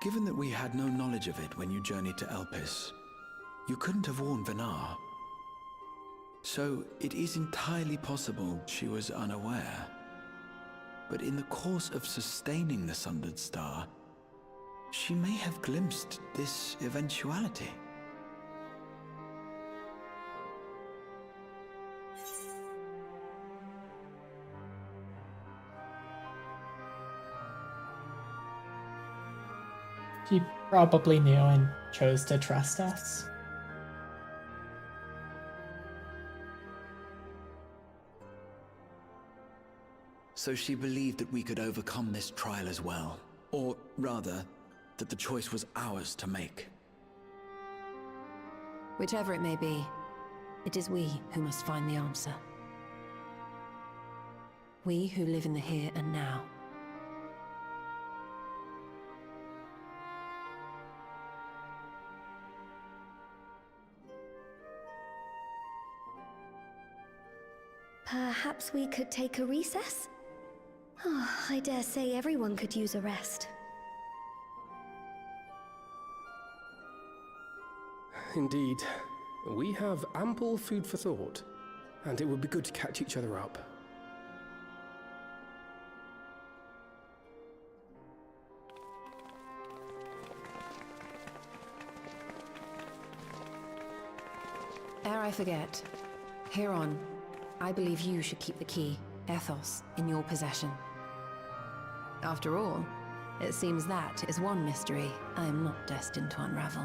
Given that we had no knowledge of it when you journeyed to Elpis, you couldn't have warned Venar. So it is entirely possible she was unaware. But in the course of sustaining the Sundered Star, she may have glimpsed this eventuality. She probably knew and chose to trust us. So she believed that we could overcome this trial as well. Or rather, that the choice was ours to make. Whichever it may be, it is we who must find the answer. We who live in the here and now. Perhaps we could take a recess? Oh, I dare say everyone could use a rest. Indeed. We have ample food for thought, and it would be good to catch each other up. Ere I forget, Heron, I believe you should keep the key, Ethos, in your possession. After all, it seems that is one mystery I am not destined to unravel.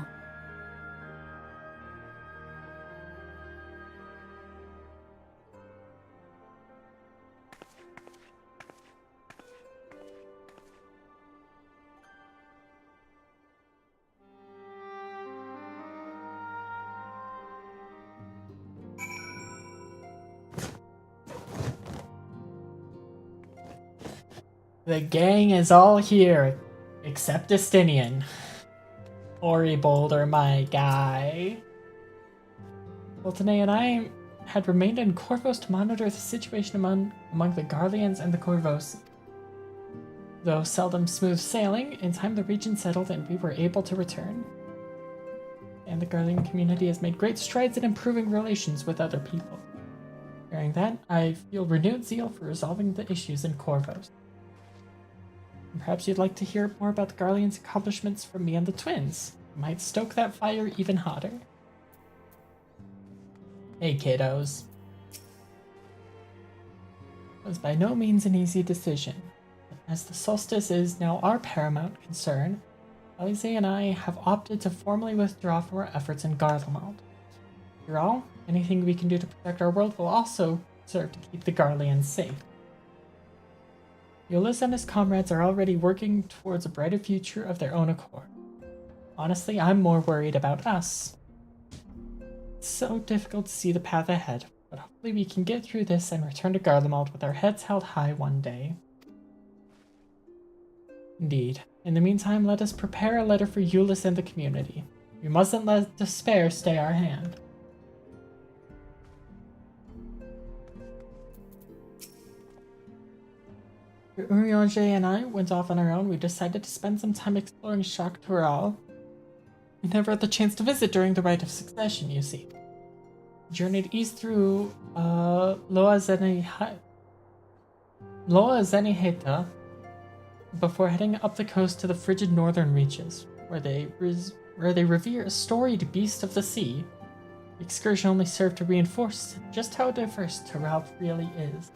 The gang is all here, except Justinian. Ori Boulder, my guy. Voltane and I had remained in Corvos to monitor the situation among the Garleans and the Corvos. Though seldom smooth sailing, in time the region settled and we were able to return. And the Garlean community has made great strides in improving relations with other people. Hearing that, I feel renewed zeal for resolving the issues in Corvos. And perhaps you'd like to hear more about the Garlean's accomplishments from me and the twins. It might stoke that fire even hotter. Hey kiddos. It was by no means an easy decision. As the solstice is now our paramount concern, Alize and I have opted to formally withdraw from our efforts in Garlemald. After all, anything we can do to protect our world will also serve to keep the Garleans safe. Ulyss and his comrades are already working towards a brighter future of their own accord. Honestly, I'm more worried about us. It's so difficult to see the path ahead, but hopefully we can get through this and return to Garlemald with our heads held high one day. Indeed. In the meantime, let us prepare a letter for Ulyss and the community. We mustn't let despair stay our hand. Urianger and I went off on our own. We decided to spend some time exploring Shak Tural. We never had the chance to visit during the Rite of Succession, you see. We journeyed east through Loa Zeniheta before heading up the coast to the frigid northern reaches, where they revere a storied beast of the sea. The excursion only served to reinforce just how diverse Tural really is.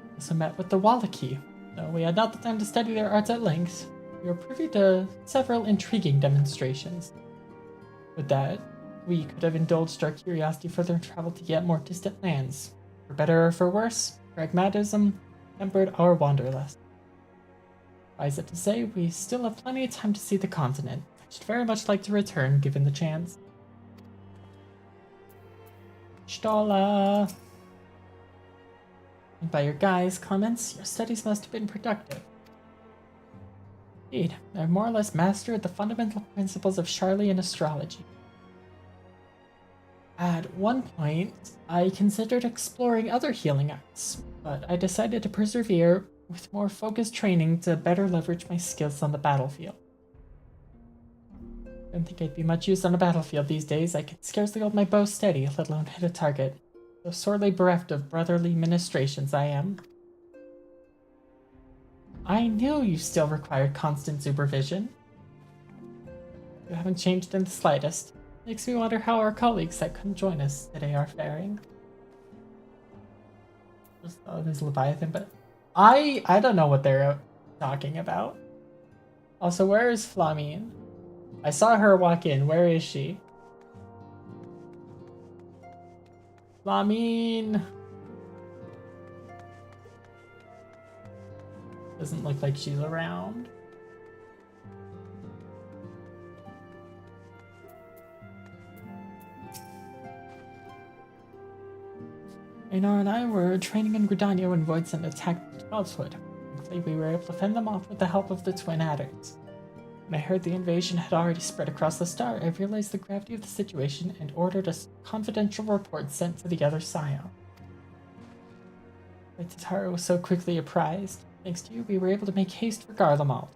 We also met with the Wallachie. Though we had not the time to study their arts at length, we were privy to several intriguing demonstrations. With that, we could have indulged our curiosity further and traveled to yet more distant lands. For better or for worse, pragmatism tempered our wanderlust. Wise it to say, we still have plenty of time to see the continent. I should very much like to return, given the chance. Stola! And by your guys' comments, your studies must have been productive. Indeed, I've more or less mastered the fundamental principles of Charlian astrology. At one point, I considered exploring other healing arts, but I decided to persevere with more focused training to better leverage my skills on the battlefield. I don't think I'd be much use on a battlefield these days. I could scarcely hold my bow steady, let alone hit a target. So sorely bereft of brotherly ministrations I am. I knew you still required constant supervision. You haven't changed in the slightest. Makes me wonder how our colleagues that couldn't join us today are faring. Just thought it was Leviathan, but I don't know what they're talking about. Also, where is Flamine? I saw her walk in. Where is she? Flamine! Doesn't look like she's around. Raynor and I were training in Gridania when Voidsent attacked Twelvewood. Thankfully, we were able to fend them off with the help of the twin adders. When I heard the invasion had already spread across the star, I realized the gravity of the situation and ordered a confidential report sent to the other Scion. But Tataru was so quickly apprised. Thanks to you, we were able to make haste for Garlemald.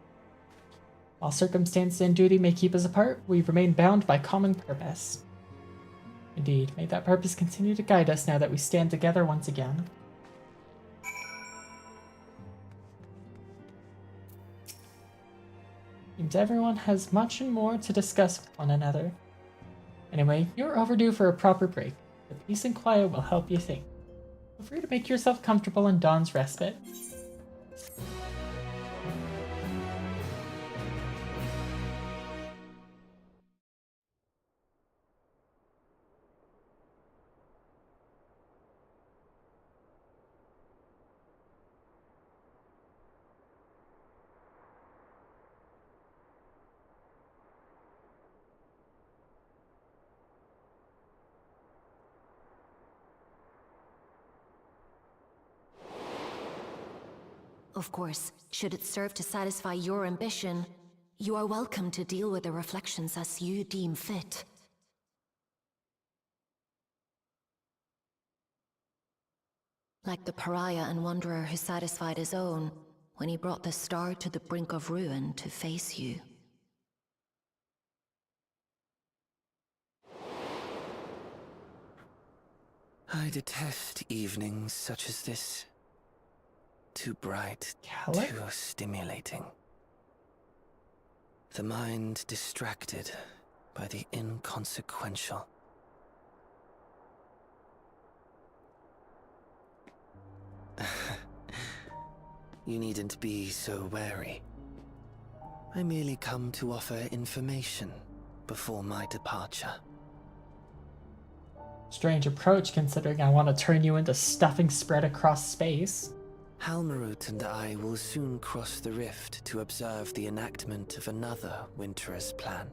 While circumstance and duty may keep us apart, we remain bound by common purpose. Indeed, may that purpose continue to guide us now that we stand together once again. Seems everyone has much and more to discuss with one another. Anyway, you're overdue for a proper break. The peace and quiet will help you think. Feel free to make yourself comfortable in Dawn's respite. Of course, should it serve to satisfy your ambition, you are welcome to deal with the reflections as you deem fit. Like the pariah and wanderer who satisfied his own when he brought the star to the brink of ruin to face you. I detest evenings such as this. Too bright, Callum? too stimulating. The mind distracted by the inconsequential. You needn't be so wary. I merely come to offer information before my departure. Strange approach considering I want to turn you into stuffing spread across space. Halmarut and I will soon cross the rift to observe the enactment of another Winter's plan.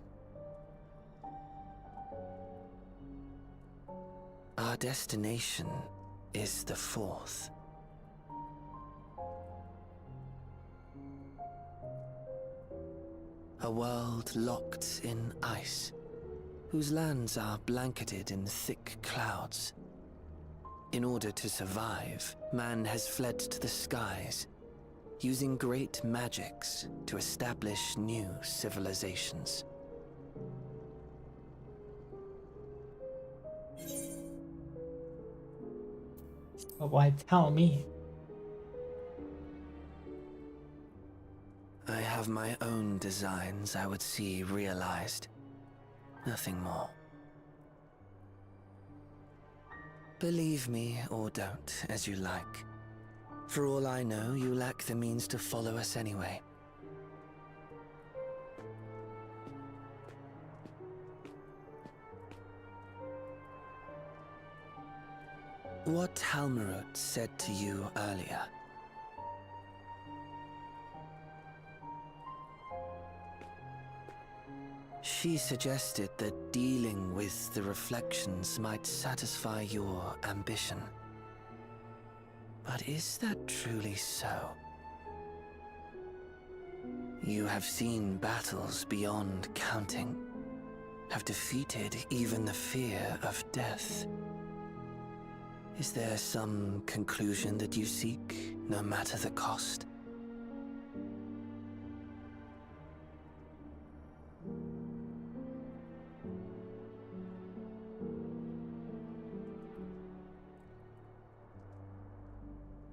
Our destination is the fourth. A world locked in ice, whose lands are blanketed in thick clouds. In order to survive, man has fled to the skies, using great magics to establish new civilizations. But why tell me? I have my own designs I would see realized. Nothing more. Believe me or don't, as you like. For all I know, you lack the means to follow us anyway. What Halmarut said to you earlier. She suggested that dealing with the reflections might satisfy your ambition. But is that truly so? You have seen battles beyond counting, have defeated even the fear of death. Is there some conclusion that you seek, no matter the cost?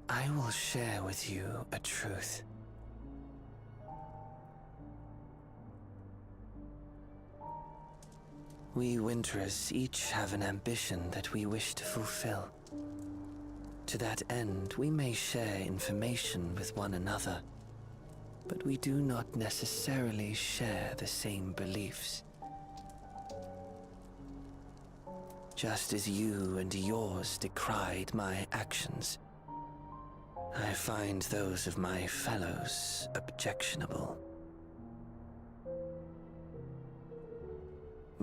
I will share with you a truth. We Winterers each have an ambition that we wish to fulfill. To that end, we may share information with one another. but we do not necessarily share the same beliefs. Just as you and yours decried my actions, I find those of my fellows objectionable.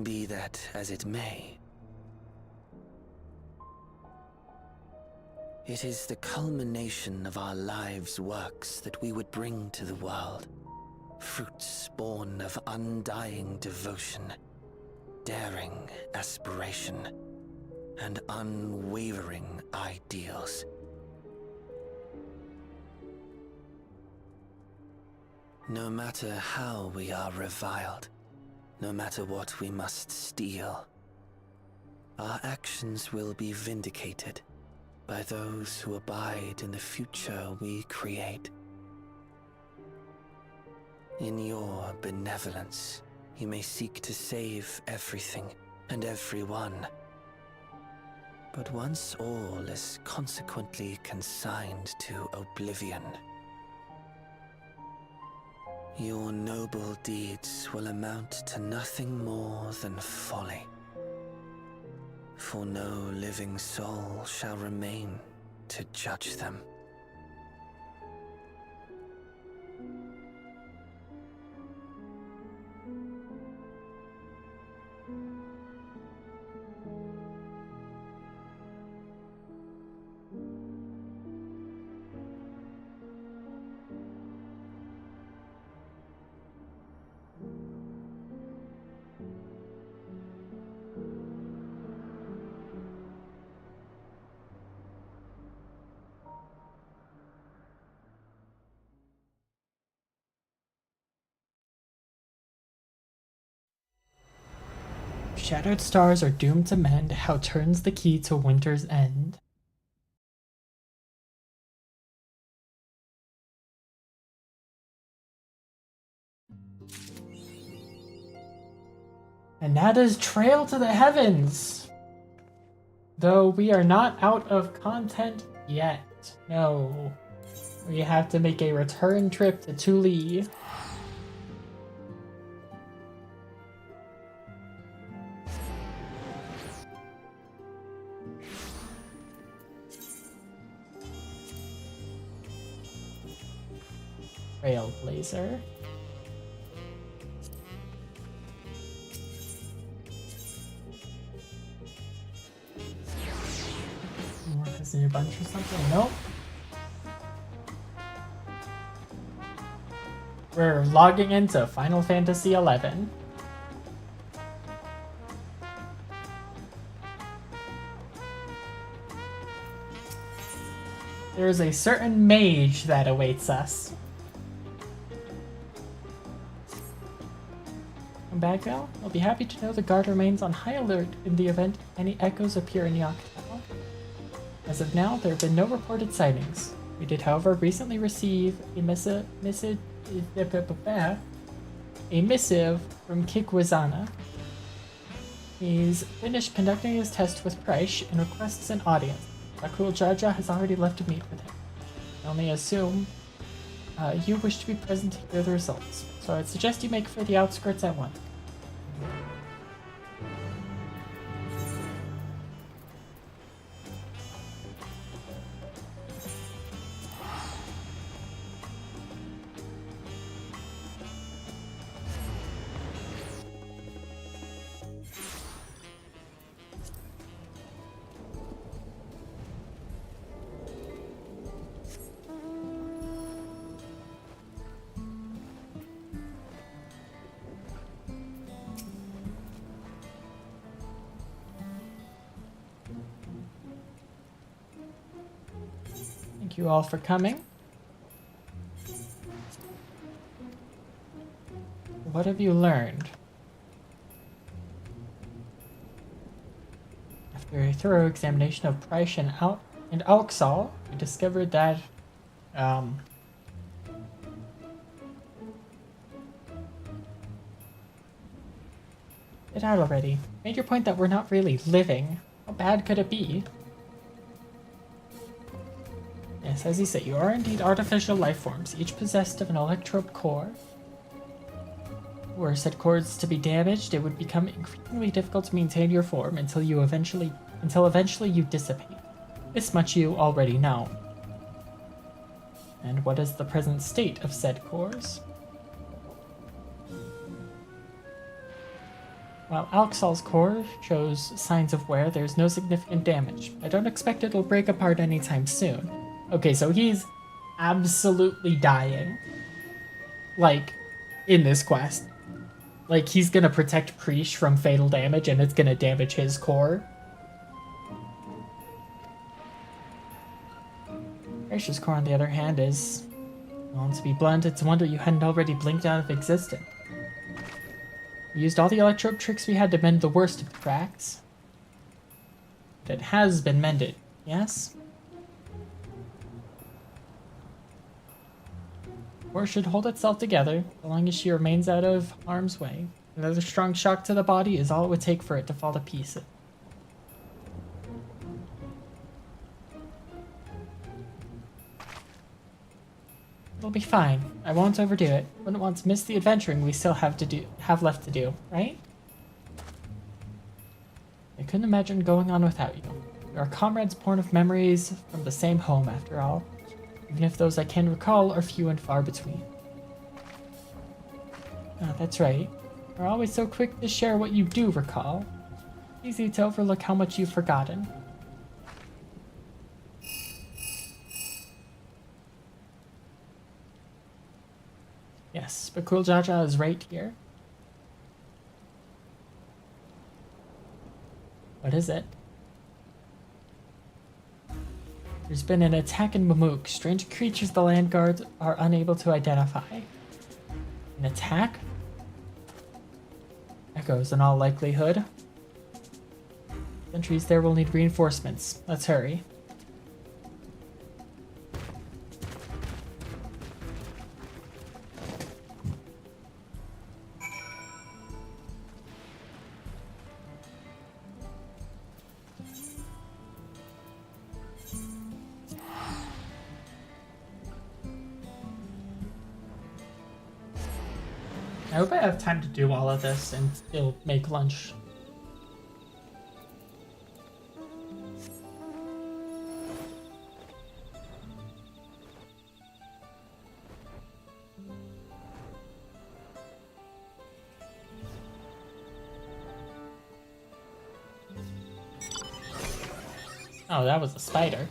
Be that as it may, it is the culmination of our lives' works that we would bring to the world. Fruits born of undying devotion, daring aspiration, and unwavering ideals. No matter how we are reviled, no matter what we must steal, our actions will be vindicated by those who abide in the future we create. In your benevolence, you may seek to save everything and everyone. But once all is consequently consigned to oblivion, your noble deeds will amount to nothing more than folly. For no living soul shall remain to judge them. Shattered stars are doomed to mend. How turns the key to winter's end? And that is Trail to the Heavens! Though we are not out of content yet. No. We have to make a return trip to Thule. Trailblazer. More Disney Bunch or something? Nope. We're logging into Final Fantasy XI. There is a certain mage that awaits us. Come back now. I'll be happy to know the guard remains on high alert in the event any echoes appear in Yakuto. As of now, there have been no reported sightings. We did, however, recently receive a missive from Kikwazana. He's finished conducting his test with Price and requests an audience. Rakul Jaja has already left to meet with him. I only assume you wish to be present to hear the results, so I'd suggest you make for the outskirts at once. Thank you all for coming. What have you learned? After a thorough examination of Price and Auxal, we discovered that Get out already. Made your point that we're not really living. How bad could it be? Yes, as you say, you are indeed artificial life forms, each possessed of an electrope core. Were said cores to be damaged, it would become increasingly difficult to maintain your form until eventually you dissipate. This much you already know. And what is the present state of said cores? While Alxal's core shows signs of wear, there's no significant damage. I don't expect it'll break apart anytime soon. Okay, so he's absolutely dying. Like, in this quest. Like, he's gonna protect Preesh from fatal damage, and it's gonna damage his core. Preish's core, on the other hand, is... well, to be blunt, it's a wonder you hadn't already blinked out of existence. We used all the electrope tricks we had to mend the worst of the cracks. But it has been mended, yes? Or should hold itself together, so long as she remains out of harm's way. Another strong shock to the body is all it would take for it to fall to pieces. It'll be fine. I won't overdo it. Wouldn't want to miss the adventuring we still have left to do, right? I couldn't imagine going on without you. We are comrades born of memories from the same home, after all. Even if those I can recall are few and far between. Ah, that's right. You're always so quick to share what you do recall. Easy to overlook how much you've forgotten. Yes, but Cool Jaja is right here. What is it? There's been an attack in Mamook. Strange creatures the land guards are unable to identify. An attack? Echoes in all likelihood. Sentries there will need reinforcements. Let's hurry. I hope I have time to do all of this and still make lunch. Oh, that was a spider.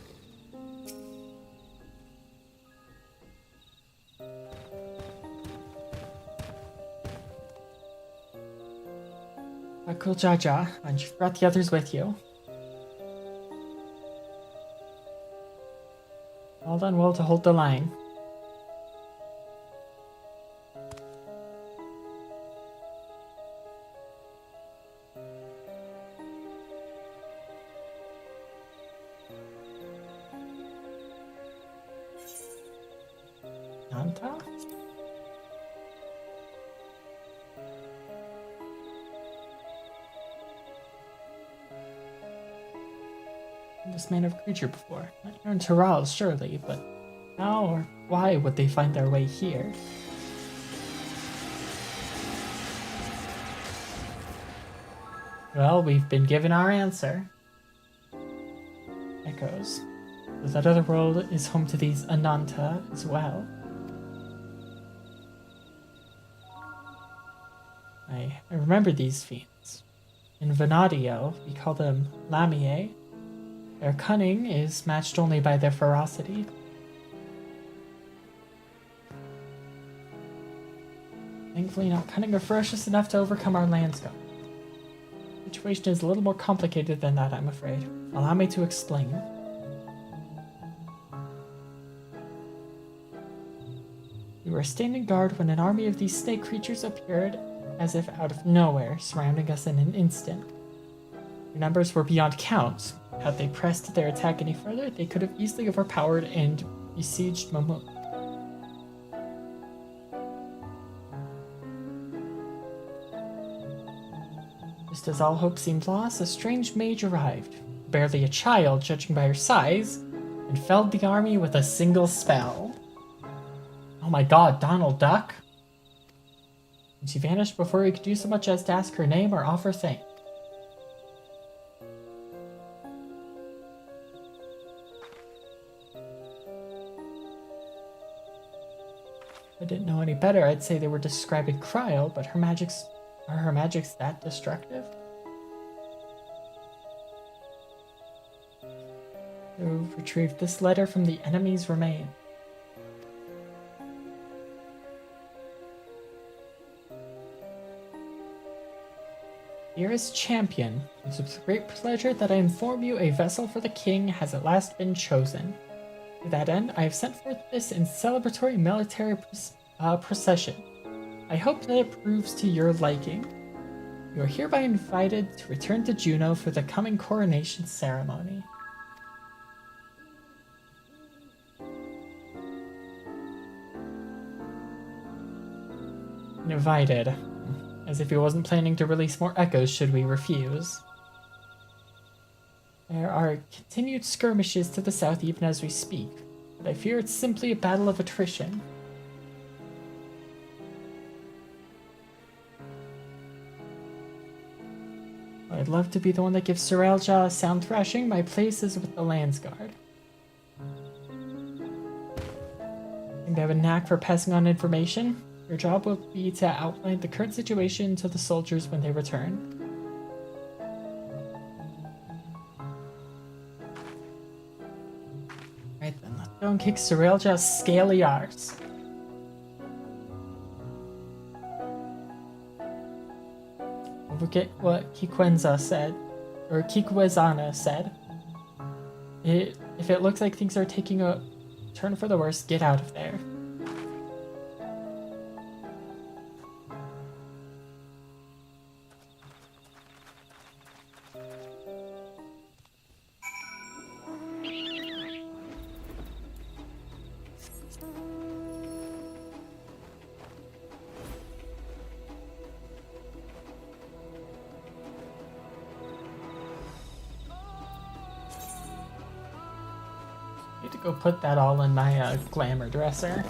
Cool Jaja, and you've brought the others with you. All done well to hold the line. Nanta? This man of creature before. Not here in Taral, surely, but how or why would they find their way here? Well, we've been given our answer. Echoes. So that other world is home to these Ananta as well. I remember these fiends. In Vanadiel, we call them Lamie. Their cunning is matched only by their ferocity. Thankfully not cunning or ferocious enough to overcome our landscape. The situation is a little more complicated than that, I'm afraid. Allow me to explain. We were standing guard when an army of these snake creatures appeared as if out of nowhere, surrounding us in an instant. Their numbers were beyond count. Had they pressed their attack any further, they could have easily overpowered and besieged Mamook. Just as all hope seemed lost, a strange mage arrived. Barely a child, judging by her size, and felled the army with a single spell. Oh my god, Donald Duck? And she vanished before he could do so much as to ask her name or offer thanks. If I didn't know any better, I'd say they were describing cryo, but are her magics that destructive? To retrieve this letter from the enemy's remain. Dearest champion, it is with great pleasure that I inform you a vessel for the king has at last been chosen. To that end, I have sent forth this in celebratory military procession. I hope that it proves to your liking. You are hereby invited to return to Juneau for the coming coronation ceremony. Invited. As if he wasn't planning to release more echoes should we refuse. There are continued skirmishes to the south even as we speak, but I fear it's simply a battle of attrition. I'd love to be the one that gives Sorelja a sound thrashing. My place is with the Landsguard. I think I have a knack for passing on information. Your job will be to outline the current situation to the soldiers when they return. Right then, let's go and kick Sorelja's scaly arse. Don't forget what Kikwenza said, or Kikwezana said. If it looks like things are taking a turn for the worse, get out of there. Need to go put that all in my glamour dresser.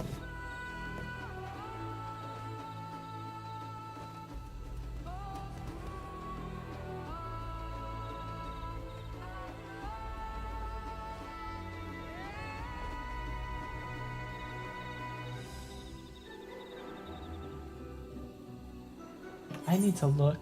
I need to look.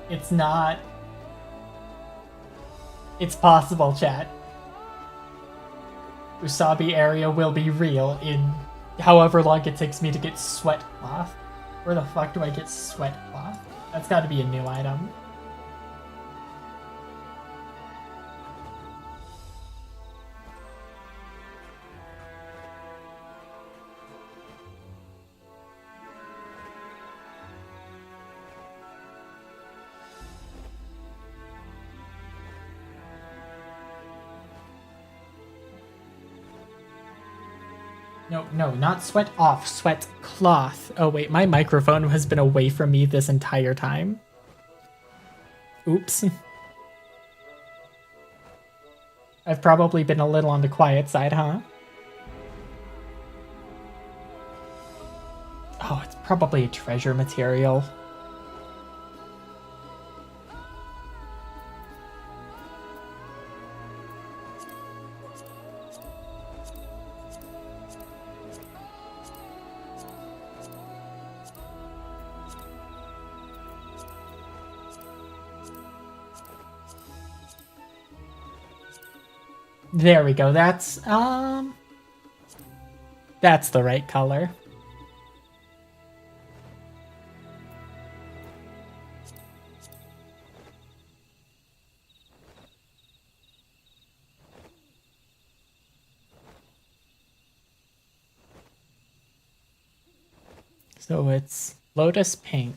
It's not. It's possible, chat. Usabi Eria will be real in however long it takes me to get sweat cloth. Where the fuck do I get sweat cloth? That's gotta be a new item. No, not sweat off, sweat cloth. Oh wait, my microphone has been away from me this entire time. Oops. I've probably been a little on the quiet side, huh? Oh, it's probably a treasure material. There we go. That's the right color. So it's Lotus Pink.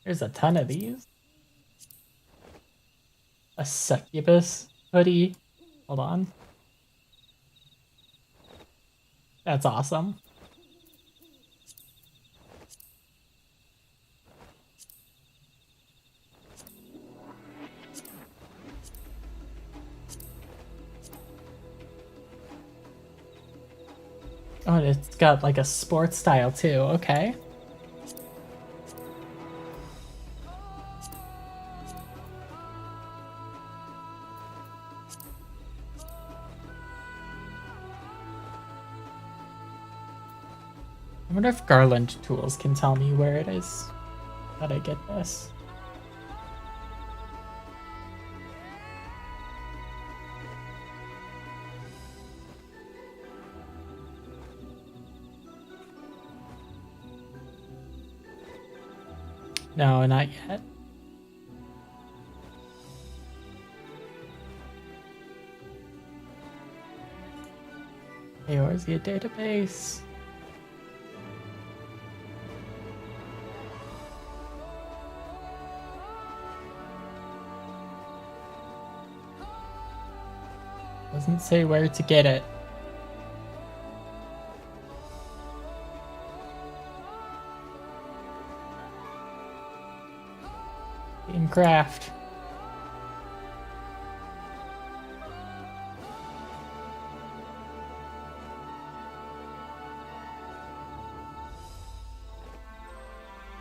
There's a ton of these. A succubus hoodie. Hold on. That's awesome. Oh, it's got like a sports style too. Okay. I wonder if Garland Tools can tell me where it is that I get this. No, not yet. Eorzea database. Doesn't say where to get it. In craft.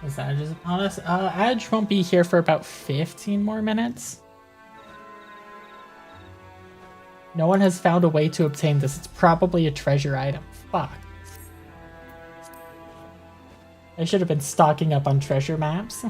Is that just upon us? Edge won't be here for about 15 more minutes. No one has found a way to obtain this. It's probably a treasure item. Fuck. I should have been stocking up on treasure maps.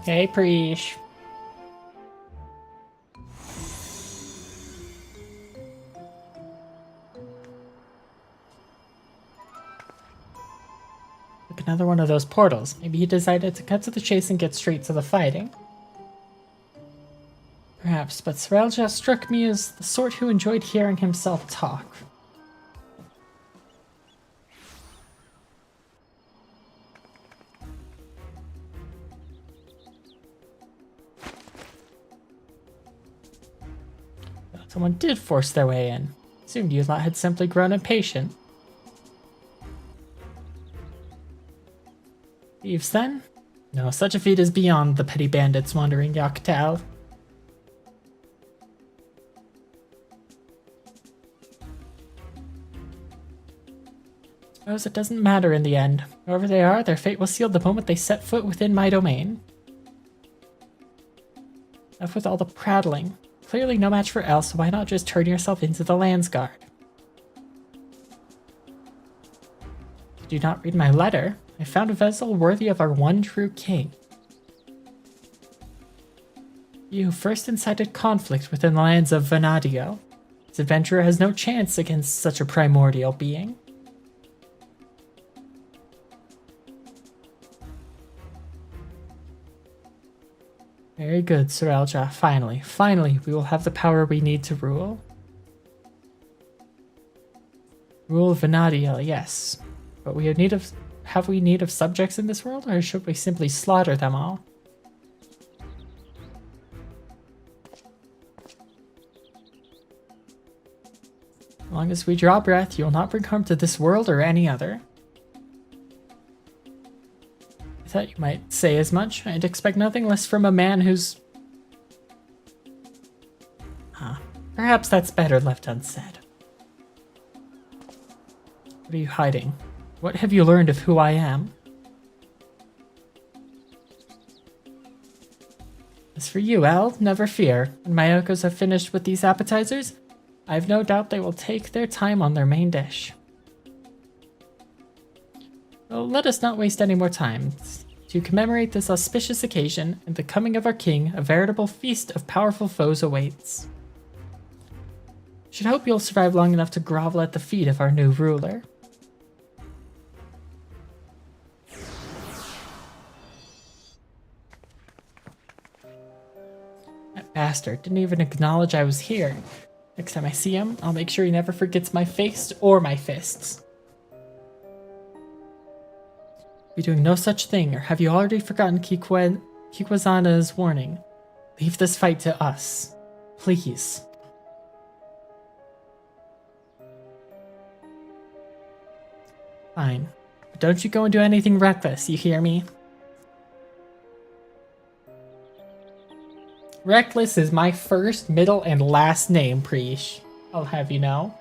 Okay, Preesh. Look, another one of those portals. Maybe he decided to cut to the chase and get straight to the fighting. Perhaps, but Sorelja struck me as the sort who enjoyed hearing himself talk. Someone did force their way in. Assumed you lot had simply grown impatient. Thieves then? No, such a feat is beyond the petty bandits wandering Yaktal. Suppose it doesn't matter in the end. Whoever they are, their fate was sealed the moment they set foot within my domain. Enough with all the prattling. Clearly no match for Elle, so why not just turn yourself into the Landsguard? Did you not read my letter? I found a vessel worthy of our one true king. You first incited conflict within the lands of Vanadio. This adventurer has no chance against such a primordial being. Very good, Sorelja. Finally, we will have the power we need to rule. Rule Vanadiel, yes. But we have we need of subjects in this world, or should we simply slaughter them all? As long as we draw breath, you will not bring harm to this world or any other. I thought you might say as much. I'd expect nothing less from a man who's... Perhaps that's better left unsaid. What are you hiding? What have you learned of who I am? As for you, Elle, never fear. When my Mayokos have finished with these appetizers, I have no doubt they will take their time on their main dish. Well, let us not waste any more time. It's To commemorate this auspicious occasion and the coming of our king, a veritable feast of powerful foes awaits. Should hope you'll survive long enough to grovel at the feet of our new ruler. That bastard didn't even acknowledge I was here. Next time I see him, I'll make sure he never forgets my face or my fists. Be doing no such thing, or have you already forgotten Kikwazana's warning? Leave this fight to us. Please. Fine. But don't you go and do anything reckless, you hear me? Reckless is my first, middle, and last name, Preesh. I'll have you know.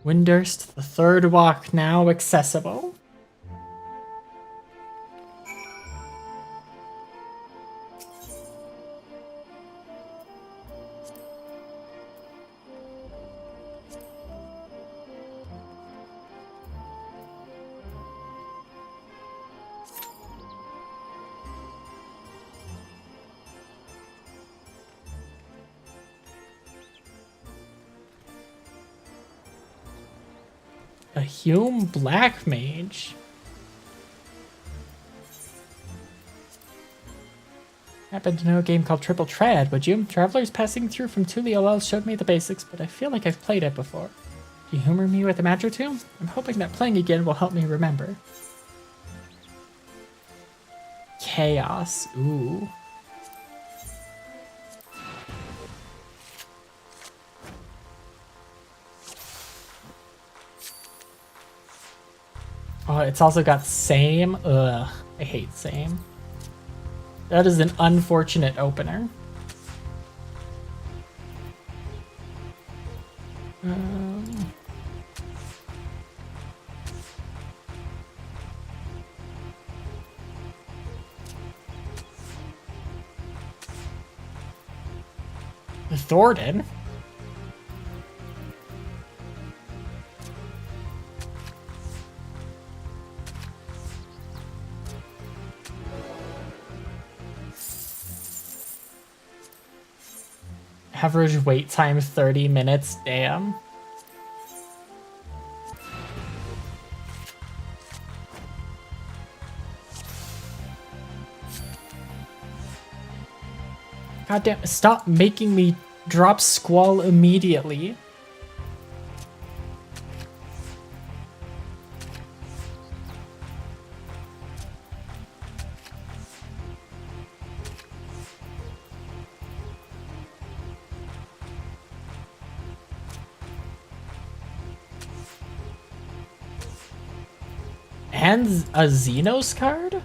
Windurst, the third walk now accessible. A Hume Black Mage. Happen to know a game called Triple Triad, would you? Travelers passing through from Tuliolel showed me the basics, but I feel like I've played it before. Do you humor me with a match or two? I'm hoping that playing again will help me remember. Chaos. Ooh. Oh, it's also got same. Ugh, I hate same. That is an unfortunate opener. Thornton? Average wait time 30 minutes, damn. God damn, stop making me drop Squall immediately. And a Xenos card?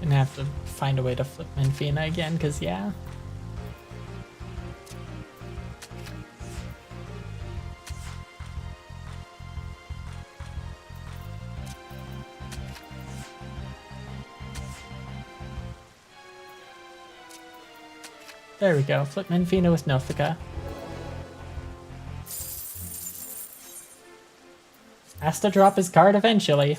Gonna have to find a way to flip Menfina again, because yeah. There we go, flip Menfina with Nothika. Has to drop his card eventually.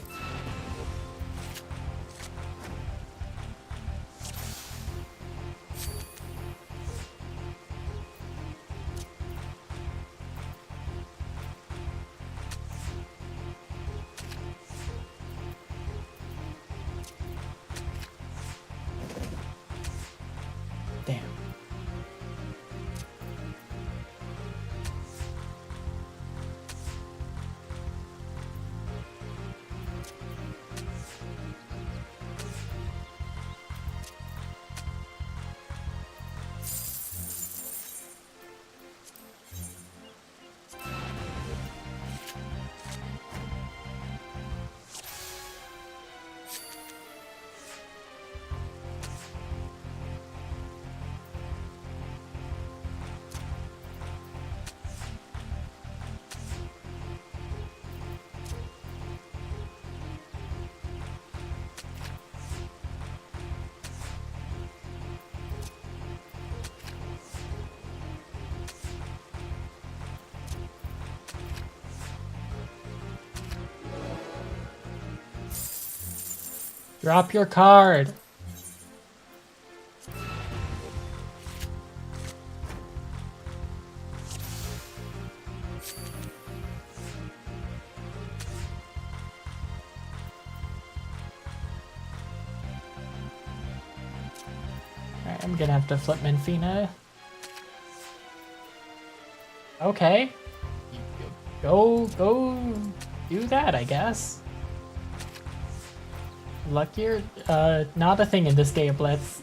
Drop your card. Alright, I'm gonna have to flip Menfina. Okay. Go do that, I guess. Luckier, not a thing in this game, Blitz.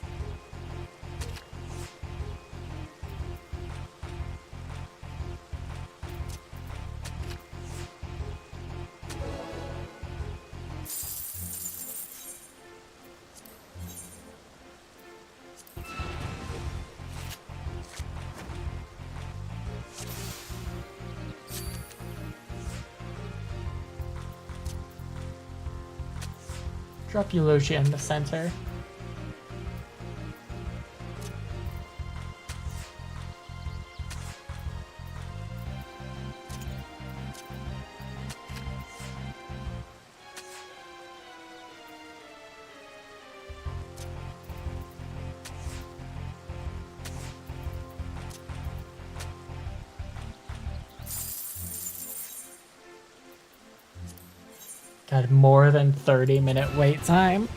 Drop Eulogia in the center. Got more than 30-minute wait time.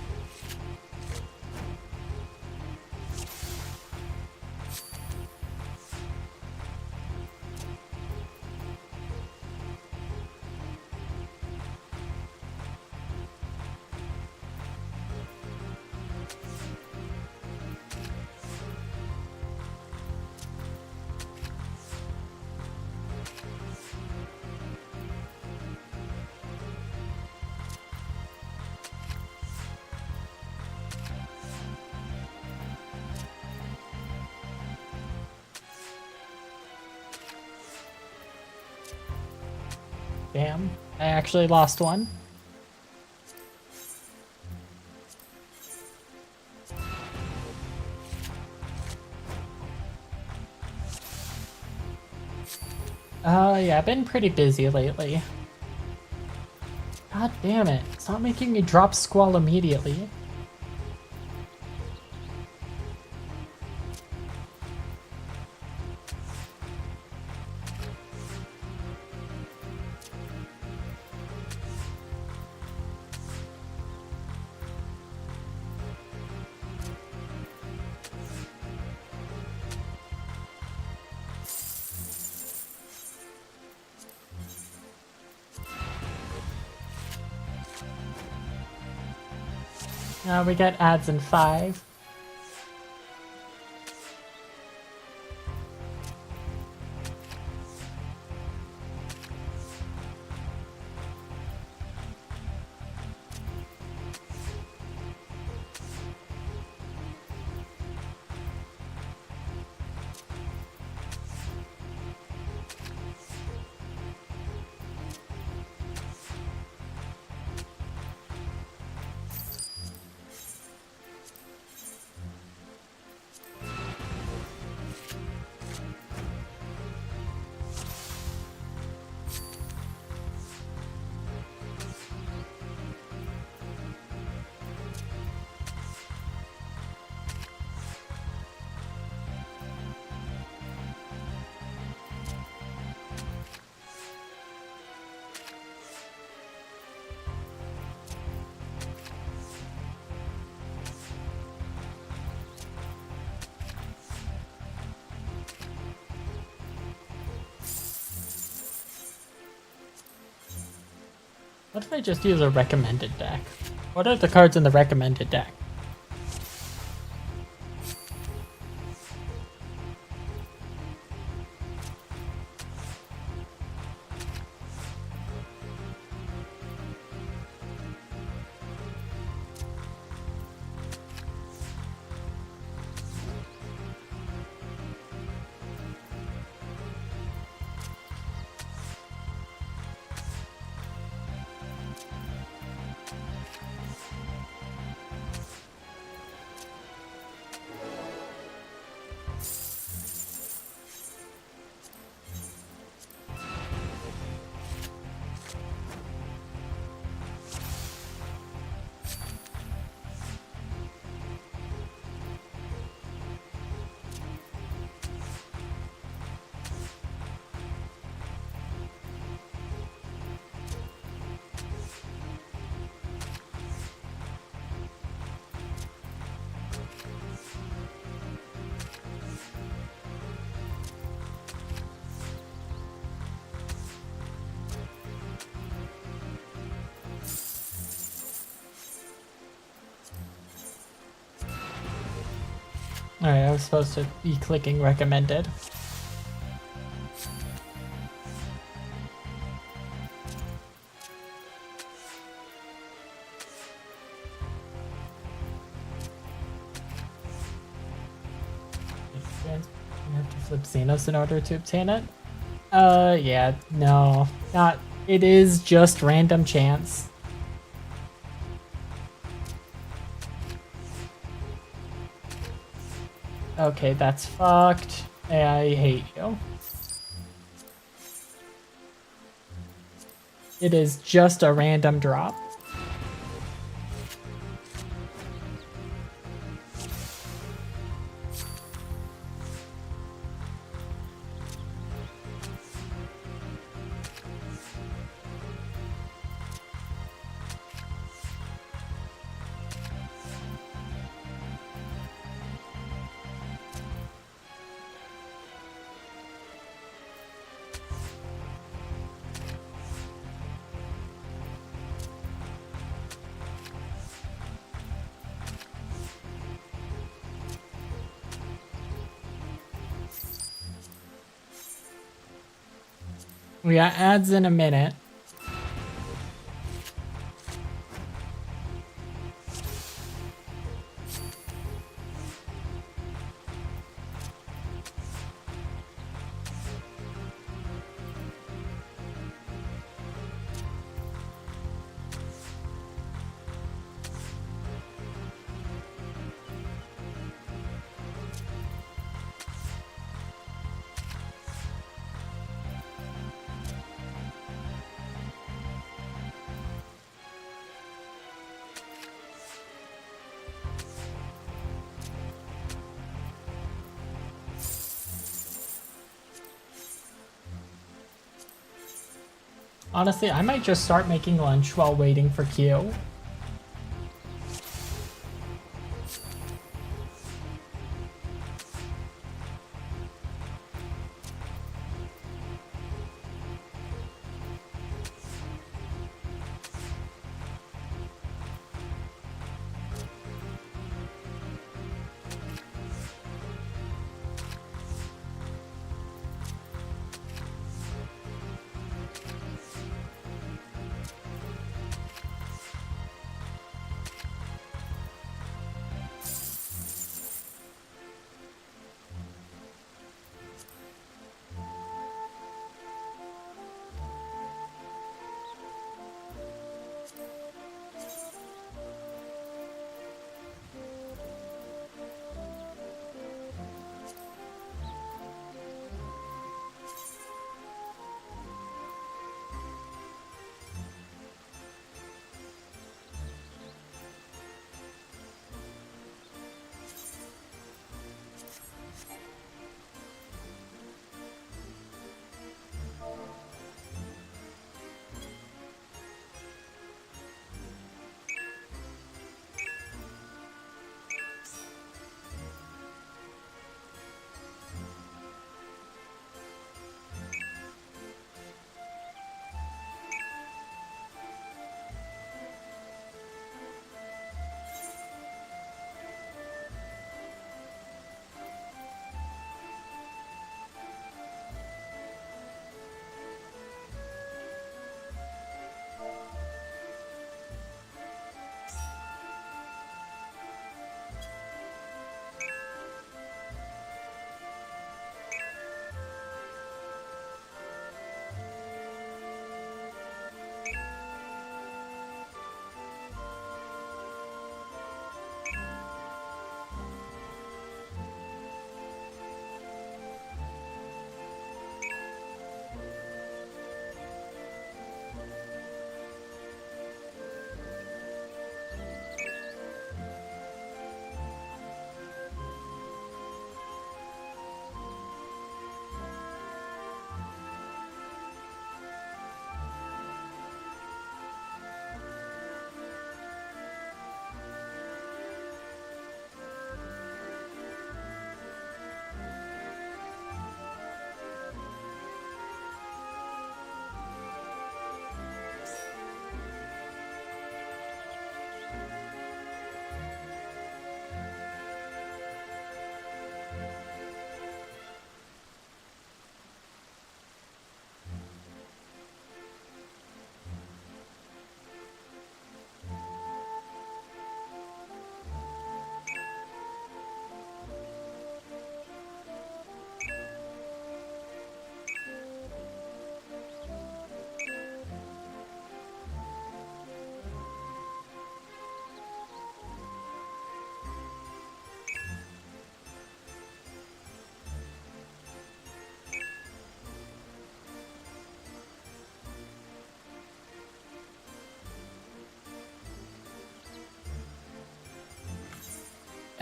Damn, I actually lost one. Yeah, I've been pretty busy lately. God damn it. Stop making me drop Squall immediately. We get ads in 5. What if I just use a recommended deck? What are the cards in the recommended deck? Alright, I was supposed to be clicking recommended. You have to flip Xenos in order to obtain it? Yeah, no. Not. It is just random chance. Okay, that's fucked. I hate you. It is just a random drop. We got ads in a minute. Honestly, I might just start making lunch while waiting for Q.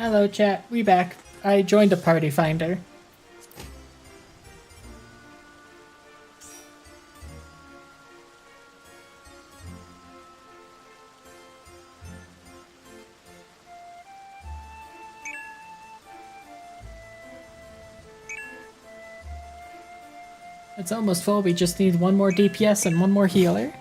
Hello, chat. We back. I joined a party finder. It's almost full. We just need one more DPS and one more healer.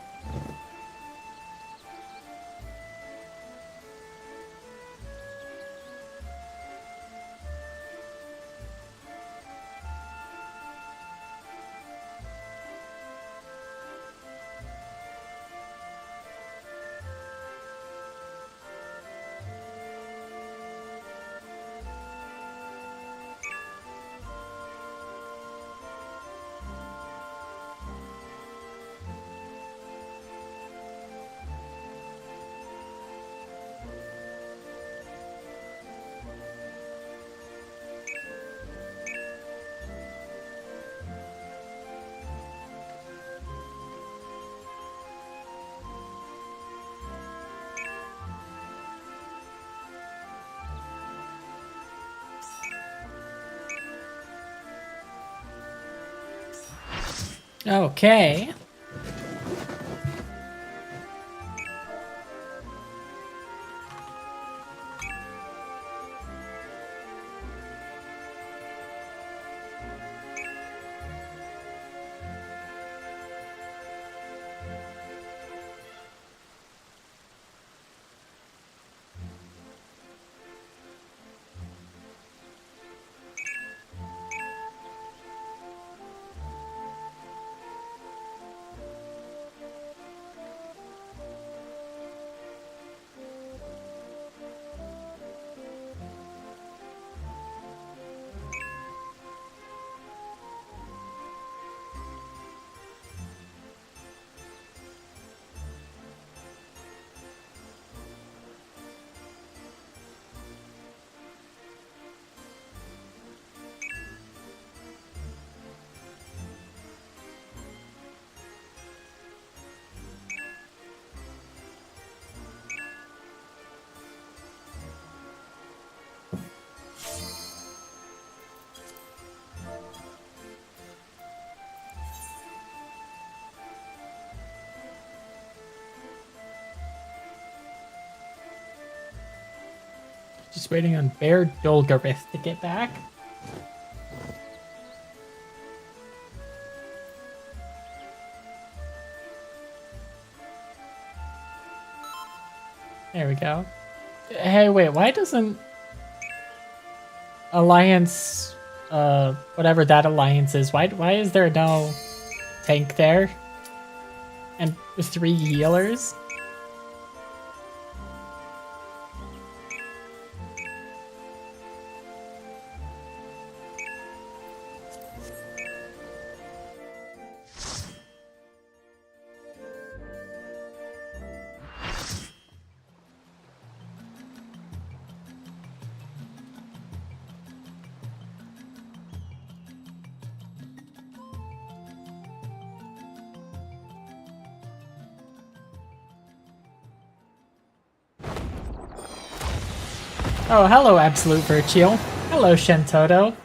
Okay. Just waiting on Bear Dolgarith to get back. There we go. Hey, wait, why doesn't Alliance, whatever that alliance is, why is there no tank there? And 3 healers? Oh, hello, Absolute Virtue. Hello, Shentoto.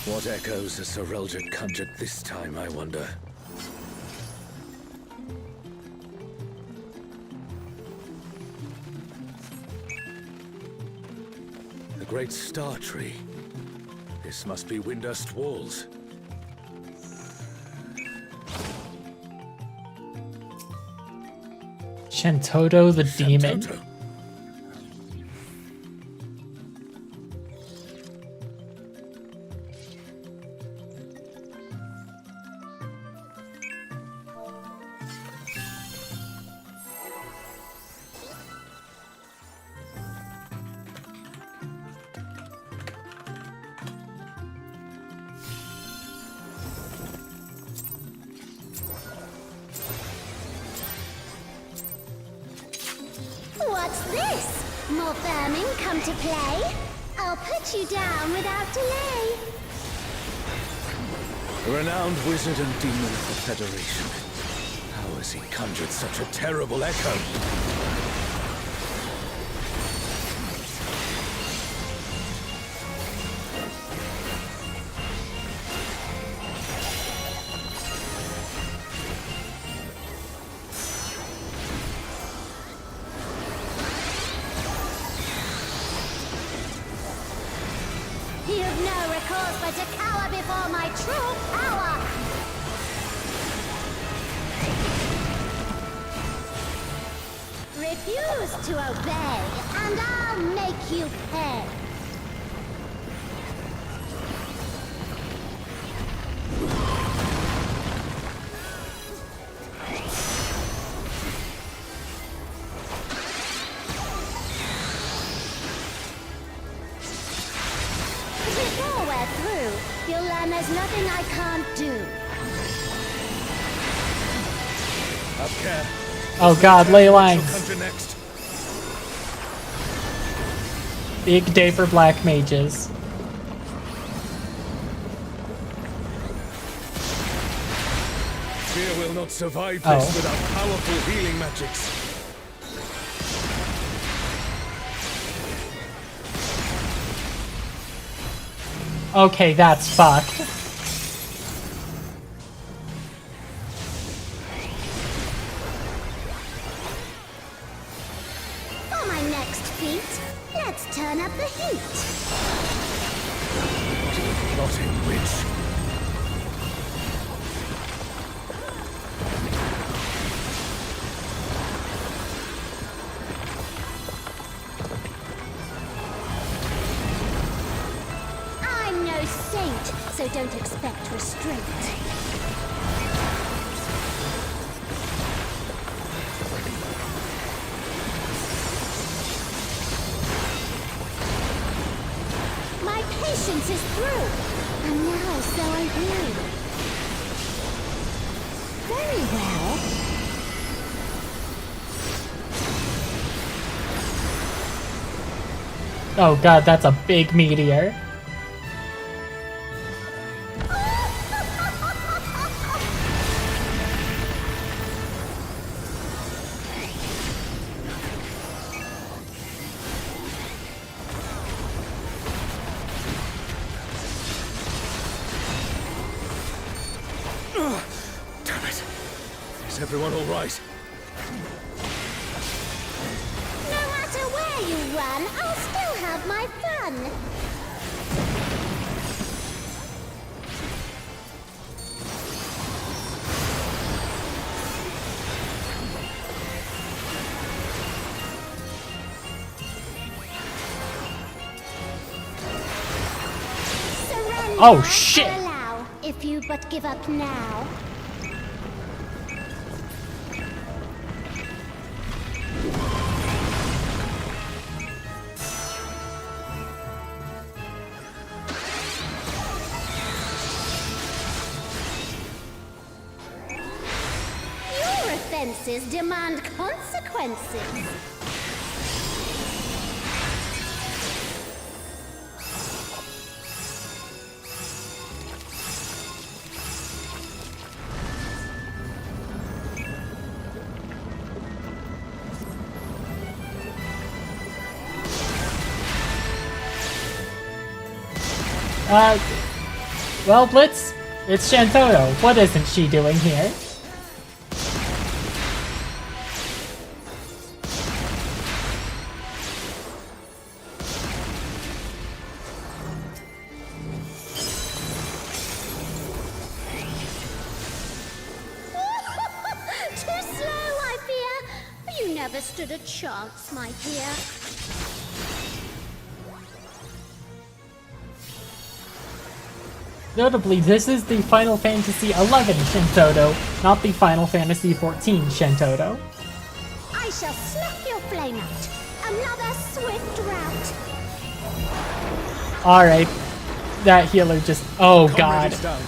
What echoes has Sir Eldred conjured this time, I wonder? The Great Star Tree. This must be Windurst Walls. Shantoto the demon. What's this? More vermin come to play? I'll put you down without delay. A renowned wizard and demon of the Federation. How has he conjured such a terrible echo? You've no recourse but to cower before my true power! Refuse to obey, and I'll make you pay! Before we're through, you'll learn there's nothing I can't do. Okay. Oh god, ley lines. Conjure next. Big day for black mages. Fear will not survive this Oh. without powerful healing magics. Okay, that's fucked. For my next feat, let's turn up the heat. Plotting witch. I'm no saint, so don't expect restraint. My patience is through, and now so are you. Very well. Oh god, that's a big meteor. Damn it. Is everyone all right? No matter where you run, I'll still have my fun. Surrender Oh, shit. I'll allow, if you but give up now. Your offenses demand consequences. Well, Blitz, it's Shantoto. What isn't she doing here? Too slow, I fear. You stood a chance, my dear. Notably, this is the Final Fantasy XI Shentoto, not the Final Fantasy XIV Shentoto. I shall snuff your flame out. Another swift rout. Alright. That healer just... Oh god. Down.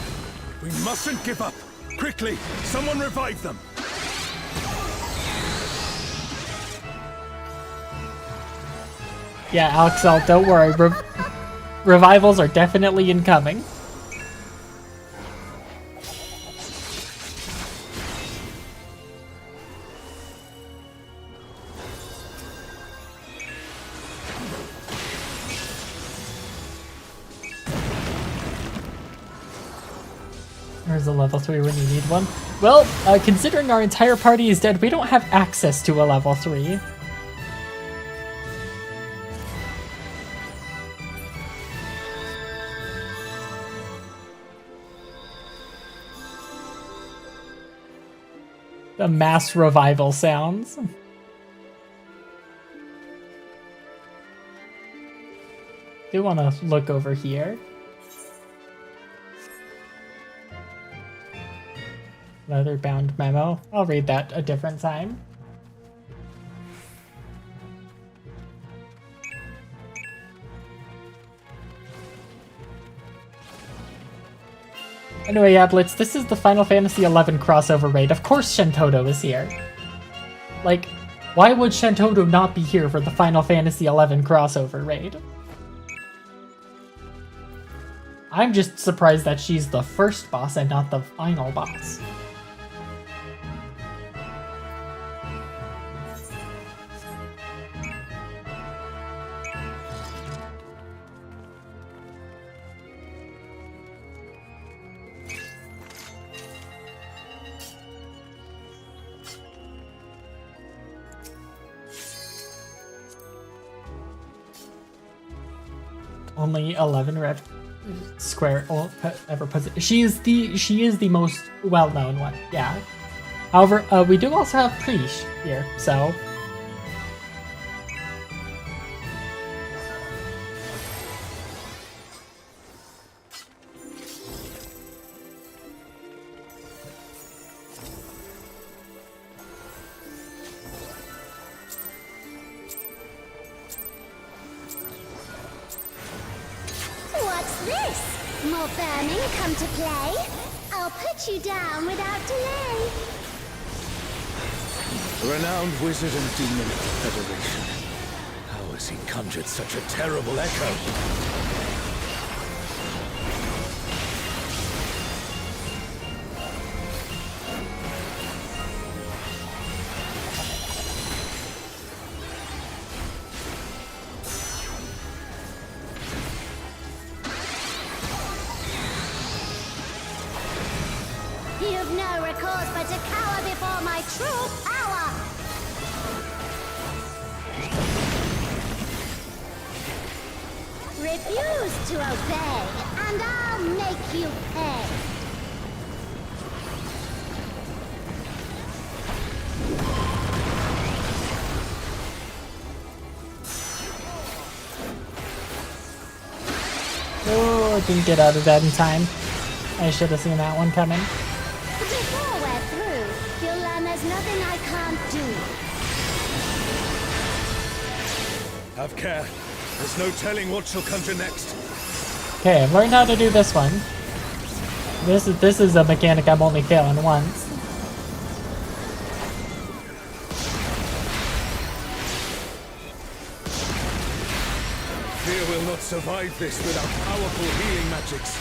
We mustn't give up. Quickly, someone revive them. Yeah, Alexel, don't worry. Revivals are definitely incoming. There's a level 3 when you need one. Well, considering our entire party is dead, we don't have access to a level 3. The mass revival sounds. Do want to look over here. Leather-bound memo. I'll read that a different time. Anyway, yeah, Blitz, this is the Final Fantasy XI crossover raid. Of course Shentoto is here. Like, why would Shentoto not be here for the Final Fantasy XI crossover raid? I'm just surprised that she's the first boss and not the final boss. Only 11 red square ever puts it. She is the most well-known one, yeah. However, we do also have Preesh here, so More burning come to play? I'll put you down without delay. A renowned wizard and demon of the Federation. How has he conjured such a terrible echo? You've no recourse but to cower before my true power! Refuse to obey, and I'll make you pay! oh, I didn't get out of that in time. I should have seen that one coming. Before we're through, you'll learn there's nothing I can't do. Have care. There's no telling what she'll conjure next. Okay, I've learned how to do this one. This is a mechanic I'm only failing once. Fear will not survive this without powerful healing magics.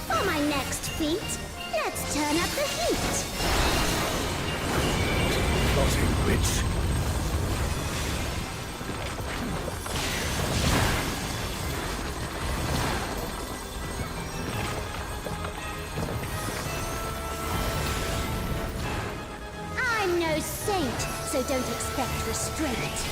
For my next feat, let's turn up the heat. Plotting witch. I'm no saint, so don't expect restraint.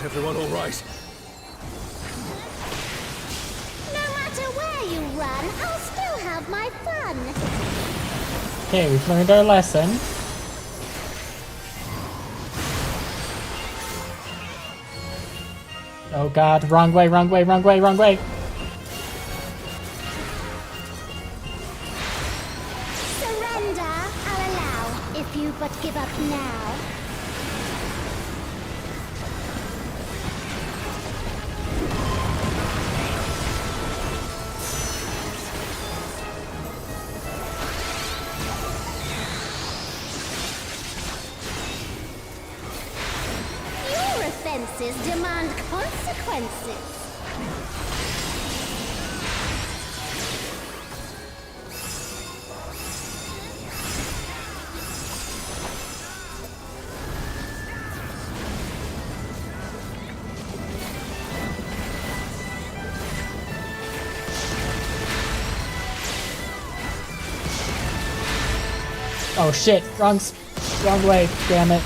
everyone all right? No matter where you run, I'll still have my fun. Okay, we've learned our lesson. Oh god, wrong way, wrong way, wrong way, wrong way. Surrender, I'll allow, if you but give up now. Your offenses demand consequences. Oh shit, wrong way, damn it.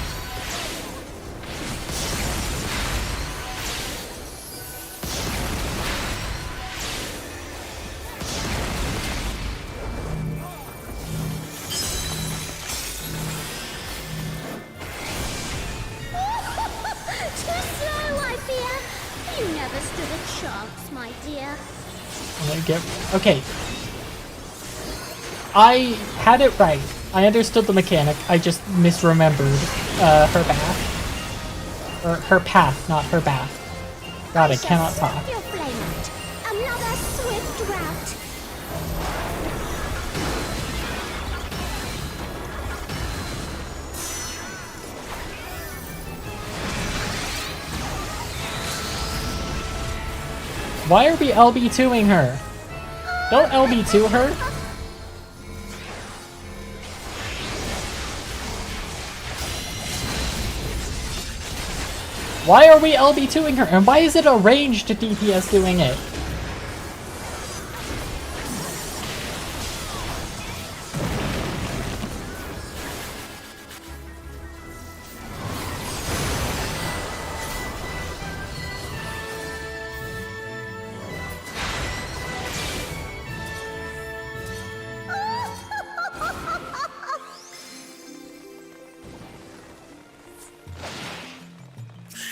Too slow, I fear. You never stood a chance, my dear. I'm gonna get... Okay. I had it right. I understood the mechanic. I just misremembered her bath. Or her path, not her bath. God, I cannot talk. Your flame out. Another swift rout. Why are we LB2ing her? Don't LB2 her. Why are we LB2ing her? And why is it a ranged DPS doing it?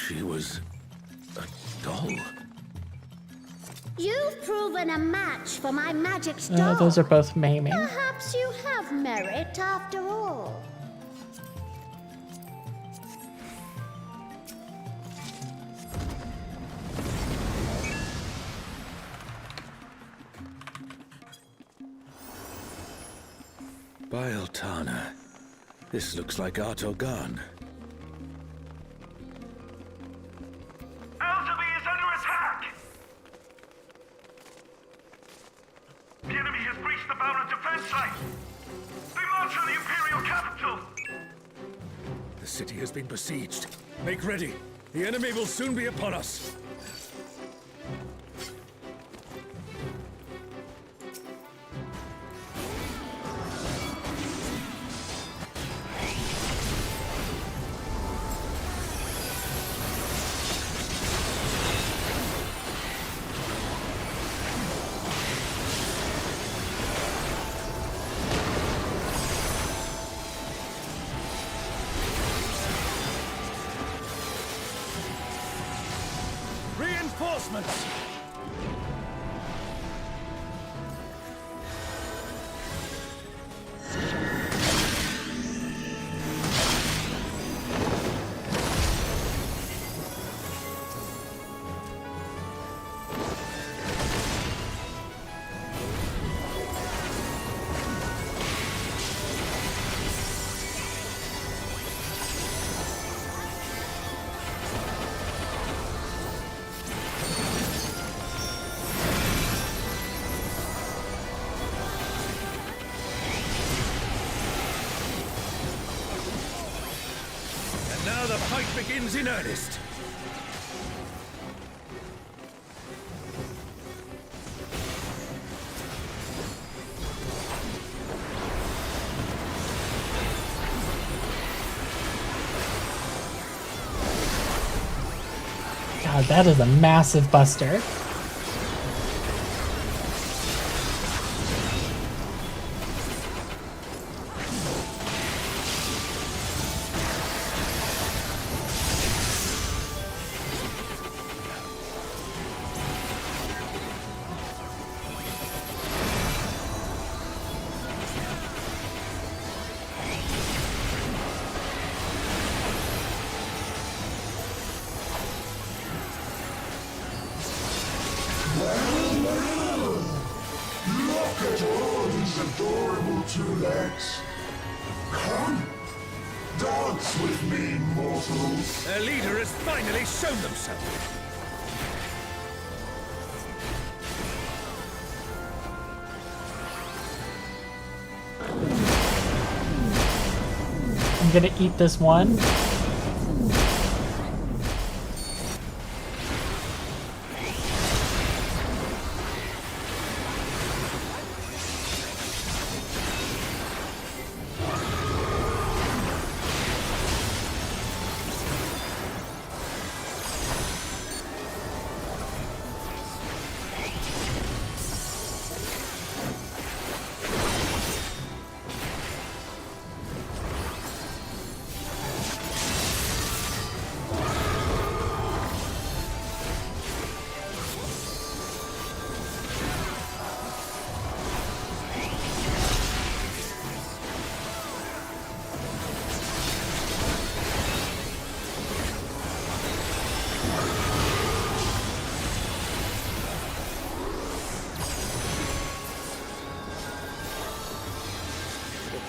She was a doll. You've proven a match for my magic star. Those are both maiming. Perhaps you have merit after all. Bieltana. This looks like Artogan. Usabi is under attack! The enemy has breached the Boundary defense site! They march on the Imperial capital! The city has been besieged. Make ready. The enemy will soon be upon us. Reinforcements! Now the fight begins in earnest. that is a massive buster. Their leader has finally shown themselves. I'm gonna eat this one.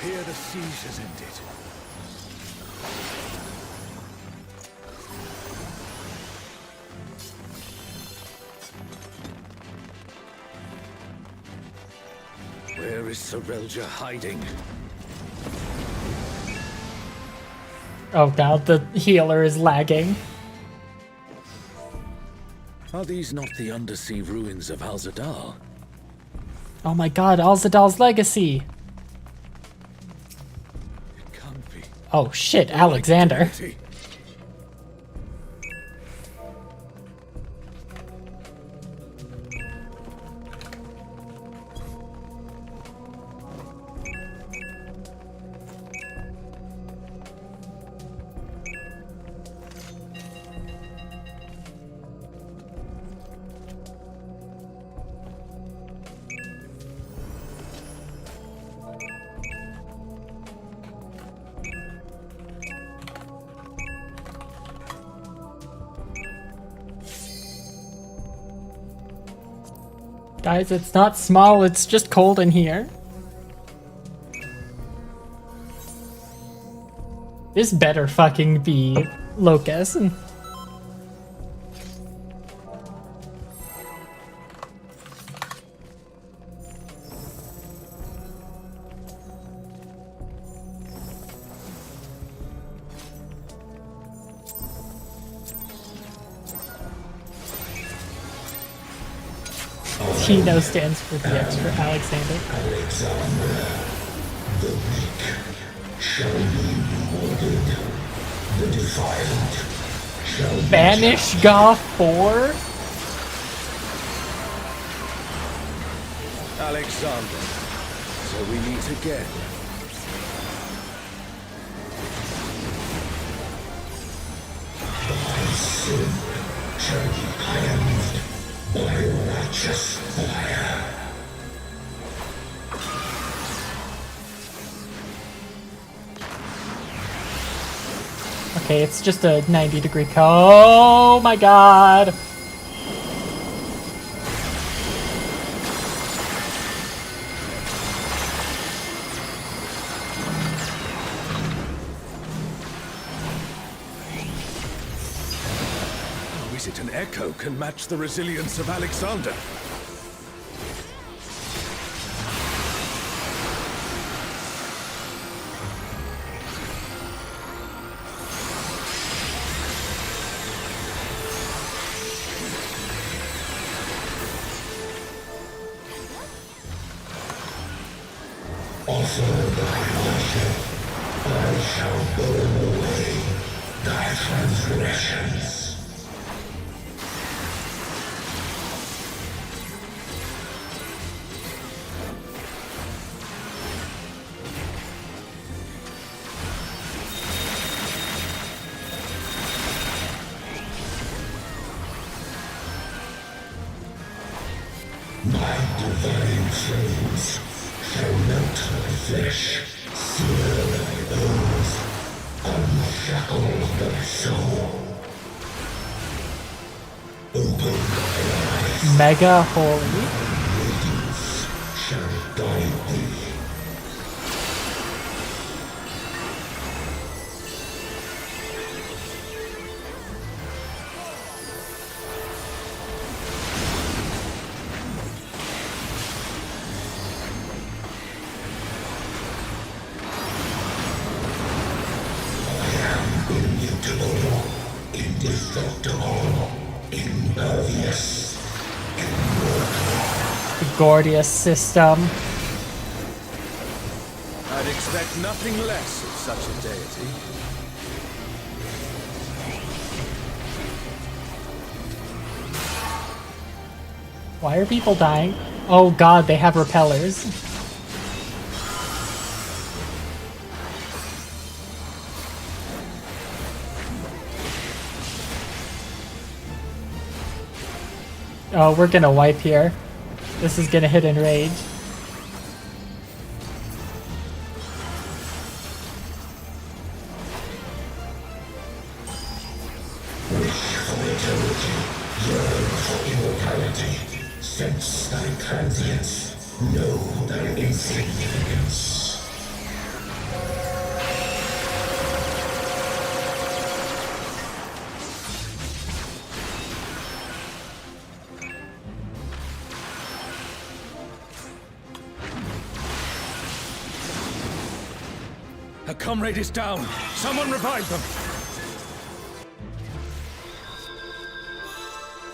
Here the siege has ended. Where is Sorelja hiding? Oh god, the healer is lagging. Are these not the undersea ruins of Al-Zadal? Oh my god, Al-Zadal's legacy! Oh shit, Alexander. Guys, it's not small, it's just cold in here. This better fucking be Locust. Tino stands for the extra Alexander. Alexander, the weak shall be rewarded. The defiled shall Banish Goth 4? Alexander, so we meet again. Thy sin shall be cleansed by righteous fire. Okay, it's just a 90-degree oh my god! Oh, is it an echo can match the resilience of Alexander? Offer thy worship, I shall burn away thy transgressions. My divine flames shall melt thy flesh, sear thy bones, unshackle thy soul. Open thy eyes. Mega holy. Radiance shall guide thee. Immutable, indestructible, impervious, The Gordius system. I'd expect nothing less of such a deity. Why are people dying? Oh god, they have repellers. Oh, we're gonna wipe here. This is gonna hit Enrage. wish for eternity, yearn for immortality, sense thy transience, know thy insignificance. A comrade is down. Someone revive them.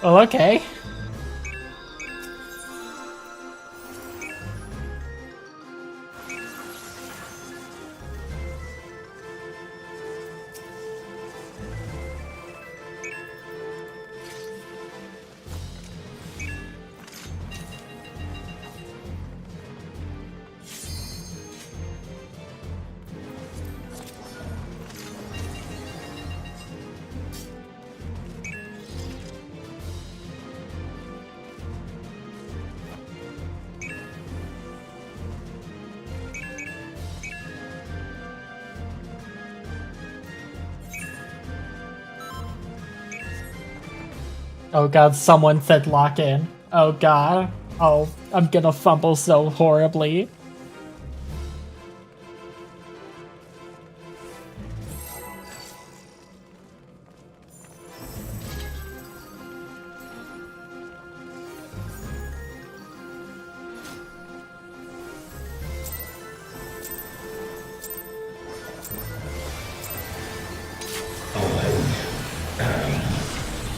Oh, okay. Oh god, someone said lock in. Oh god. Oh, I'm gonna fumble so horribly.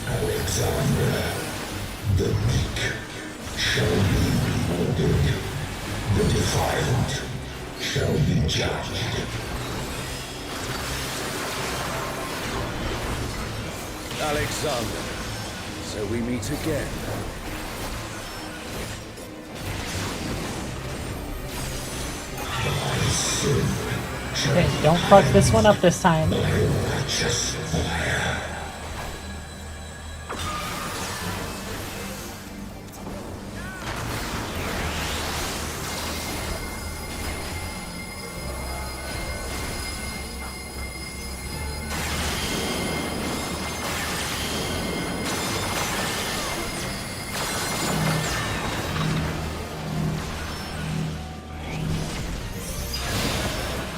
Alexander, the meek shall be rewarded, the defiant shall be judged. Alexander, so we meet again. Thy sin shall Okay, don't fuck this one up this time. thy righteous fire.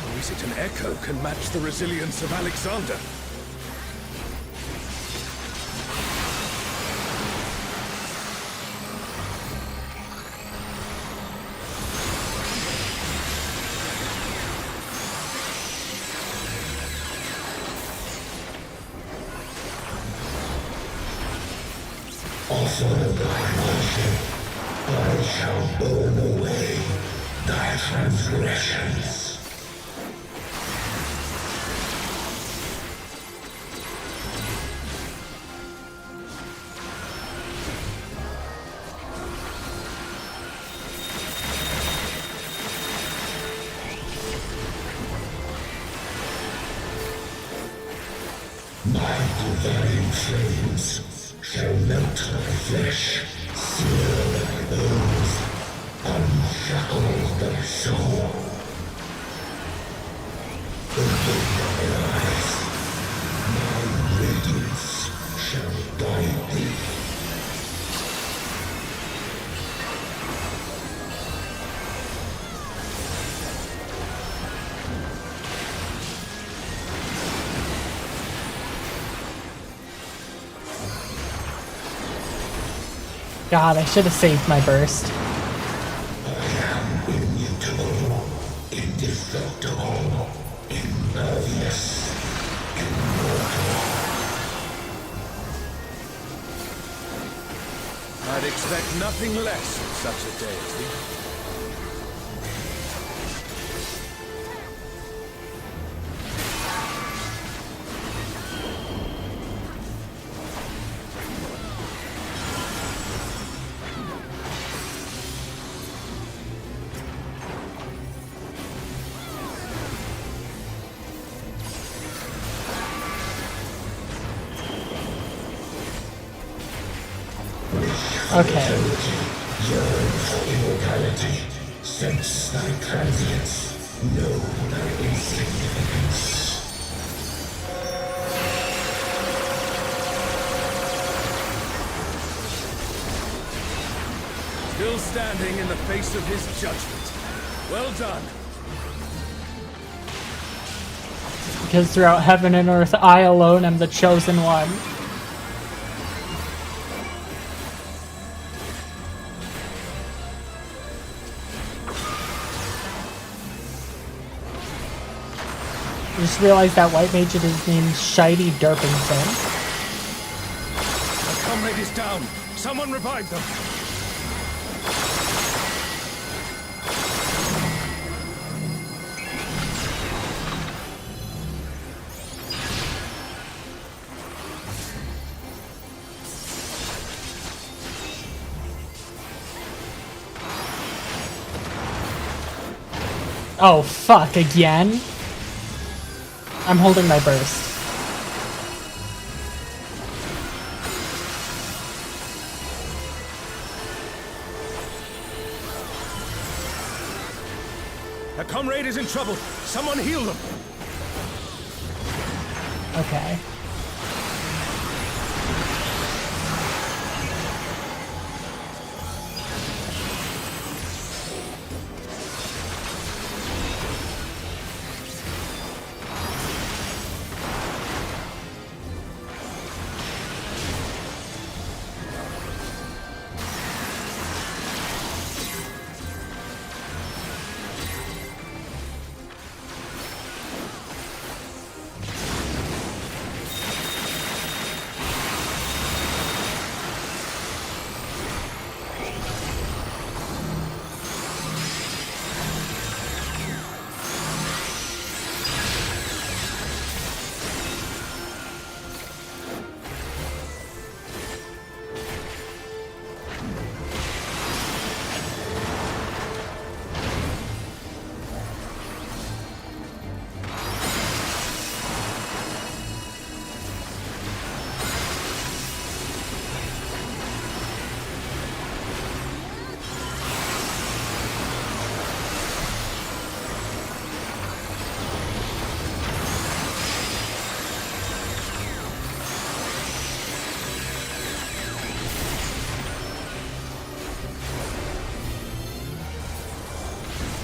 Or is it an echo can match the resilience of Alexander? Offer thy worship, I shall burn away thy transgressions. My divine flames shall melt thy flesh, sear thy oath, unshackle their soul. Open thy eyes. My radiance shall guide thee. God, I should have saved my burst. I am immutable, indestructible, impervious, immortal. I'd expect nothing less of such a deity. Okay. Yearn for immortality. Sense thy transience. Know thy insignificance. Still standing in the face of his judgment. Well done. Because throughout heaven and earth, I alone am the chosen one. I just realized that white mage is named Shiny Derpington. A comrade is down. Someone revive them. Oh, fuck, again? I'm holding my burst. A comrade is in trouble. Someone heal them. Okay.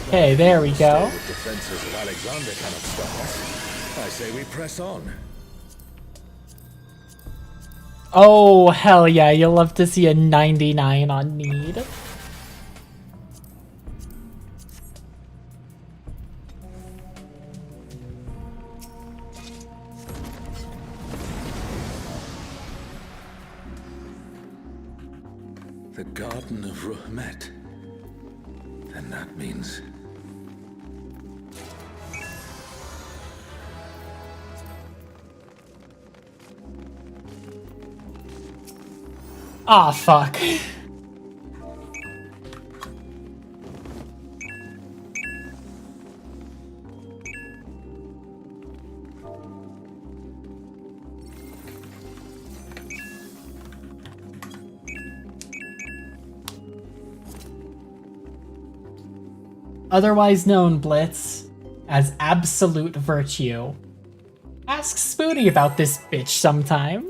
Okay, there we go. The defenses of Alexander cannot stop us. I say we press on. Oh, hell yeah, you'll love to see a 99 on need. The Garden of Ruhmet. Then that means... Ah, fuck. Otherwise known, Blitz, as absolute virtue. Ask Spoony about this bitch sometime.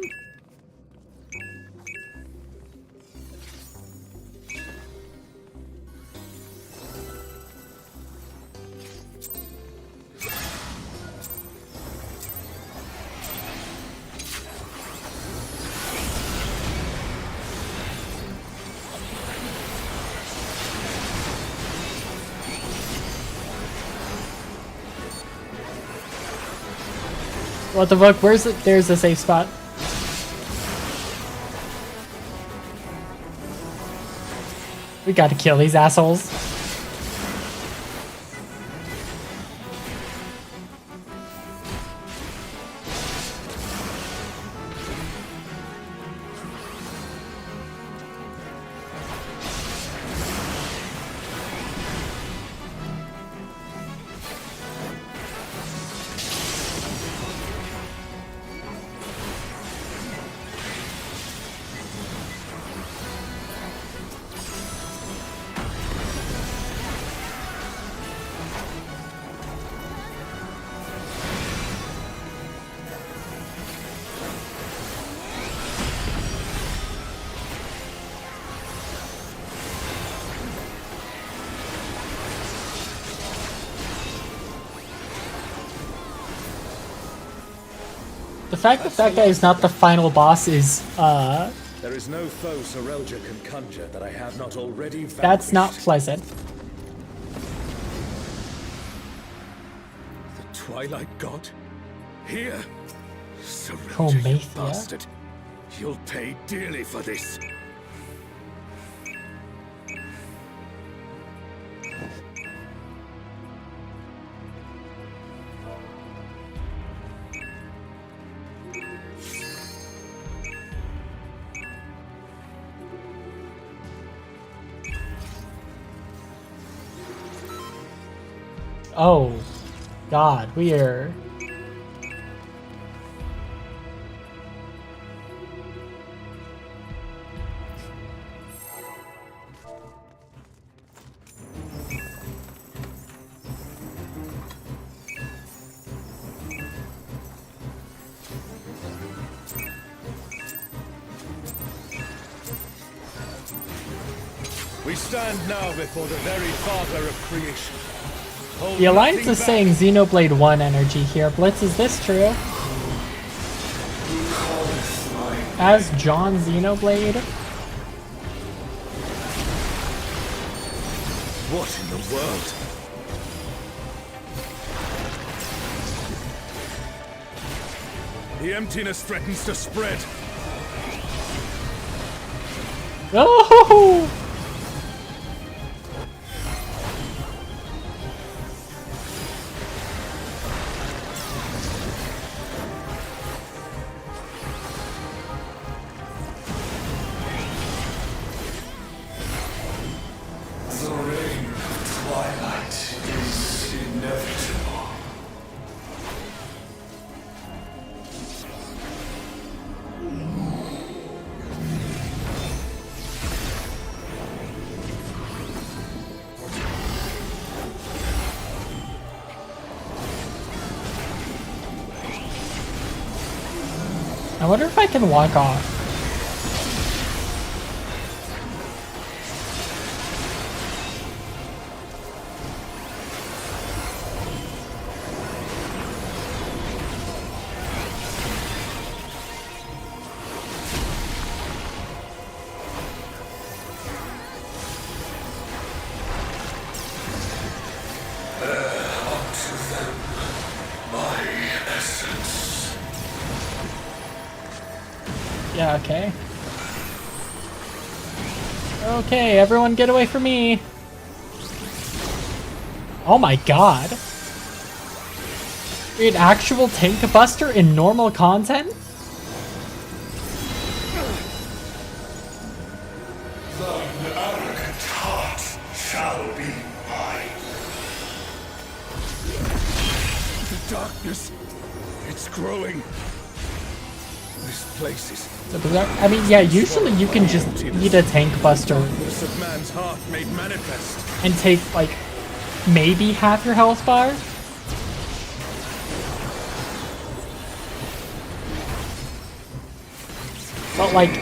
What the fuck? Where's it? There's a safe spot. We gotta kill these assholes. The fact that that guy is not the final boss is, There is no foe Sorelja can conjure that I have not already vanquished. That's not pleasant. The Twilight God? Here? Sorelja, you Comathia? bastard. You'll pay dearly for this. Oh, God, we are... We stand now before the very father of creation. Hold The Alliance nothing is back. saying Xenoblade 1 energy here. Blitz, is this true? As John Xenoblade? What in the world? The emptiness threatens to spread. Oh! The reign of Twilight is inevitable. I wonder if I can walk off. Unto them, my essence. Yeah, okay. Okay, everyone get away from me! Oh my god! An actual tank buster in normal content? Thine arrogant heart shall be mine. The darkness, it's growing. This place is... So bizarre. I mean, yeah, usually you can just eat a tank buster darkness of man's heart made manifest. and take, like, maybe half your health bar. But like,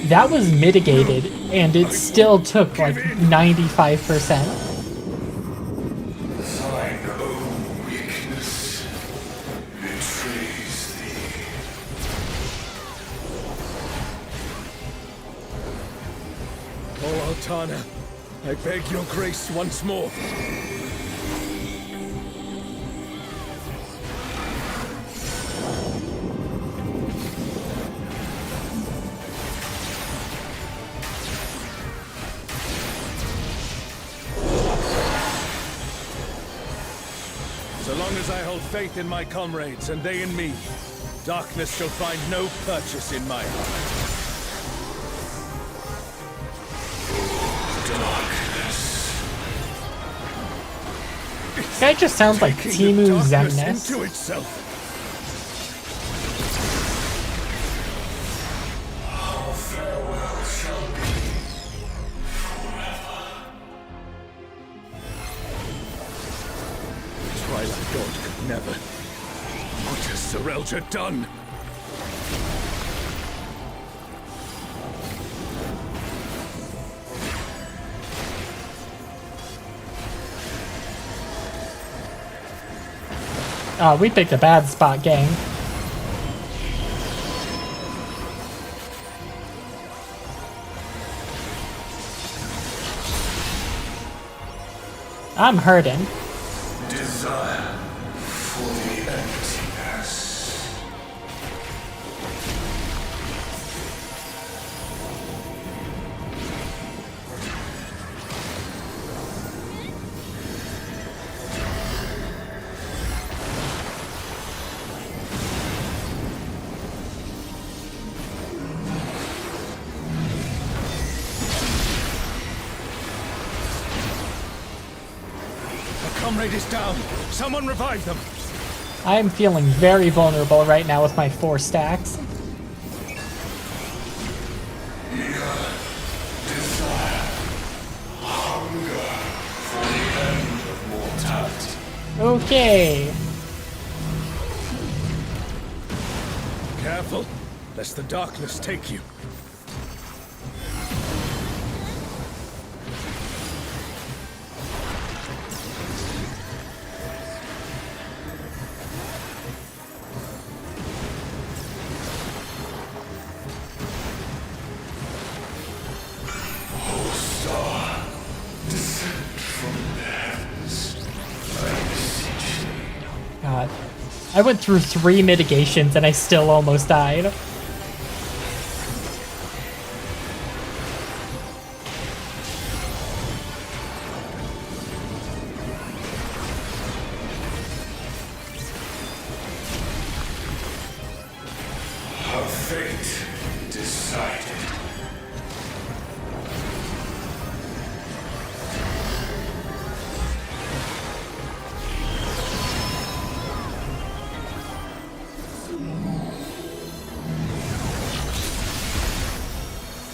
that was mitigated, and it still took like 95%. Oh, Altana, I beg your grace once more. So long as I hold faith in my comrades and they in me, darkness shall find no purchase in my heart. This guy just sounds like Timu Zemnis. Into itself. Our farewell shall be forever. The Twilight God could never. What has Serelja done? We picked a bad spot, gang. I'm hurting. Desire for the emptiness. Comrade is down. Someone revive them. I am feeling very vulnerable right now with my 4 stacks. Desire, hunger for the end of mortality. Okay. Careful, lest the darkness take you. God. I went through 3 mitigations and I still almost died. Her fate decided.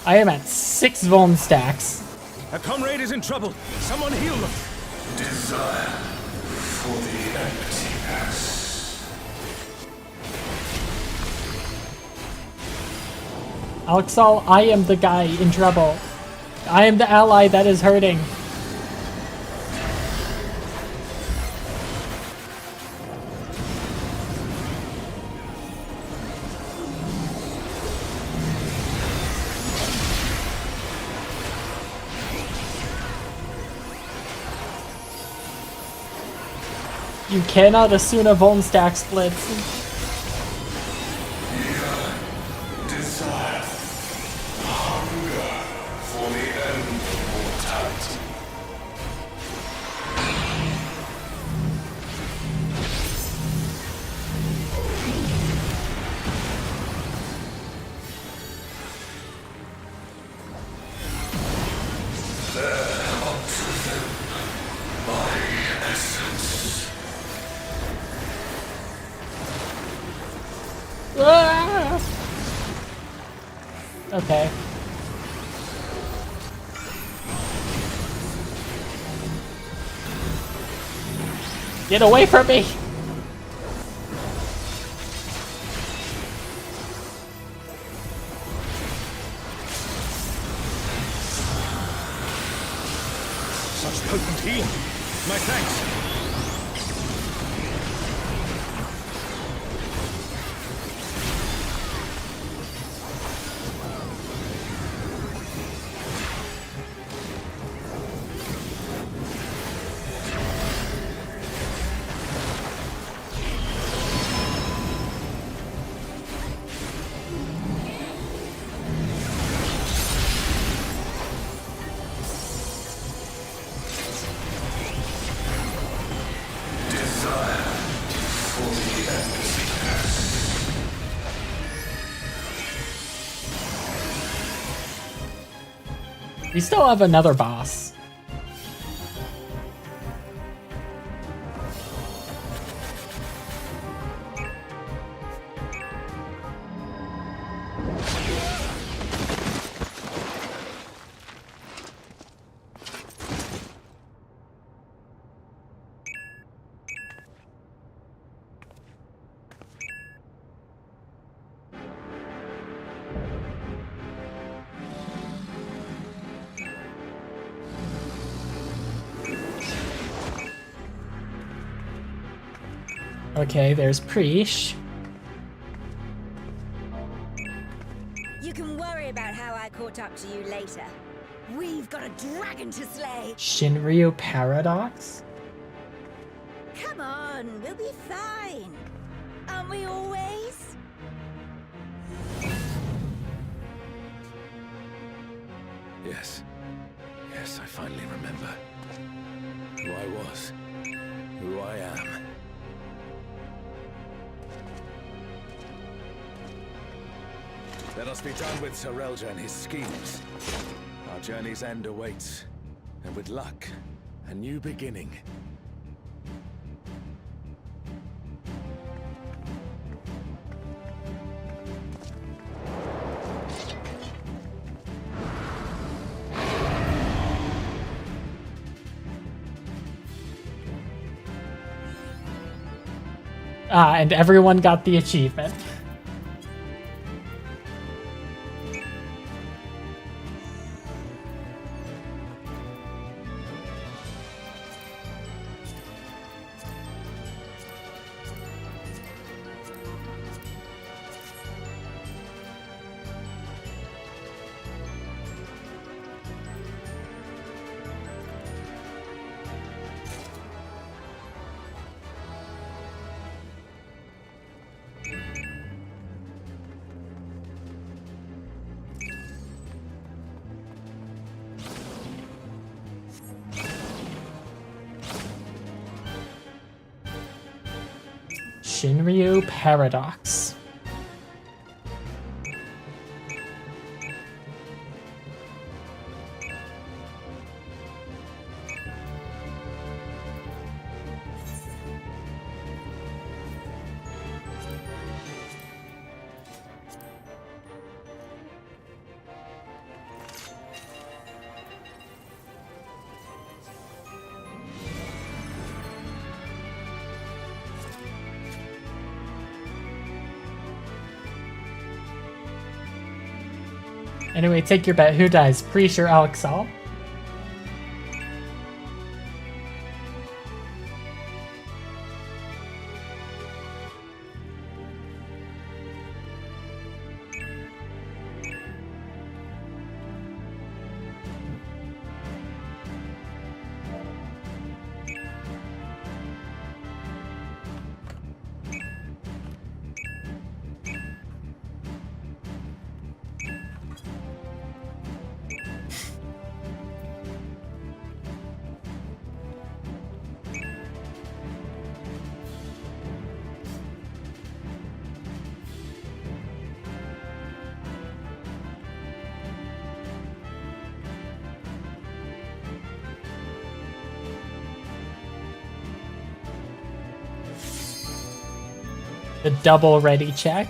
I am at 6 Vuln stacks. A comrade is in trouble. Someone heal them. Desire for the emptiness. Alexal, I am the guy in trouble. I am the ally that is hurting. You cannot assume a Vuln stack splits. Desire, hunger for the end of mortality. There unto them my essence. Ah! Okay. Get away from me! Such potent healing. My thanks. We still have another boss. Okay, there's Preesh. You can worry about how I caught up to you later. We've got a dragon to slay. Shinryu Paradox? Come on, we'll be fine. Aren't we always? Yes. Yes, I finally remember. Who I was. Who I am. Let us be done with Sorelja and his schemes. Our journey's end awaits. And with luck, a new beginning. Ah, and everyone got the achievement. Shinryu Paradox. Anyway, take your bet. Who dies? Preesh or Alexal? The double ready check.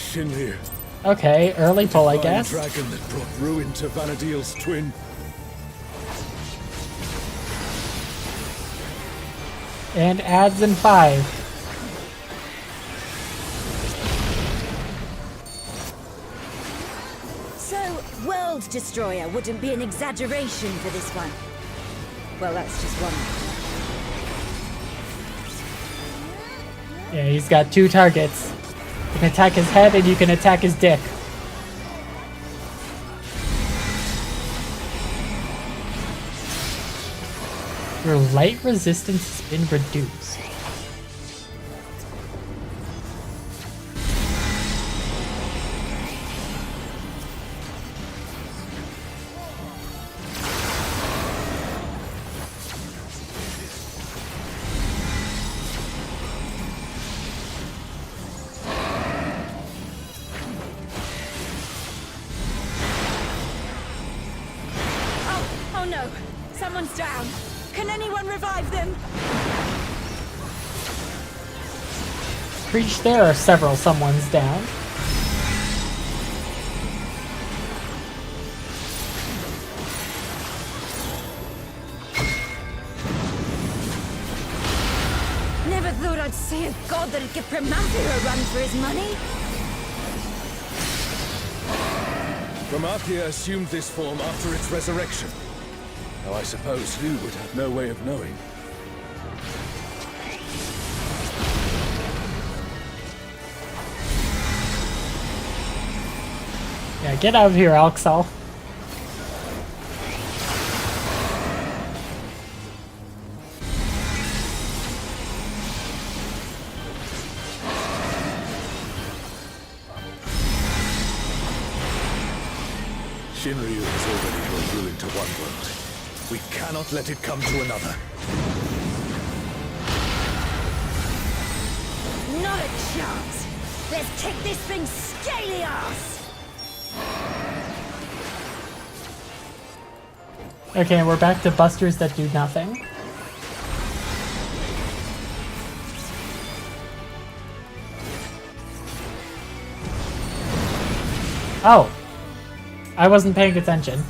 Shinryu. Okay, early pull, I guess. Dragon that brought ruin to Vanadil's twin. And adds in 5. So, World Destroyer wouldn't be an exaggeration for this one. Well, that's just one. Yeah, he's got 2 targets. You can attack his head and you can attack his dick. Your light resistance has been reduced. Oh no! Someone's down! Can anyone revive them? Preach, there are several someone's down. Never thought I'd see a god that'd give Promathia a run for his money. Promathia assumed this form after its resurrection. Though I suppose you would have no way of knowing. Yeah, get out of here, Alxal. Shinryu has already brought ruin to one world. We cannot let it come to another. Not a chance! Let's kick this thing's scaly ass! Okay, we're back to busters that do nothing. Oh! I wasn't paying attention.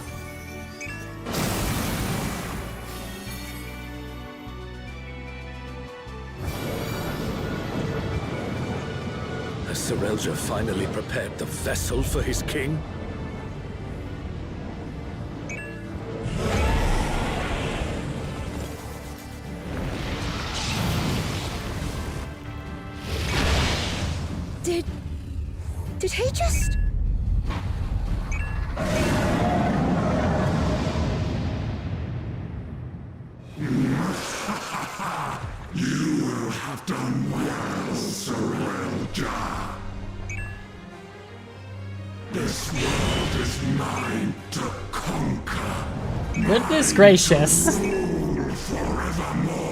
Has Serelja finally prepared the vessel for his king? Did he just... You will have done well, Serelja. This world is mine to conquer. Goodness gracious. Rule forevermore.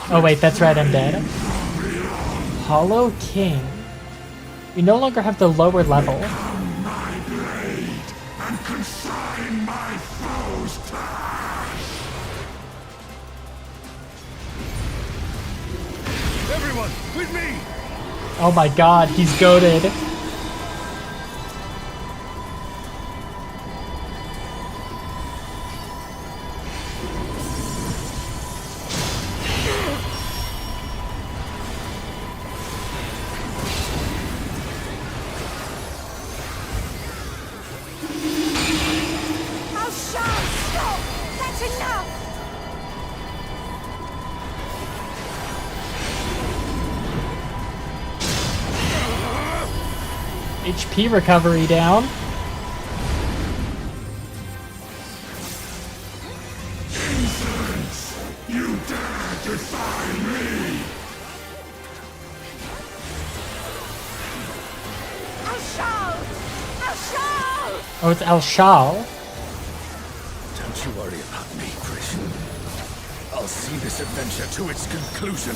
Oh wait, that's right, I'm dead. Hollow King. You no longer have the lower level. My blade and consign my foes to ash. Everyone, with me! Oh my god, he's goated. HP recovery down. Insolence! You dare defy me! Oh, it's El Shal. Don't you worry about me, Christian. I'll see this adventure to its conclusion.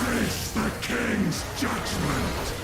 Face the king's judgment!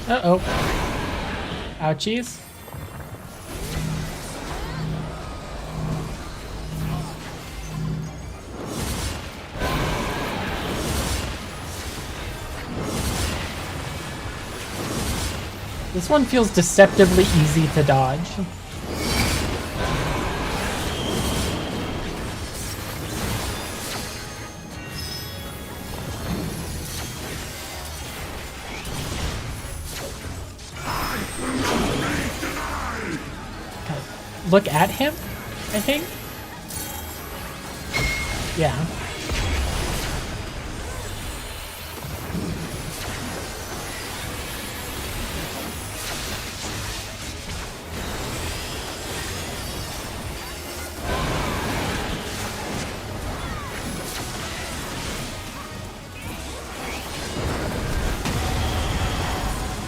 Uh-oh. Ouchies. This one feels deceptively easy to dodge. Look at him, I think. Yeah.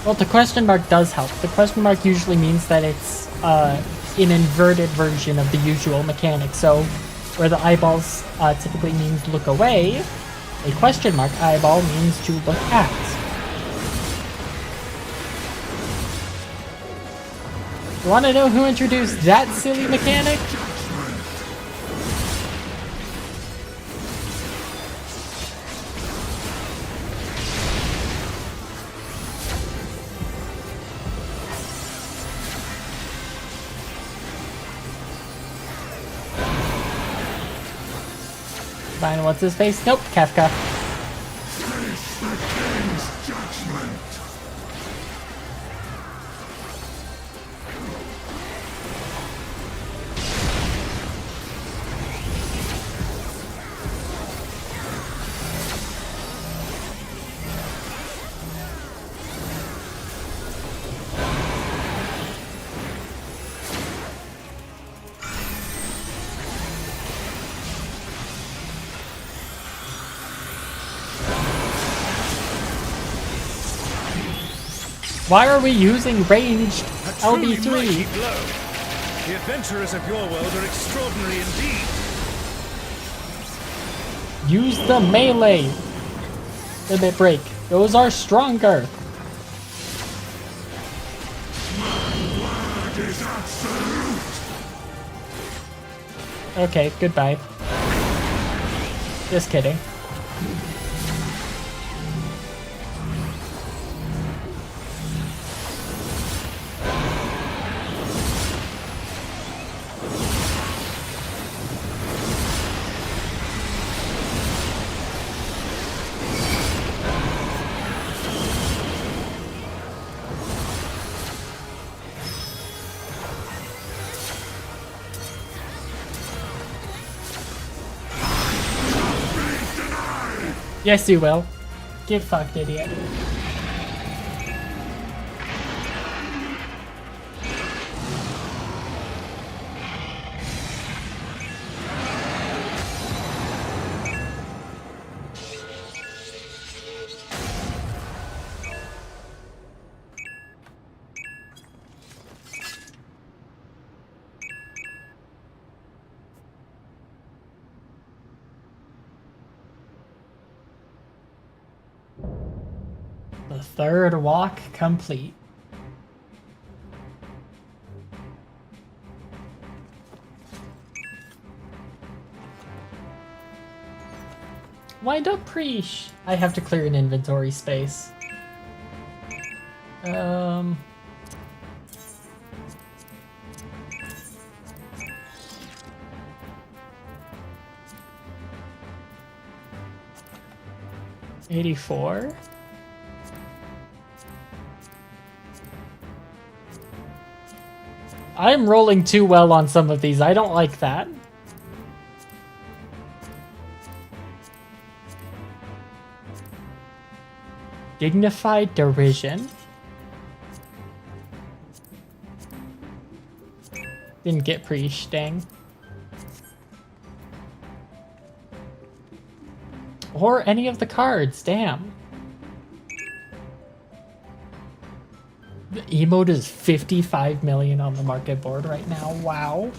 Well, the question mark does help. The question mark usually means that it's an inverted version of the usual mechanic. So, where the eyeballs typically means look away, a question mark eyeball means to look at. You want to know who introduced that silly mechanic? Fine, what's his face? Nope, Kafka. Why are we using ranged LB3? The adventurers of your world are extraordinary indeed. Use the melee limit break. Those are stronger. Okay, goodbye. Just kidding. Yes, you will. Get fucked, idiot. The third walk complete. Wind up, Preesh. I have to clear an inventory space. 84. I'm rolling too well on some of these. I don't like that. Dignified derision. Didn't get Preesh, dang. Or any of the cards, damn. The emote is 55 million on the market board right now, wow.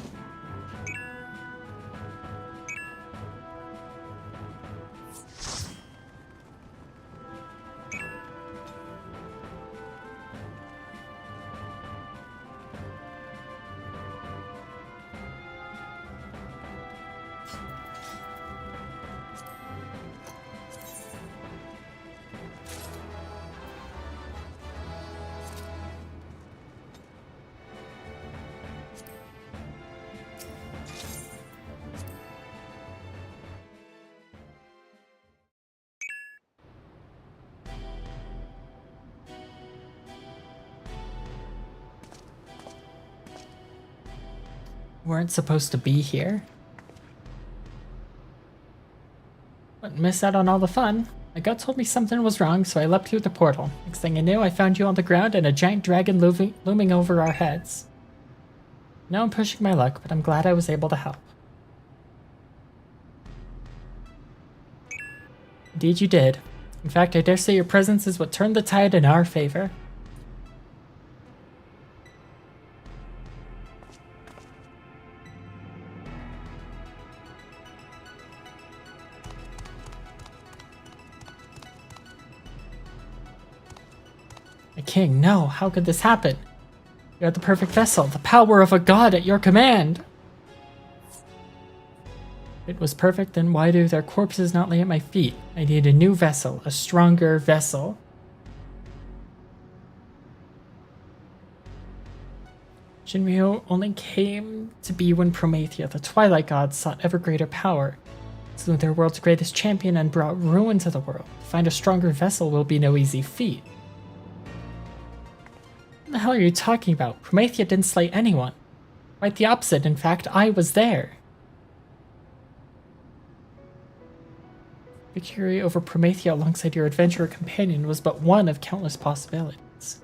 weren't supposed to be here. But miss out on all the fun. My gut told me something was wrong, so I leapt through the portal. Next thing I knew, I found you on the ground and a giant dragon looming over our heads. Now I'm pushing my luck, but I'm glad I was able to help. Indeed you did. In fact, I dare say your presence is what turned the tide in our favor. A king, no, how could this happen? You had the perfect vessel, the power of a god at your command! If it was perfect, then why do their corpses not lay at my feet? I need a new vessel, a stronger vessel. Shinryu only came to be when Promethea, the Twilight God, sought ever greater power, slew their world's greatest champion and brought ruin to the world. To find a stronger vessel will be no easy feat. What the hell are you talking about? Promethea didn't slay anyone. Quite the opposite, in fact, I was there. Victory over Promethea alongside your adventurer companion was but one of countless possibilities.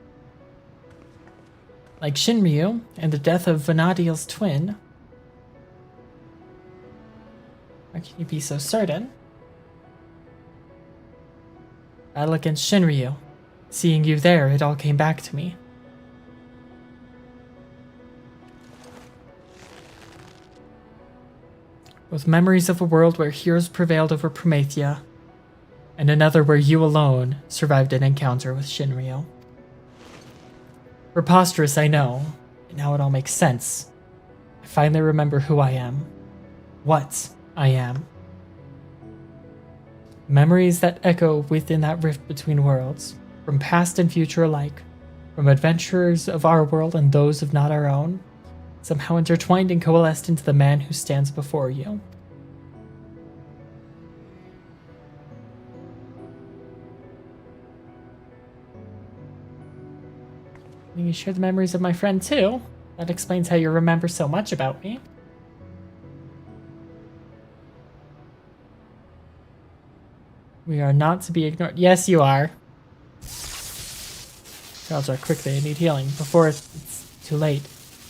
Like Shinryu and the death of Vanadiel's twin. How can you be so certain? Battle against Shinryu. Seeing you there, it all came back to me. Both memories of a world where heroes prevailed over Promethea, and another where you alone survived an encounter with Shinryu. Preposterous, I know, but now it all makes sense. I finally remember who I am. What I am. Memories that echo within that rift between worlds, from past and future alike, from adventurers of our world and those of not our own, somehow intertwined and coalesced into the man who stands before you. You share the memories of my friend too. That explains how you remember so much about me. We are not to be ignored. Yes, you are. Salazar, quickly, I need healing before it's too late.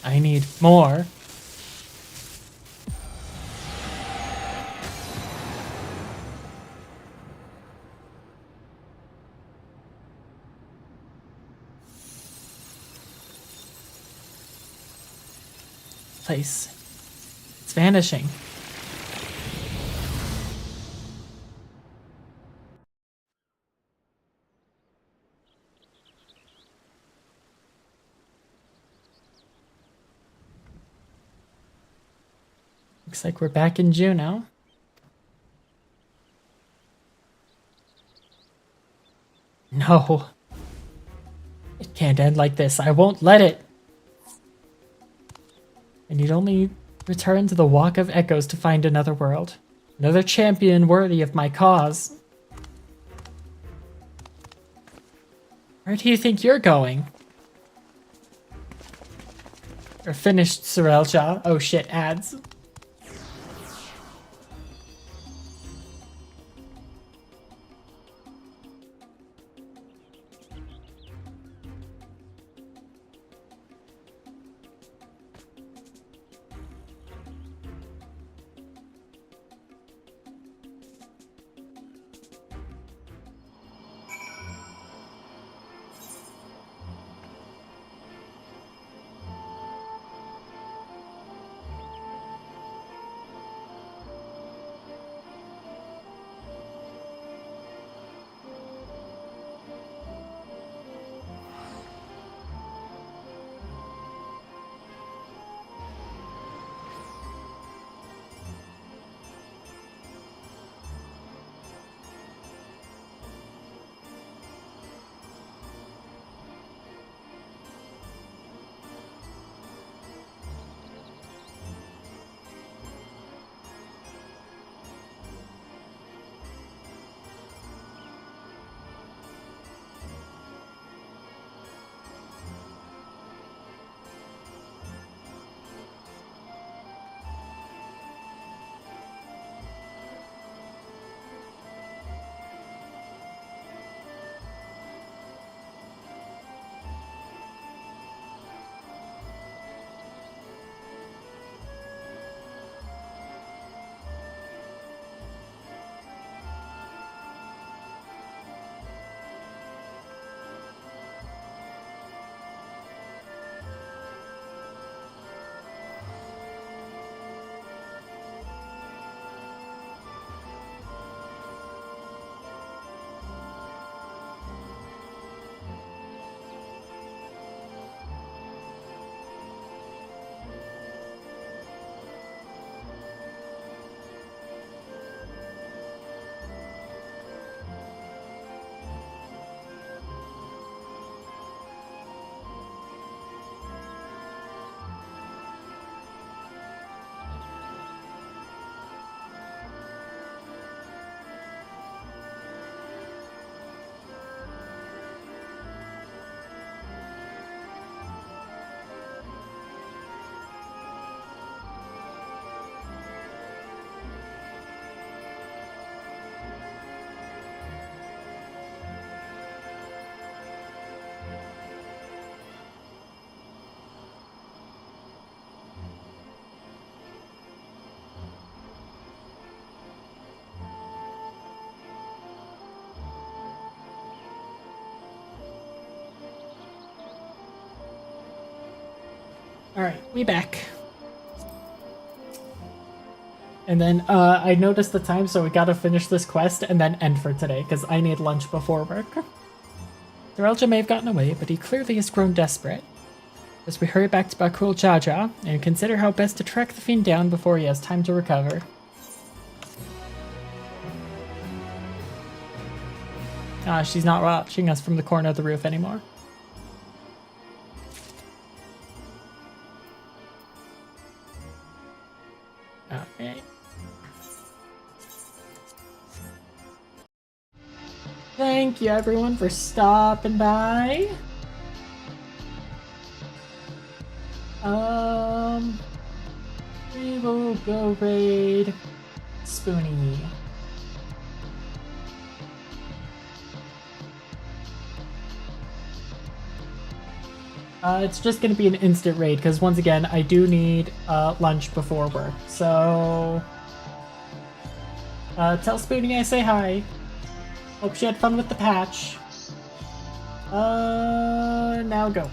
I need more. Place. It's vanishing. Looks like we're back in June now. No. It can't end like this. I won't let it. I need only return to the Walk of Echoes to find another world. Another champion worthy of my cause. Where do you think you're going? You're finished, Sorelja. Oh shit, ads. Alright, we back. And then I noticed the time, so we gotta finish this quest and then end for today, because I need lunch before work. Thorelja may have gotten away, but he clearly has grown desperate. As we hurry back to Bakul Jaja and consider how best to track the fiend down before he has time to recover. Ah, she's not watching us from the corner of the roof anymore. Okay. Thank you everyone for stopping by. We will go raid Spoonie. It's just gonna be an instant raid because once again I do need lunch before work. So tell Spoonie I say hi. Hope she had fun with the patch. Now go.